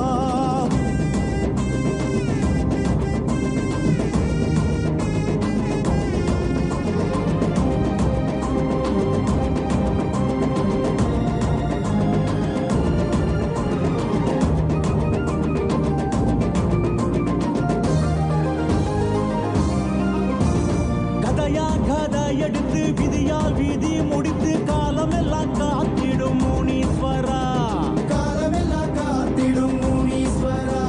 கதையா கதை எடுத்து விதியால் விதி முடித்து காலமெல்லாம் காத்திடும் முனீஸ்வரா, காலமெல்லாம் காத்திடும் முனீஸ்வரா.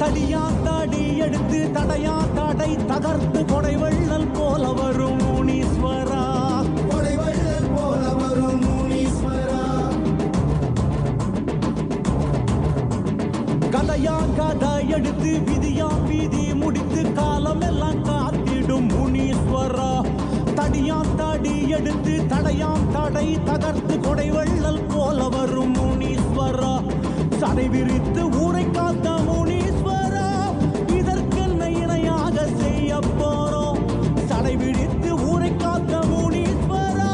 தடியா தடி எடுத்து தடையா தடை தகர்த்து கொடை வெள்ளல் போல வரும் முனீஸ்வரா, கொடை வெள்ளல் போல வரும் முனீஸ்வரா. கதையா கதை எடுத்து விதியா விதி முடித்து காலமெல்லாம் காத்திடும் முனீஸ்வரா. தடியா தடி எடுத்து தடையாம் தடை தகர்த்து கொடை வெள்ளல் போல வரும் முனீஸ்வரா. சடை விரித்து ஊரை காத்த முனீஸ்வரா, இதற்கென்ன இணையாக செய்ய போறோம். சடை விரித்து ஊரை காத்த முனீஸ்வரா,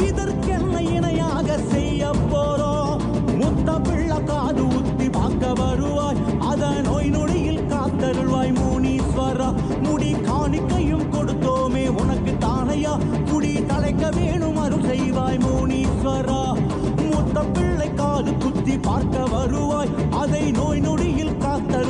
இதற்கென்ன இணையாக செய்ய போறோம். முத்த பிள்ளை காது ஊத்தி பார்க்க வருவாய், அத நோய் நொடியில் காத்தருள்வாய் முனீஸ்வரா. முடி காணிக்கையும் கொடுத்தோமே உனக்கு தானையா, குடி தலைக்க வேணும் அருள் செய்வாய் முனீஸ்வரா. முத்த பிள்ளை காது குத்தி பார்க்க வருவாய், அதை நோய் நொடியில் காத்தருள்வாய்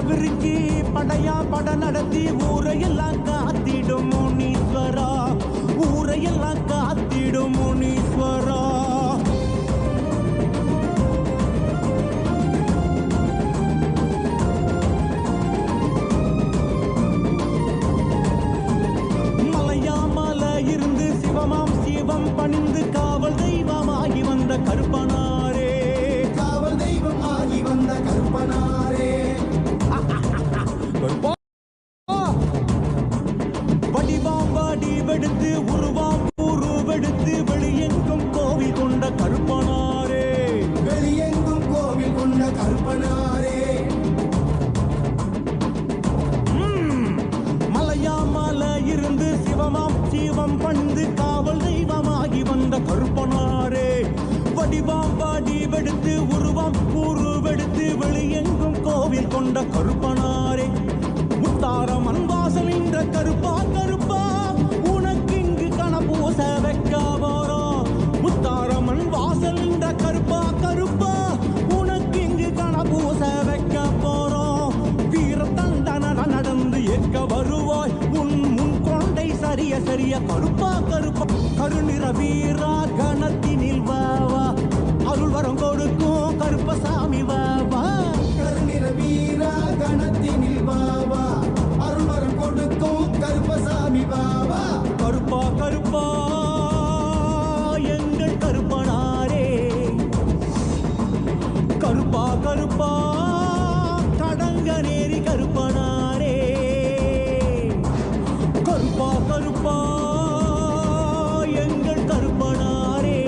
விரிஞ்சி படையா பட நடத்தி ஊரையெல்லாம் காத்திடும் முனீஸ்வரா, ஊரையெல்லாம் காத்திடும் முனீஸ்வரா. இருந்து சிவமாம் சிவம் பணிந்து காவல் தெய்வமாகி வந்த கருப்பனாரே, காவல் தெய்வம் ஆகி வந்த கருப்பனாரே. வடிவாம் வடிவெடுத்து உருவாம் உருவெடுத்து வெளியெங்கும் கோவில் கொண்ட கருப்பனாரே, வெளியெங்கும் கோவில் கொண்ட கருப்பனாரே. இருந்து சிவமாம் சிவம் பணிந்து காவல் தெய்வமாகி வந்த கருப்பனாரே, வடிவாம் வடிவெடுத்து உருவாம் உருவெடுத்து வெளியெங்கும் கோவில் கொண்ட கருப்பனாரே. முத்தாரம் அன்வாசல் என்ற கருப்பா கருப்பா உனக்கு இங்கு கணபூச வைக்க போறோம். முத்தாரம் அன்வாசல் என்ற கருப்பா கருப்பா உனக்கு இங்கு கணபூச வைக்க போறோம். வீரத்தண்டன நடந்து ஏற்க வருவாய் உன் முன் கொண்டை சரிய சரிய கருப்பா கருப்பா. கருநிற வீரா கணத்தினில் வாவா, அருள் வரம் கொடுக்கும் கருப்பசாமி வாவா. கருநிற வீரா கணத்தினில் வாவா, அருள் வரம் கொடுக்கும் கருப்பசாமி வாவா. கருப்பா கருப்பா எங்கள் கருப்பனாரே, கருப்பா கருப்பா கடங்க நேரி கருப்பனாரே. கருப்பா கருப்பா எங்கள் கருப்பனாரே,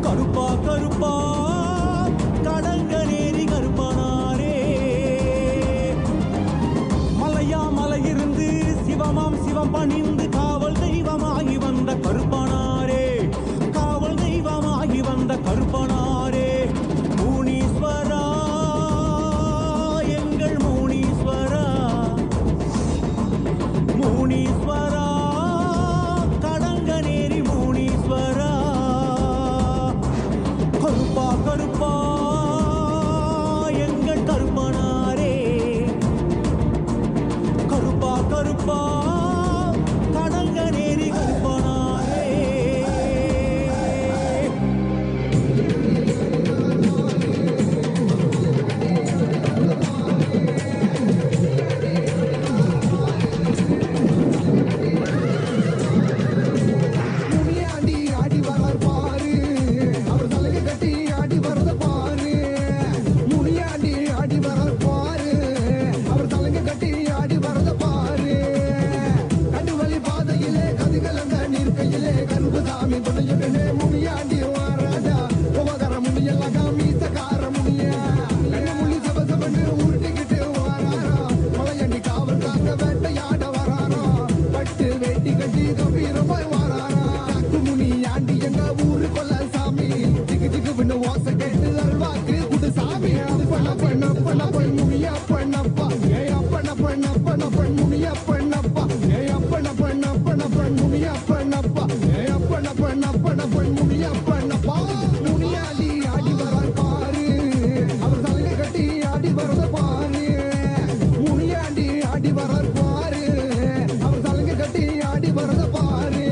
கருப்பா கருப்பா கடங்க நேரி கருப்பனாரே. மலையா மலையிருந்து சிவமாம் சிவம் பணிந்து காவல் தெய்வமாகி வந்த கருப்பனாரே, காவல் தெய்வமாகி வந்த கருப்பனாரே. முனீஸ்வரா எங்கள் முனீஸ்வரா, முனீஸ்வரா கடங்க நேரி முனீஸ்வரா. கருப்பா கருப்பா எங்கள் கருப்பனாரே, கருப்பா கருப்பா கடங்க நேரி கருப்பனாரே. முனியாண்டி ஆடி வரார் பாரு, அவர் தலையை கட்டி ஆடி வரத பாரு. முனியாண்டி ஆடி வரார் பாரு, அவர் தலையை கட்டி ஆடி வரத பாரு. கண்டுவலி பாதையிலே கதிகலங்க நிற்கையிலே கருப்புசாமி துணையுடனே முனியாண்டி வாராடா. உபகர முனியெல்லாம் மீசக்கார முனியா, கண்ணு முள்ளி சபசபன்னு உருட்டிக்கிட்டு வாராரா. மலையண்டி காவல் காக்க வேட்டையாட வராரா, பட்டு வேட்டி கட்டி கம்பீரமாய் வாராரா. முனியாண்டி எங்க ஊரு கொல்ல சாமி, திக்கு திக்குன்னு ஓசை கேட்டு அல்வாக்கு குடு சாமி. பண்ண பண்ண பண்ண பண்ண முனியா பண்ணப்பா, ஏ அப்பன பண்ண பண்ண பண்ண முனியா பண்ணப்பா, ஏ அப்பன பண்ண பண்ண பண்ண முனியா பண்ணப்பா, ஏ அப்பன பண்ண பண்ண பண்ண முனியா பண்ணப்பா. முனியாண்டி ஆடி வரார் பாரு, அவர் தலையை கட்டி ஆடி வரத பாரு. முனியாண்டி ஆடி வரார் பாரு, அவர் தலையை கட்டி ஆடி வரத பாரு.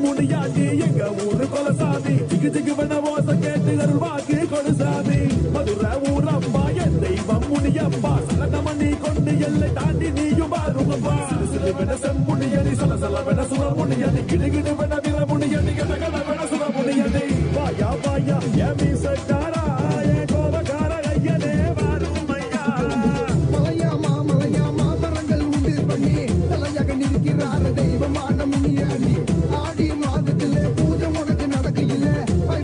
முனியாண்டி எங்க ஊரு கொலசாமி, திக்கு திக்கு பண்ண ஓசை கேட்டு அருள்வாக்கு கொடு சாமி. மதுரை ஊரப்பா என் தெய்வம் முனியப்பா, சலனமணி கொண்டு எல்லை தாண்டி நீயும் பாருங்கப்பா. சிறு வென செம்முனியடி சலசல வென சுரமுனியடி, கிடுகிடு வென விரமுனியடி, கடகட வென சுரமுனியடி. வாயா வாயா ஏ மீசக்காரா, ஏ கோபக்கார ஐயனே வாருமையா. மலையாமா மலையாமா மரங்கள் உண்டு பண்ணி தலையாக நிற்கிறார தெய்வமான முனியாண்டி. ஆடி மாதத்திலே பூஜை உனக்கு நடக்கையில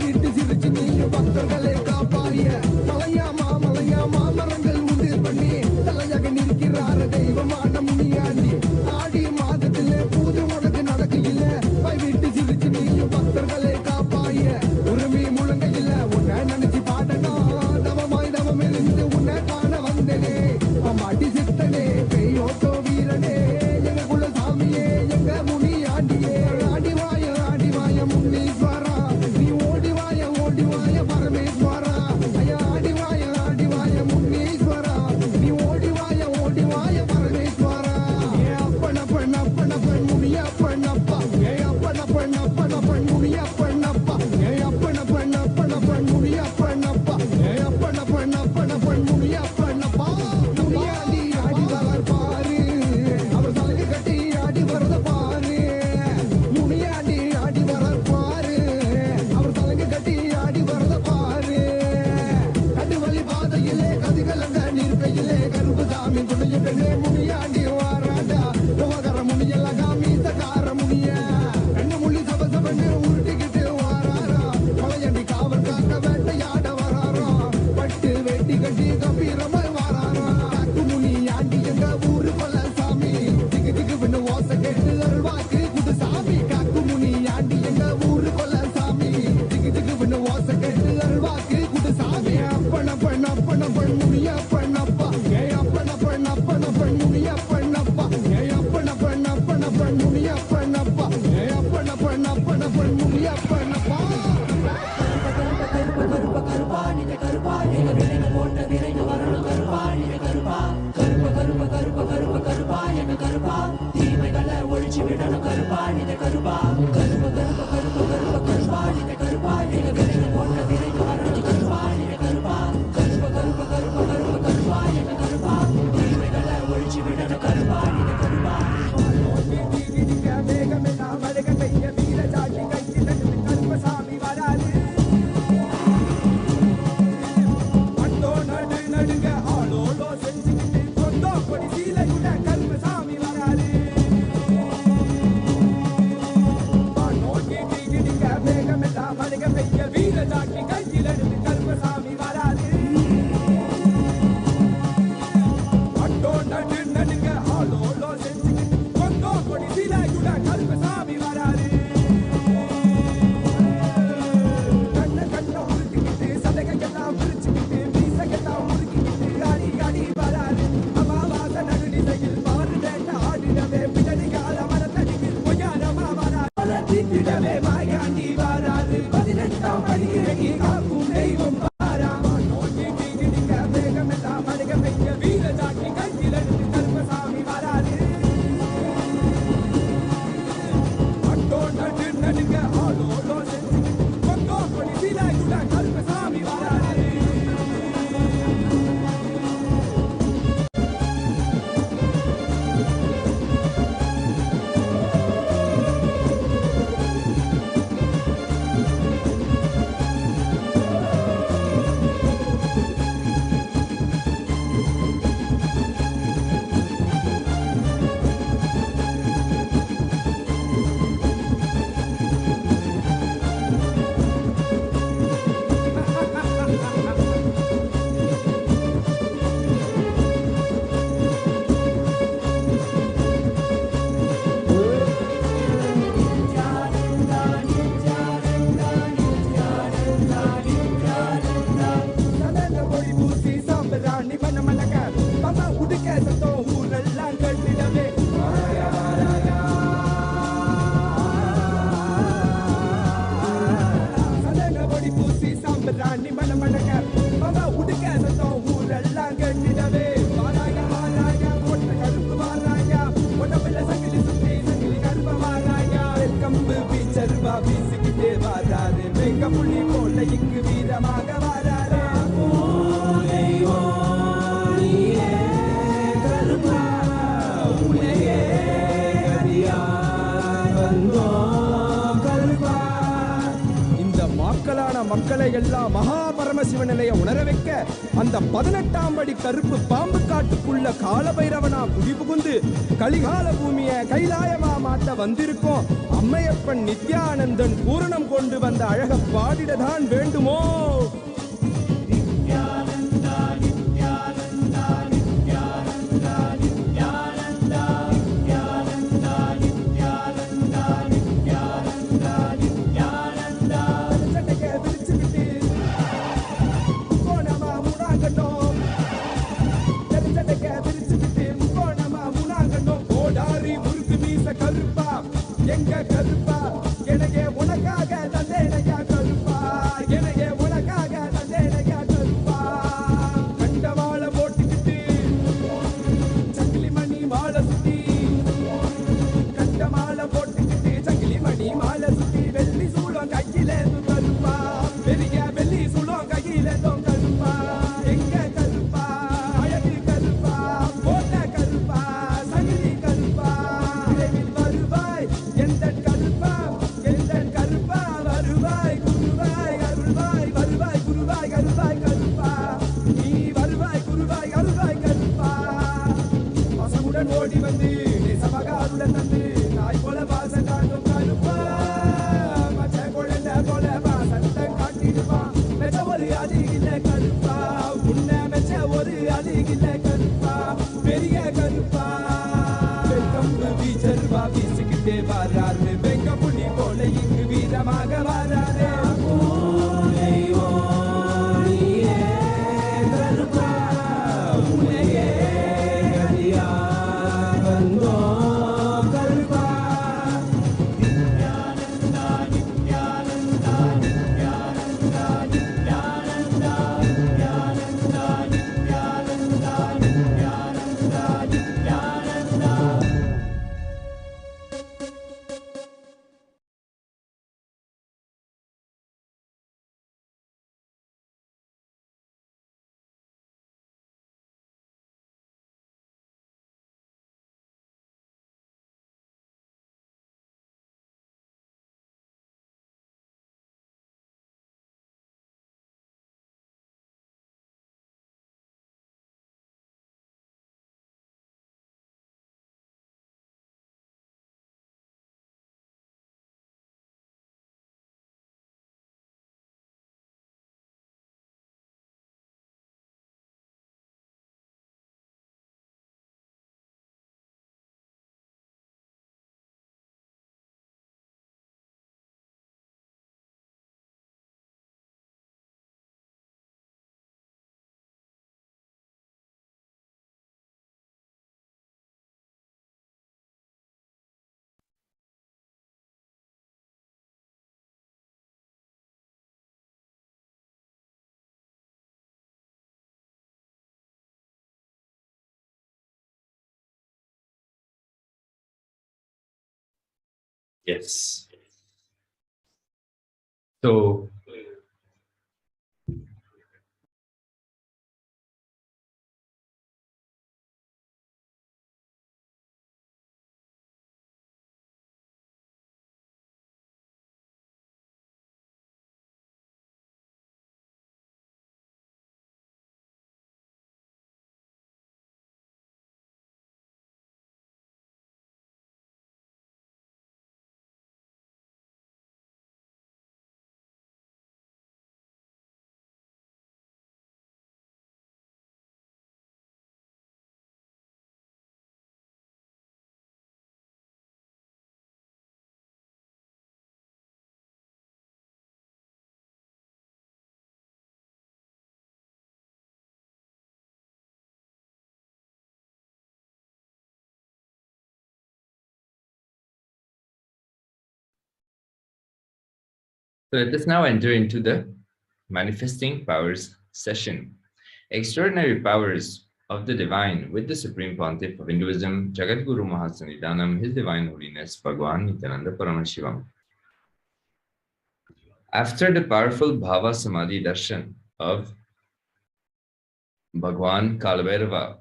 வீட்டு சிரிச்சு நீங்க பக்தர்களை காப்பாரிய. மலையாமா மலையாமா மரங்கள் உண்டு பண்ணி தலையாக நிற்கிறார தெய்வமான முனியாண்டி. ஆடி மாதத்திலே பூஜை உனக்கு நடக்கையில வீட்டு சிரிச்சு நீங்க பக்தர்களை காப்பாய. உரிமை முழங்கையில உன்ன மேகமெல்லாம் மழைக பெய்ய வீர ஜாக்கி கையில் எடுத்து கருப்பசாமி வராது அட்டோ நடு நடுங்க ஆளோலோ செஞ்சுக்கிட்டு கொங்கோ கொடி சீலாயுட கருப்பசாமி வராது கண்ண கண்ண உருட்டிக்கிட்டு சதகையெல்லாம் பிரிச்சுக்கிட்டு மீசையெல்லாம் முறுக்கிக்கிட்டு அடி அடி வராது அமாவாச நடுநிலையில் மாறு வேண்ட ஆடிடவே பிடடிகால மரத்தடியில் பொய்யாரமா வராது திட்டிடவே மாயாண்டி வராது 18ஆம் படி இறங்கி காக்கும் தெய்வம் பாராமா நோக்கி தீங்கிடிக்க வேகமெல்லாம் மழைக பெய்ய வீர ஜாக்கி கையில் எடுத்து கருப்பசாமி வராது அட்டோ நடு நடுங்க ஆளோலோ செஞ்சுக்கிட்டு கொங்கோ கொடி சீலாயுட கருப்பசாமி வராது சதன பொடி பூசி சாம்பிராணி பண்ண மலக்க பம்மா உடுக்க சத்தம் ஊரெல்லாம் கட்டிடவே வாராயா வாராயா சதன பொடி பூசி சாம்பிராணி பண்ண மலக்க பம்மா உடுக்க சத்தம் ஊரெல்லாம் கட்டிடவே வாராயா வாராயா போட்ட கருப்பு வாராயா உடம்புல சங்கிலி சுத்தி சங்கிலி கருப்ப வாராயா கம்பு பீச்சருவா வீசிக்கிட்டே வாராரு வெங்க புள்ளி போல இங்கு வீரமாக வாராரு இந்த மக்களான மக்களை எல்லாம் மகா பரமசிவ நிலைய உணர வைக்க அந்த 18ஆம் படி கருப்பு பாம்பு காட்டுக்குள்ள காலபைரவனா குடிபுகுந்து கலிகால பூமிய கைலாயமா மாத்த வந்திருக்கோம் அம்மையப்பன் நித்யானந்தன் பூரணம் கொண்டு வந்த அழக பாடிடதான் வேண்டுமோ கருப்பா எங்க கருப்பா எனக்கு உனக்காக தந்தேனையா கருப்பா எனக்கு உனக்காக தந்தேனையா கருப்பா கண்டவாள போட்டுக்கிட்டு சங்கிலி மணி மாலை சுத்தி கண்ட மாலை போட்டுக்கிட்டு சங்கிலி மணி மாலை சுத்தி வெள்ளி சூளம் கையில கருப்பா பெரிய வெள்ளி சூளம் கையில கருப்பா எங்க கருப்பா அழகு கருப்பா போட்ட கருப்பா சங்கிலி கருப்பா வருவாய் எந்த கருப்பா வருவாய் குருவாய் அருள்வாய் வருவாய் குருவாய் அருள்வாய் கருப்பா நீ வருவாய் குருவாய் அருள்வாய் கருப்பா பசமுடன் ஓடி வந்து நேசமகாருடன் தந்து நாய் போல வாச காட்டும் கருப்பா மச்ச குழந்தை போல Yes. So, let us now enter into the manifesting powers session. Extraordinary powers of the divine with the Supreme Pontiff of Hinduism, Jagadguru Mahasannidhanam, His Divine Holiness, Bhagavan Nithyananda Paramashivam. After the powerful Bhava Samadhi Darshan of Bhagwan Kalabhairava,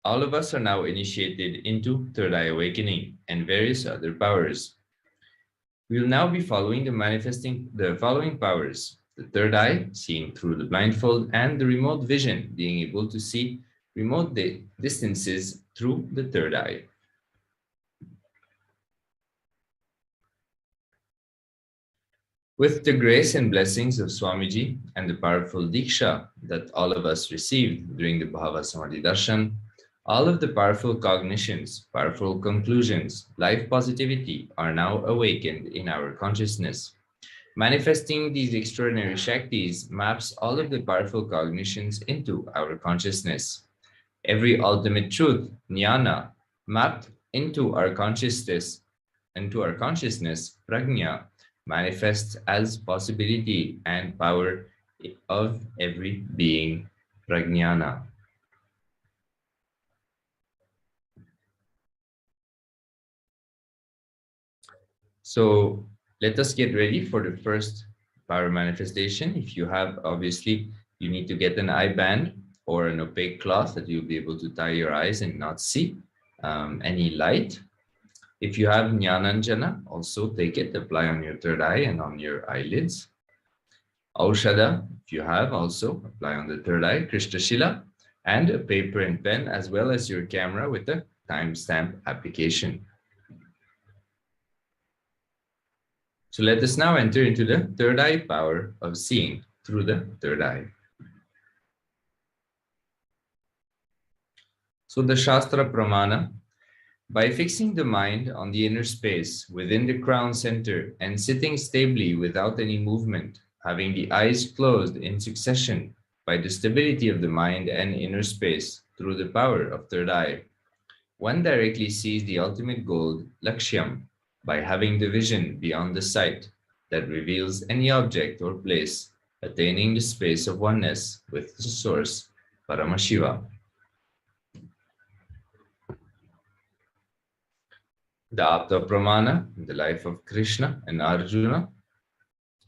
all of us are now initiated into third eye awakening and various other powers. We will now be following the following powers: the third eye, seeing through the blindfold, and the remote vision, being able to see remote distances through the third eye. With the grace and blessings of Swamiji and the powerful Diksha that all of us received during the Bhava Samadhi Darshan, all of the powerful cognitions, powerful conclusions, life positivity are now awakened in our consciousness. Manifesting these extraordinary Shaktis maps all of the powerful cognitions into our consciousness. Every ultimate truth, jnana, mapped into our consciousness, prajna, manifests as possibility and power of every being, prajnana. So let us get ready for the first power manifestation. If you have, obviously, you need to get an eye band or an opaque cloth that you'll be able to tie your eyes and not see any light. If you have Jnananjana, also take it, apply on your third eye and on your eyelids. Aushada, if you have, also apply on the third eye, Krishnashila, and a paper and pen, as well as your camera with a timestamp application. So let us now enter into the third eye power of seeing through the third eye. So the Shastra Pramana, by fixing the mind on the inner space within the crown center and sitting stably without any movement, having the eyes closed in succession by the stability of the mind and inner space through the power of third eye, one directly sees the ultimate goal, Lakshyam, by having the vision beyond the sight that reveals any object or place, attaining the space of oneness with the source, Paramashiva. The Apta Pramana, the life of Krishna and Arjuna.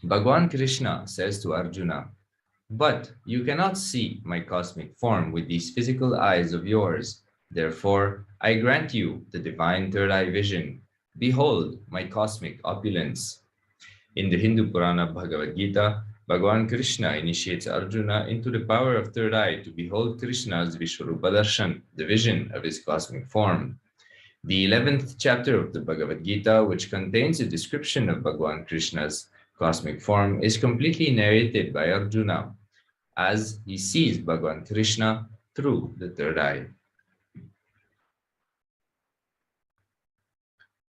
Bhagwan Krishna says to Arjuna, "But you cannot see my cosmic form with these physical eyes of yours. Therefore, I grant you the divine third eye vision. Behold my cosmic opulence." In the Hindu Purana Bhagavad Gita, Bhagwan Krishna initiates Arjuna into the power of third eye to behold Krishna's Vishwarupa Darshan, the vision of his cosmic form. The 11th chapter of the Bhagavad Gita, which contains a description of Bhagwan Krishna's cosmic form, is completely narrated by Arjuna as he sees Bhagwan Krishna through the third eye.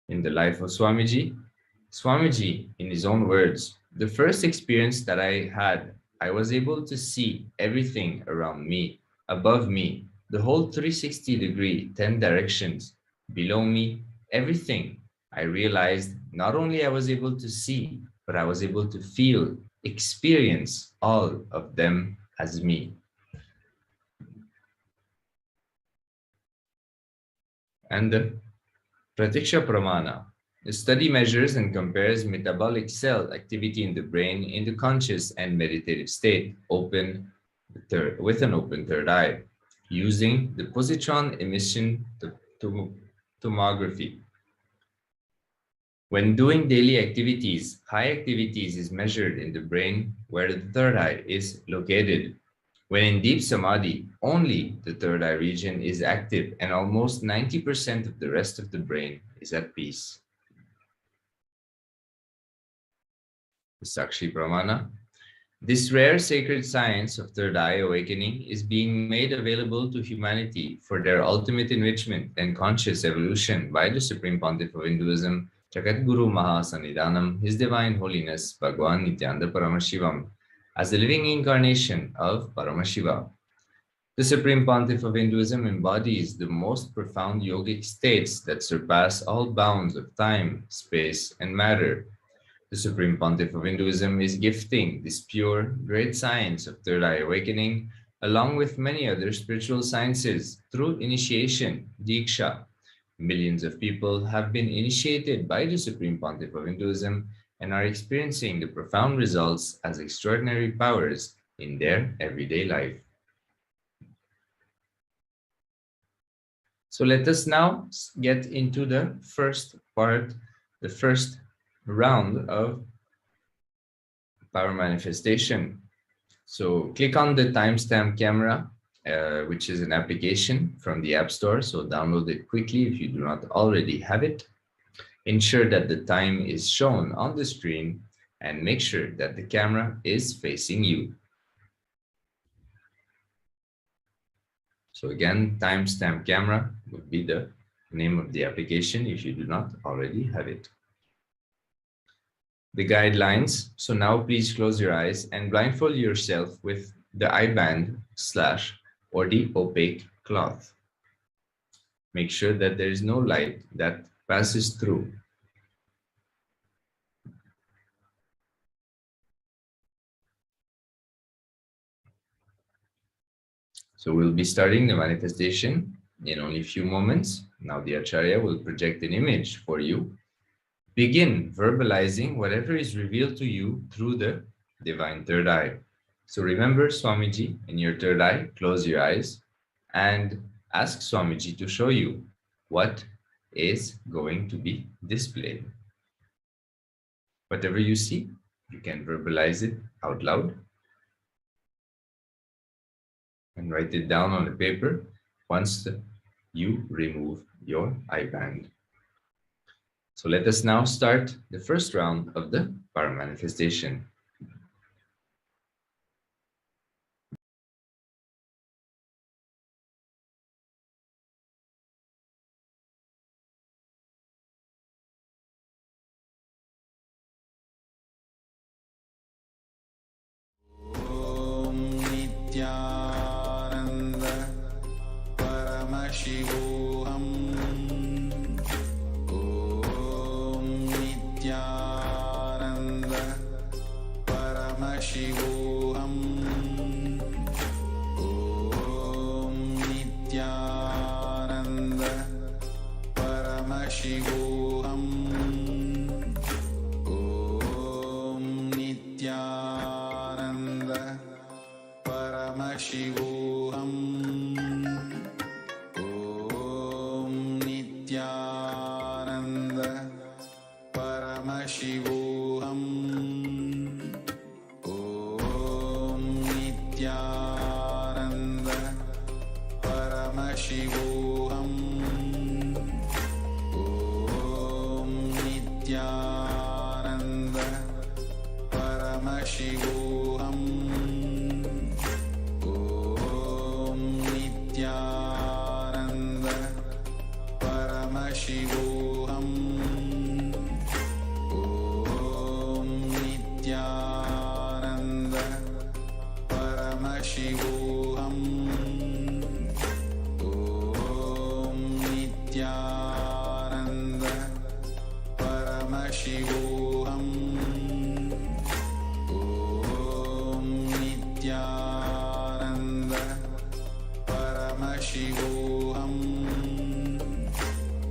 In the life of Swamiji, in his own words, "The first experience that I had, I was able to see everything around me, above me, the whole 360-degree, 10 directions, below me, everything. I realized not only I was able to see, but I was able to feel, experience all of them as me." And the Pratiksha Pramana, The study measures and compares metabolic cell activity in the brain in the conscious and meditative state, with an open third eye, using the positron emission tomography. When doing daily activities, high activities is measured in the brain where the third eye is located. When in deep samadhi, only the third eye region is active and almost 90% of the rest of the brain is at peace. Sakshi Pramana. This rare sacred science of third eye awakening is being made available to humanity for their ultimate enrichment and conscious evolution by the Supreme Pontiff of Hinduism, Jagadguru Mahasannidhanam, His Divine Holiness Bhagavan Nithyananda Paramashivam, as the living incarnation of Paramashiva. The Supreme Pontiff of Hinduism embodies the most profound yogic states that surpass all bounds of time, space, and matter. The Supreme Pontiff of Hinduism is gifting this pure, great science of third eye awakening, along with many other spiritual sciences, through initiation, Diksha. Millions of people have been initiated by the Supreme Pontiff of Hinduism and are experiencing the profound results as extraordinary powers in their everyday life. So let us now get into the first part, the first round of power manifestation. So click on the timestamp camera, which is an application from the App Store. So download it quickly if you do not already have it. Ensure that the time is shown on the screen and make sure that the camera is facing you. So again, timestamp camera would be the name of the application if you do not already have it. The guidelines. So now please close your eyes and blindfold yourself with the eye band / or the opaque cloth. Make sure that there is no light that passes through. So we'll be starting the manifestation in only a few moments. Now the Acharya will project an image for you. Begin verbalizing whatever is revealed to you through the divine third eye. So remember Swamiji in your third eye, close your eyes and ask Swamiji to show you what is going to be displayed. Whatever you see, you can verbalize it out loud and write it down on the paper once you remove your eye band. So let us now start the first round of the power manifestation. Nithyananda Paramashivoham. Om Nithyananda Paramashivoham. Om Nithyananda Paramashivoham. Om Nithyananda Paramashivoham. Om Nithyananda Paramashivoham. Om Nithyananda Paramashivoham. Om Nithyananda Paramashivoham. Om Nithyananda Paramashivoham. Om Nithyananda Paramashivoham. Om Nithyananda Paramashivoham. Om Nithyananda Paramashivoham.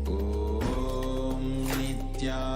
Om Nithyananda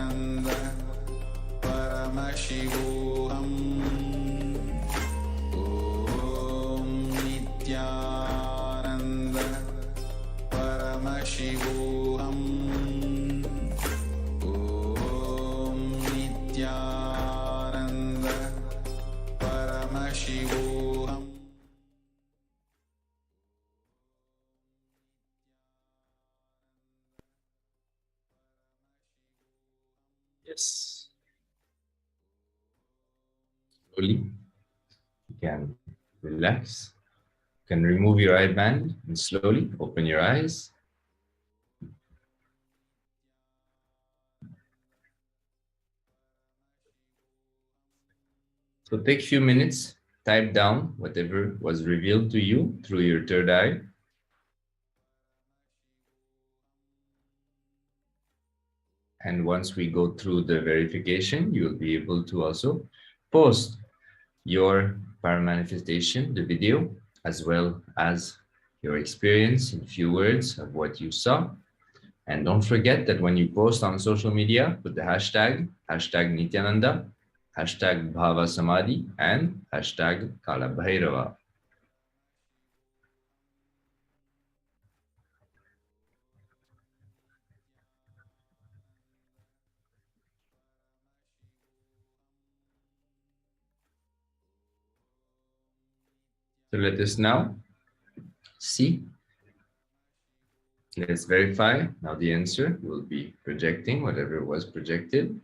Paramashivoham. Om Nithyananda Paramashivoham. Om Nithyananda Paramashivoham. Yes. Slowly, you can relax. You can remove your eye band and slowly open your eyes. So take a few minutes, type down whatever was revealed to you through your third eye. And once we go through the verification, you'll be able to also post your paramanifestation, the video, as well as your experience in few words of what you saw. And don't forget that when you post on social media, put the hashtag Nithyananda, hashtag Bhava Samadhi, and hashtag Kalabhairava. So let us now see. Let's verify. Now the answer will be projecting whatever was projected.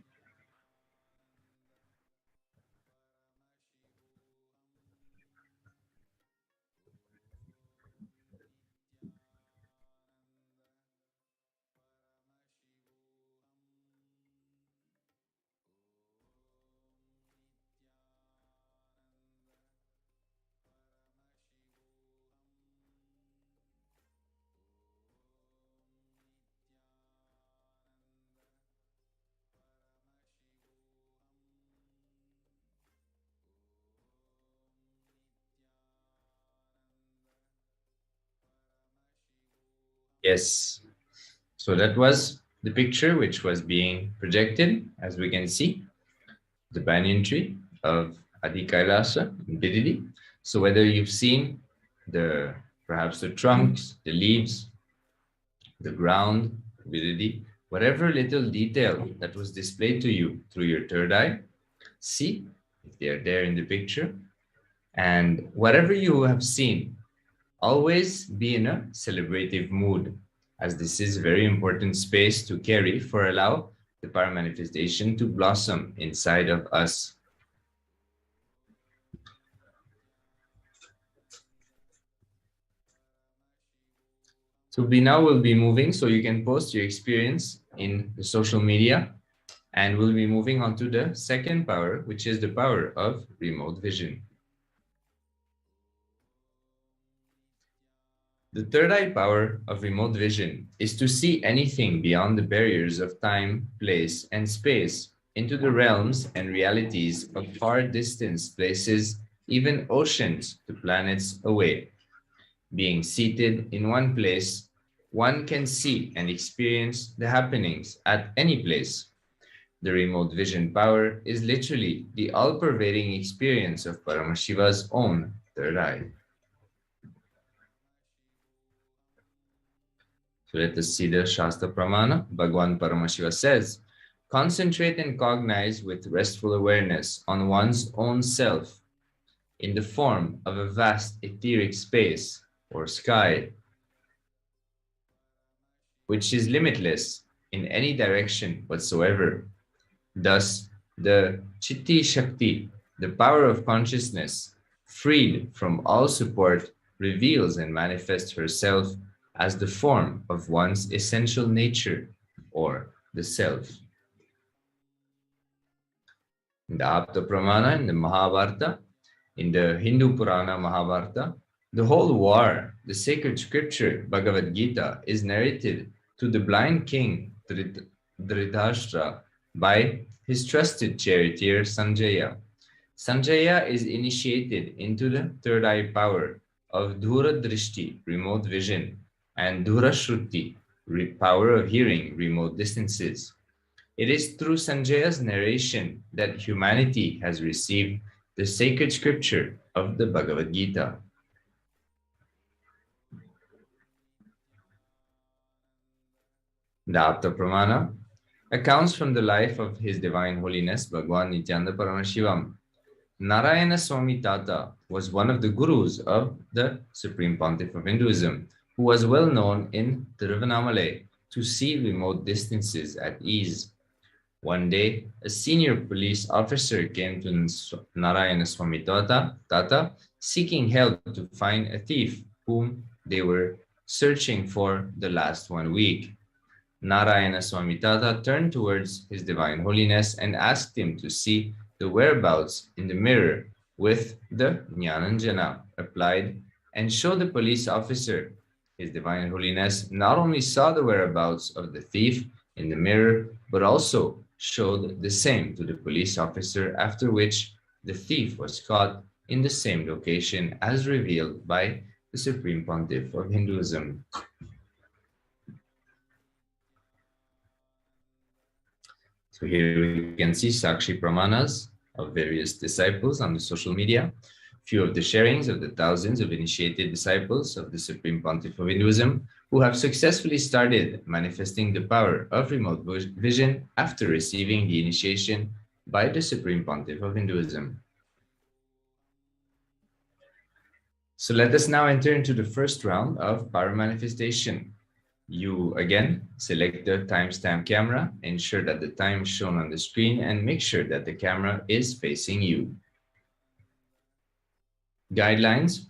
Yes. So that was the picture which was being projected, as we can see, the banyan tree of Adi KAILASA in Bididi. So whether you've seen perhaps the trunks, the leaves, the ground, Bididi, whatever little detail that was displayed to you through your third eye, see if they are there in the picture. And whatever you have seen, always be in a celebrative mood, as this is a very important space to carry for allow the paramanifestation to blossom inside of us. So now we'll be moving, so you can post your experience in the social media, and we'll be moving on to the second power, which is the power of remote vision. The third eye power of remote vision is to see anything beyond the barriers of time, place, and space into the realms and realities of far distance places, even oceans to planets away. Being seated in one place, one can see and experience the happenings at any place. The remote vision power is literally the all-pervading experience of Paramashiva's own third eye. So let us see the Shastra Pramana. Bhagwan Paramashiva says, concentrate and cognize with restful awareness on one's own self in the form of a vast etheric space or sky, which is limitless in any direction whatsoever. Thus, the Chitti Shakti, the power of consciousness, freed from all support, reveals and manifests herself as the form of one's essential nature, or the self. In the Apta Pramana, in the Mahabharata, in the Hindu Purana Mahabharata, the whole war, the sacred scripture, Bhagavad Gita, is narrated to the blind king Dhritarashtra by his trusted charioteer Sanjaya. Sanjaya is initiated into the third eye power of Dhura Drishti, remote vision, and Dhura Shruti, power of hearing remote distances. It is through Sanjaya's narration that humanity has received the sacred scripture of the Bhagavad Gita. The Apta Pramana accounts from the life of His Divine Holiness Bhagwan Nithyananda Paramashivam. Narayana Swami Tata was one of the gurus of the Supreme Pontiff of Hinduism, who was well known in Tiruvannamalai to see remote distances at ease. One day, a senior police officer came to Narayana Swami Tata seeking help to find a thief whom they were searching for the last 1 week. Narayana Swami Tata turned towards His Divine Holiness and asked him to see the whereabouts in the mirror with the Jnananjana applied and show the police officer. His Divine Holiness not only saw the whereabouts of the thief in the mirror, but also showed the same to the police officer, after which the thief was caught in the same location as revealed by the Supreme Pontiff of Hinduism. So here we can see Sakshi Pramanas of various disciples on the social media, few of the sharings of the thousands of initiated disciples of the Supreme Pontiff of Hinduism who have successfully started manifesting the power of remote vision after receiving the initiation by the Supreme Pontiff of Hinduism. So let us now enter into the first round of power manifestation. You again select the timestamp camera, ensure that the time is shown on the screen, and make sure that the camera is facing you. Guidelines.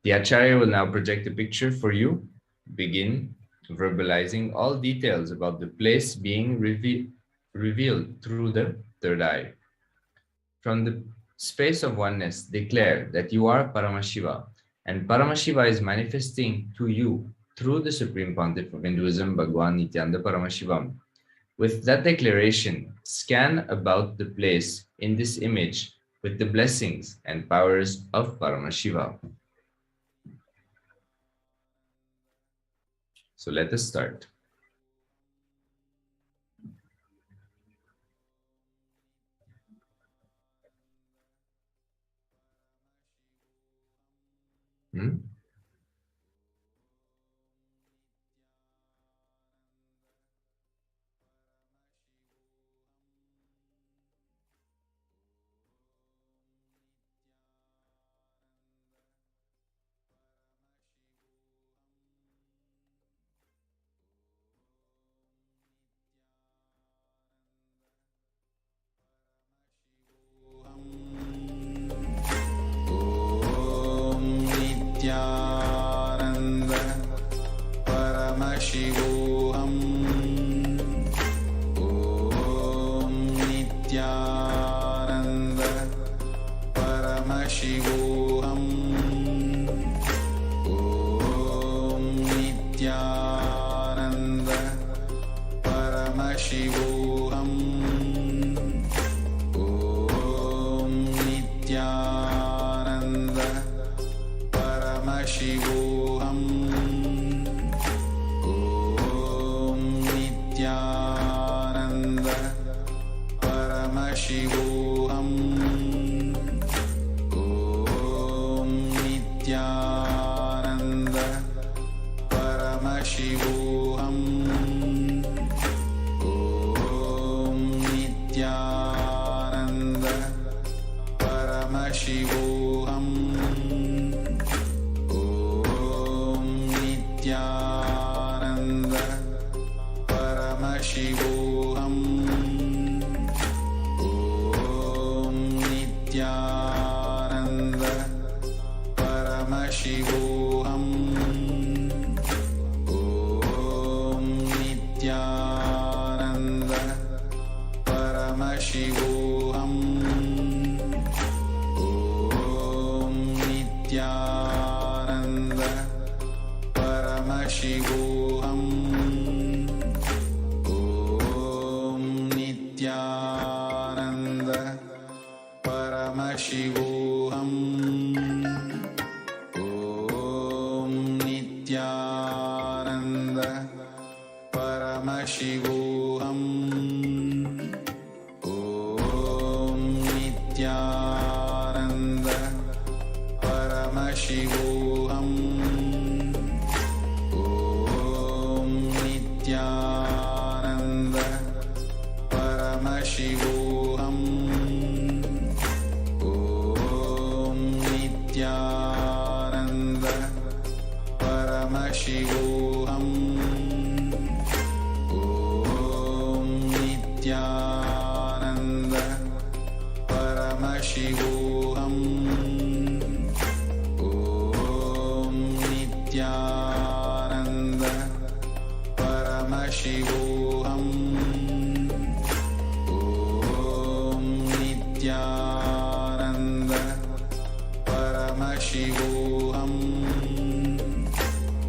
The Acharya will now project a picture for you. Begin verbalizing all details about the place being revealed through the third eye. From the space of oneness, declare that you are Paramashiva, and Paramashiva is manifesting to you through the Supreme Pontiff of Hinduism, Bhagwan Nithyananda Paramashivam. With that declaration, scan about the place in this image with the blessings and powers of Paramashiva. So let us start. Nithyananda Paramashivoham. Om Nithyananda Paramashivoham. Om Nithyananda Paramashivoham. Om Nithyananda Paramashivoham. Om Nithyananda Paramashivoham. Om Nithyananda Paramashivoham. Om Nithyananda Paramashivoham. Om Nithyananda Paramashivoham. Om Nithyananda Paramashivoham. Om Nithyananda Paramashivoham. Om Nithyananda Paramashivoham. Om Nithyananda Paramashivoham. Om Nithyananda Paramashivoham. Paramashivoham. Om Nithyananda Paramashivoham. Om Nithyananda Paramashivoham. Om Nithyananda Paramashivoham. Om Nithyananda Paramashivoham.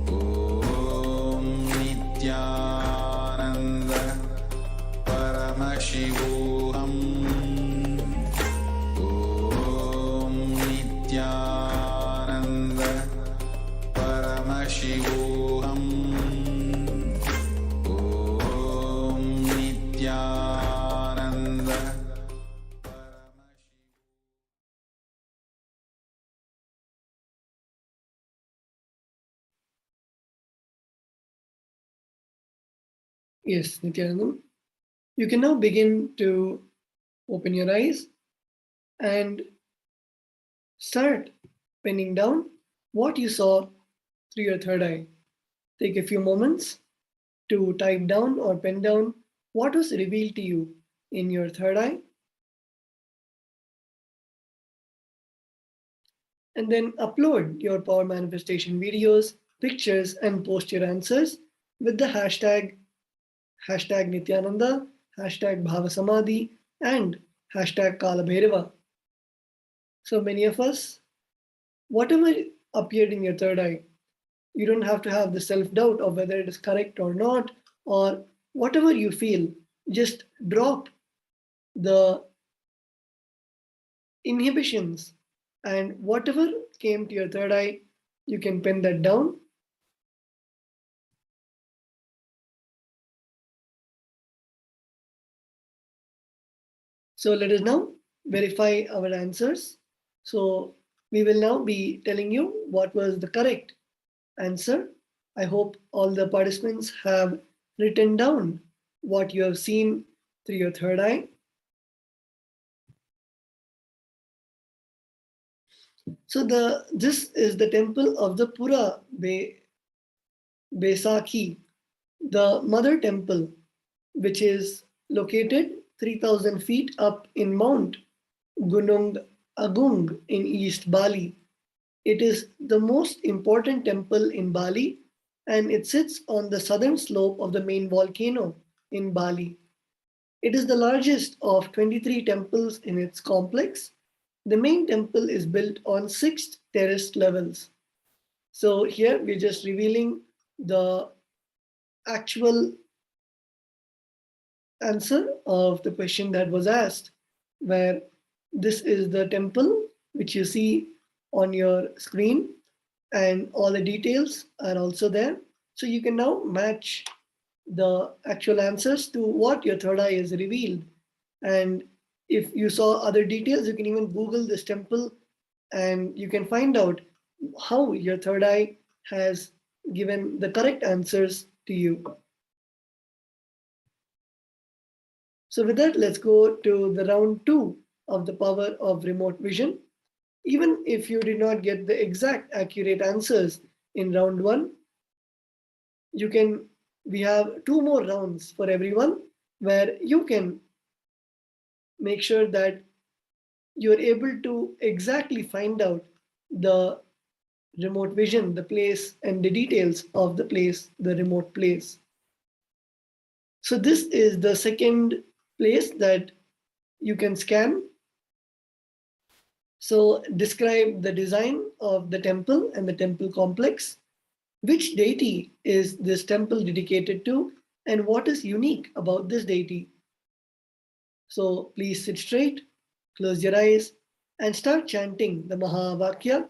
Om Nithyananda Paramashivoham. Om Nithyananda Paramashivoham. Om Nithyananda Yes, Nithyanandam. You can now begin to open your eyes and start penning down what you saw through your third eye. Take a few moments to type down or pen down what was revealed to you in your third eye. And then upload your power manifestation videos, pictures, and post your answers with the hashtag Nithyananda, hashtag Bhava Samadhi, and hashtag Kalabhairava. So many of us, whatever appeared in your third eye, you don't have to have the self-doubt of whether it is correct or not, or whatever you feel, just drop the inhibitions, and whatever came to your third eye, you can pen that down. So let us now verify our answers. So we will now be telling you what was the correct answer. I hope all the participants have written down what you have seen through your third eye. So this is the temple of the Pura Besakhi, the mother temple, which is located 3,000 feet up in Mount Gunung Agung in East Bali. It is the most important temple in Bali, and it sits on the southern slope of the main volcano in Bali. It is the largest of 23 temples in its complex. The main temple is built on 6 terraced levels. So here we're just revealing the actual answer of the question that was asked, where this is the temple which you see on your screen, and all the details are also there. So you can now match the actual answers to what your third eye is revealed. And if you saw other details, you can even Google this temple and you can find out how your third eye has given the correct answers to you. So with that, let's go to the round 2 of the power of remote vision. Even if you did not get the exact accurate answers in round 1, we have 2 more rounds for everyone where you can make sure that you're able to exactly find out the remote vision, the place, and the details of the place, the remote place. So this is the second place that you can scan. So describe the design of the temple and the temple complex. Which deity is this temple dedicated to, and what is unique about this deity? So please sit straight, close your eyes, and start chanting the Mahavakya,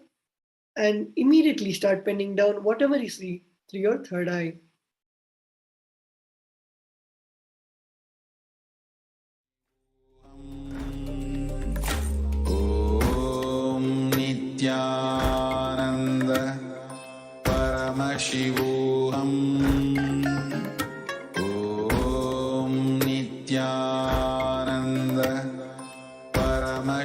and immediately start penning down whatever you see through your third eye. Om Nithyananda Paramashivoham. Om Nithyananda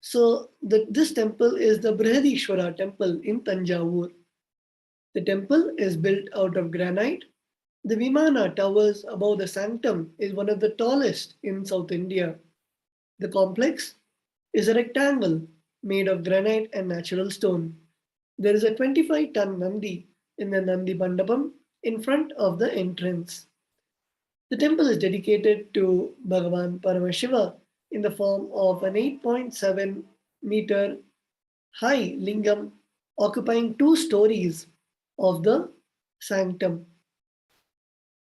So this temple is the Brihadishwara temple in Tanjavur. The temple is built out of granite. The Vimana towers above the sanctum is one of the tallest in South India. The complex is a rectangle made of granite and natural stone. There is a 25-ton Nandi in the Nandi Mandapam in front of the entrance. The temple is dedicated to Bhagavan Paramashiva in the form of an 8.7 meter high lingam occupying 2 stories of the sanctum.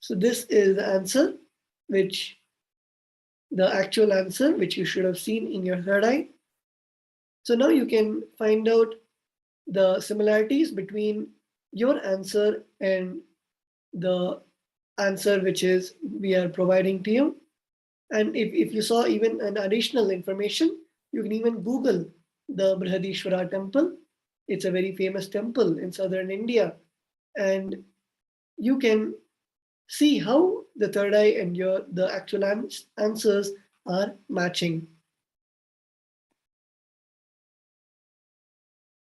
So this is the answer, the actual answer which you should have seen in your third eye. So now you can find out the similarities between your answer and the answer which is we are providing to you. And if you saw even an additional information, you can even Google the Brihadishwara temple. It's a very famous temple in southern India. And you can see how the third eye and the actual answers are matching.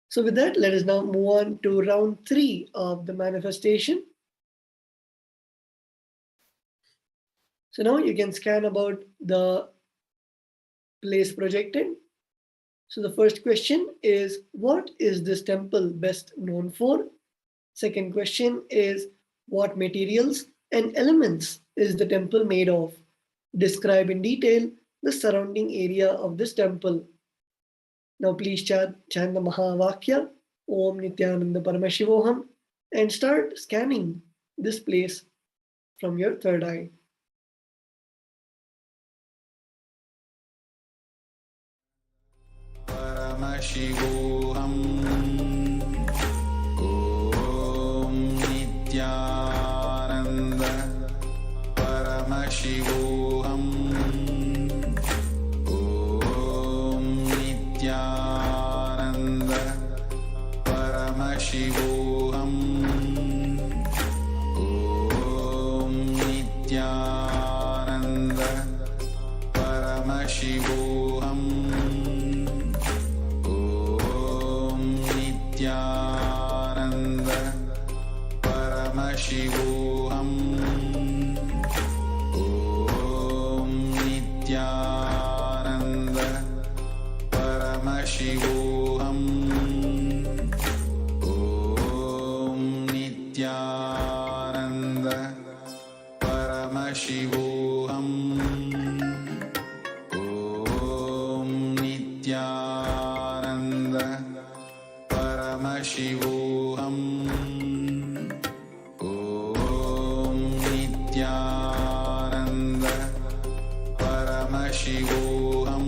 So with that, let us now move on to round 3 of the manifestation. So now you can scan about the place projected. So the first question is, what is this temple best known for? Second question is, what materials and elements is the temple made of? Describe in detail the surrounding area of this temple. Now please chant the Mahavakya, Om Nithyananda Paramashivoham, and start scanning this place from your third eye. Paramashivoham. Om Nithyananda Paramashivoham. Om Nithyananda Paramashivoham. Om Nithyananda Paramashivoham. Nithyananda Paramashivoham. Om Nithyananda Paramashivoham. Om Nithyananda Paramashivoham. Om Nithyananda Paramashivoham. Om Nithyananda Paramashivoham. Om Nithyananda Paramashivoham. Om Nithyananda Paramashivoham. Om Nithyananda Paramashivoham.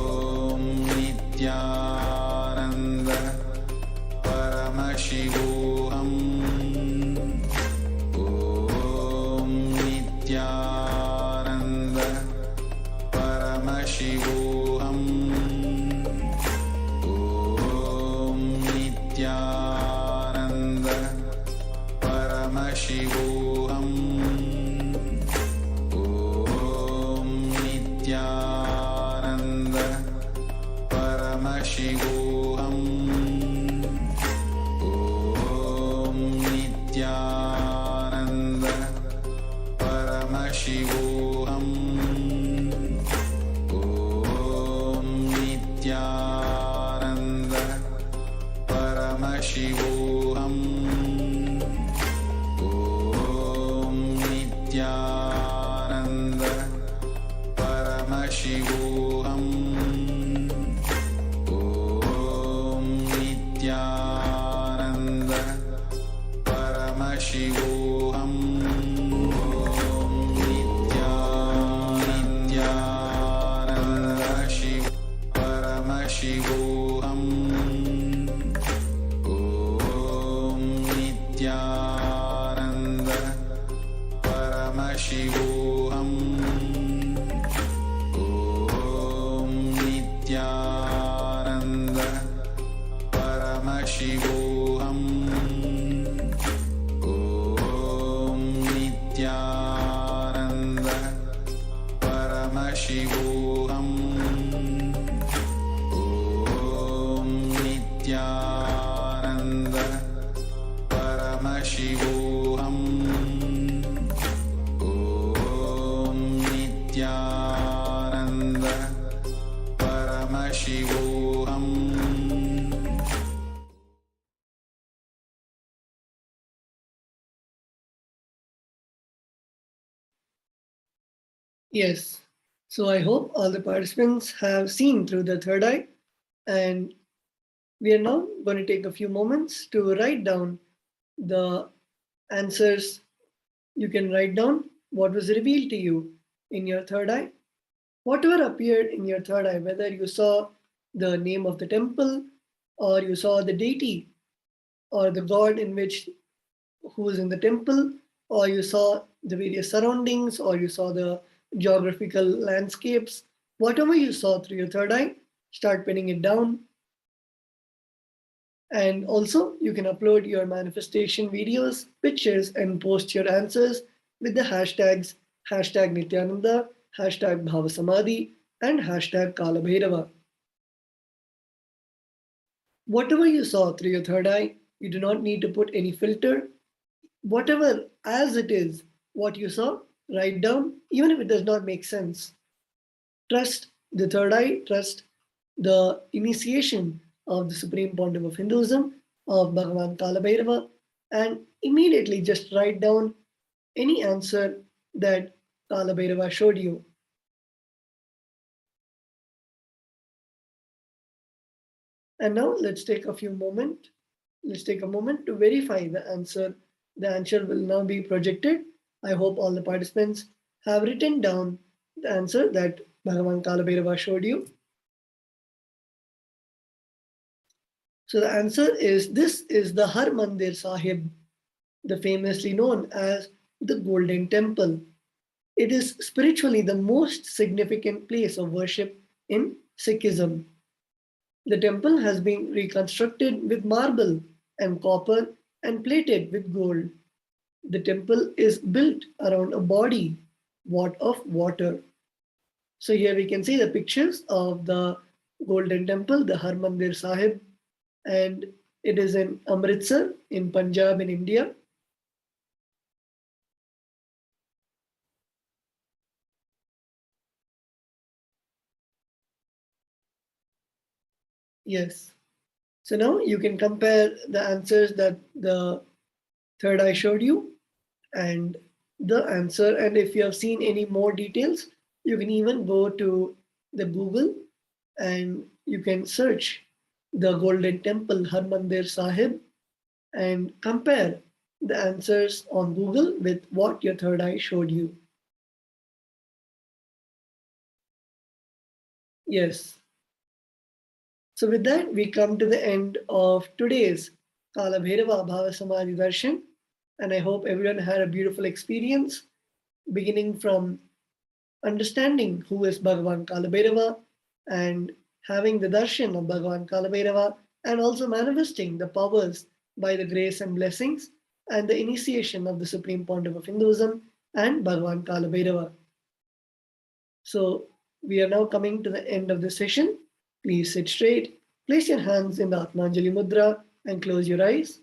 Om Nithyananda Paramashivoham. Om Nithyananda Paramashivoham. Om Nithyananda Paramashivoham. Om Nithyananda Paramashivoham. Om Nithyananda Paramashivoham. Om Nithyananda Paramashivoham. Om Nithyananda Paramashivoham. Om Nithyananda Paramashivoham. Om Nithyananda Paramashivoham. Paramashivoham. Yes. So I hope all the participants have seen through the third eye, and we are now going to take a few moments to write down the answers. You can write down what was revealed to you in your third eye. Whatever appeared in your third eye, whether you saw the name of the temple, or you saw the deity or the god in which who is in the temple, or you saw the various surroundings, or you saw the geographical landscapes, whatever you saw through your third eye, start penning it down. And also, you can upload your manifestation videos, pictures, and post your answers with the hashtags hashtag Nithyananda, hashtag Bhava Samadhi, and hashtag Kalabhairava. Whatever you saw through your third eye, you do not need to put any filter. Whatever as it is, what you saw, write down, even if it does not make sense. Trust the third eye, trust the initiation of the Supreme Pontiff of Hinduism, of Bhagavan Kalabhairava, and immediately just write down any answer that Kalabhairava showed you. And now let's take a moment to verify the answer. The answer will now be projected. I hope all the participants have written down the answer that Bhagavan Kalabhairava showed you. So the answer is, this is the Har Mandir Sahib, the famously known as the Golden Temple. It is spiritually the most significant place of worship in Sikhism. The temple has been reconstructed with marble and copper and plated with gold. The temple is built around a body of water. So here we can see the pictures of the Golden Temple, the Har Mandir Sahib, and it is in Amritsar in Punjab in India. Yes. So now you can compare the answers that the third eye showed you and the answer. And if you have seen any more details, you can even go to the Google and you can search the Golden Temple Har Mandir Sahib and compare the answers on Google with what your third eye showed you. Yes. So with that, we come to the end of today's Kalabhairava Bhava Samadhi Darshan. And I hope everyone had a beautiful experience, beginning from understanding who is Bhagavan Kalabhairava and having the darshan of Bhagavan Kalabhairava, and also manifesting the powers by the grace and blessings and the initiation of the Supreme Pontiff of Hinduism and Bhagavan Kalabhairava. So we are now coming to the end of the session. Please sit straight, place your hands in the Atmanjali Mudra and close your eyes.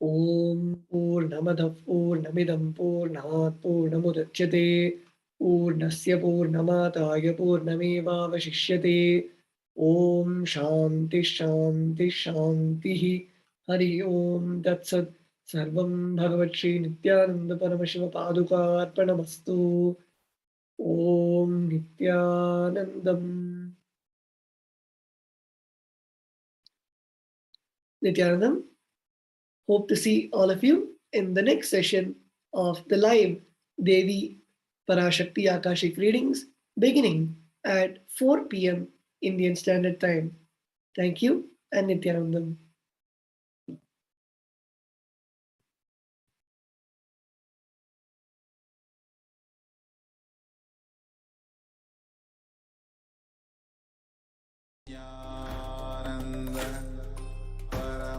Om Purnamadav Purnamidam Purnat Purnamudachyate Purnasya Purnamataya Purnameva Vashishyate. Om Shanti Shanti Shanti. Hari Om Tatsat. Sarvam Bhagavat Shri Nithyananda Paramashiva Paduka Arpanamastu. Om Nithyanandam. Nithyanandam. Hope to see all of you in the next session of the live Devi Parashakti Akashic readings beginning at 4 p.m. Indian Standard Time. Thank you and Nithyanandam. Nityananda.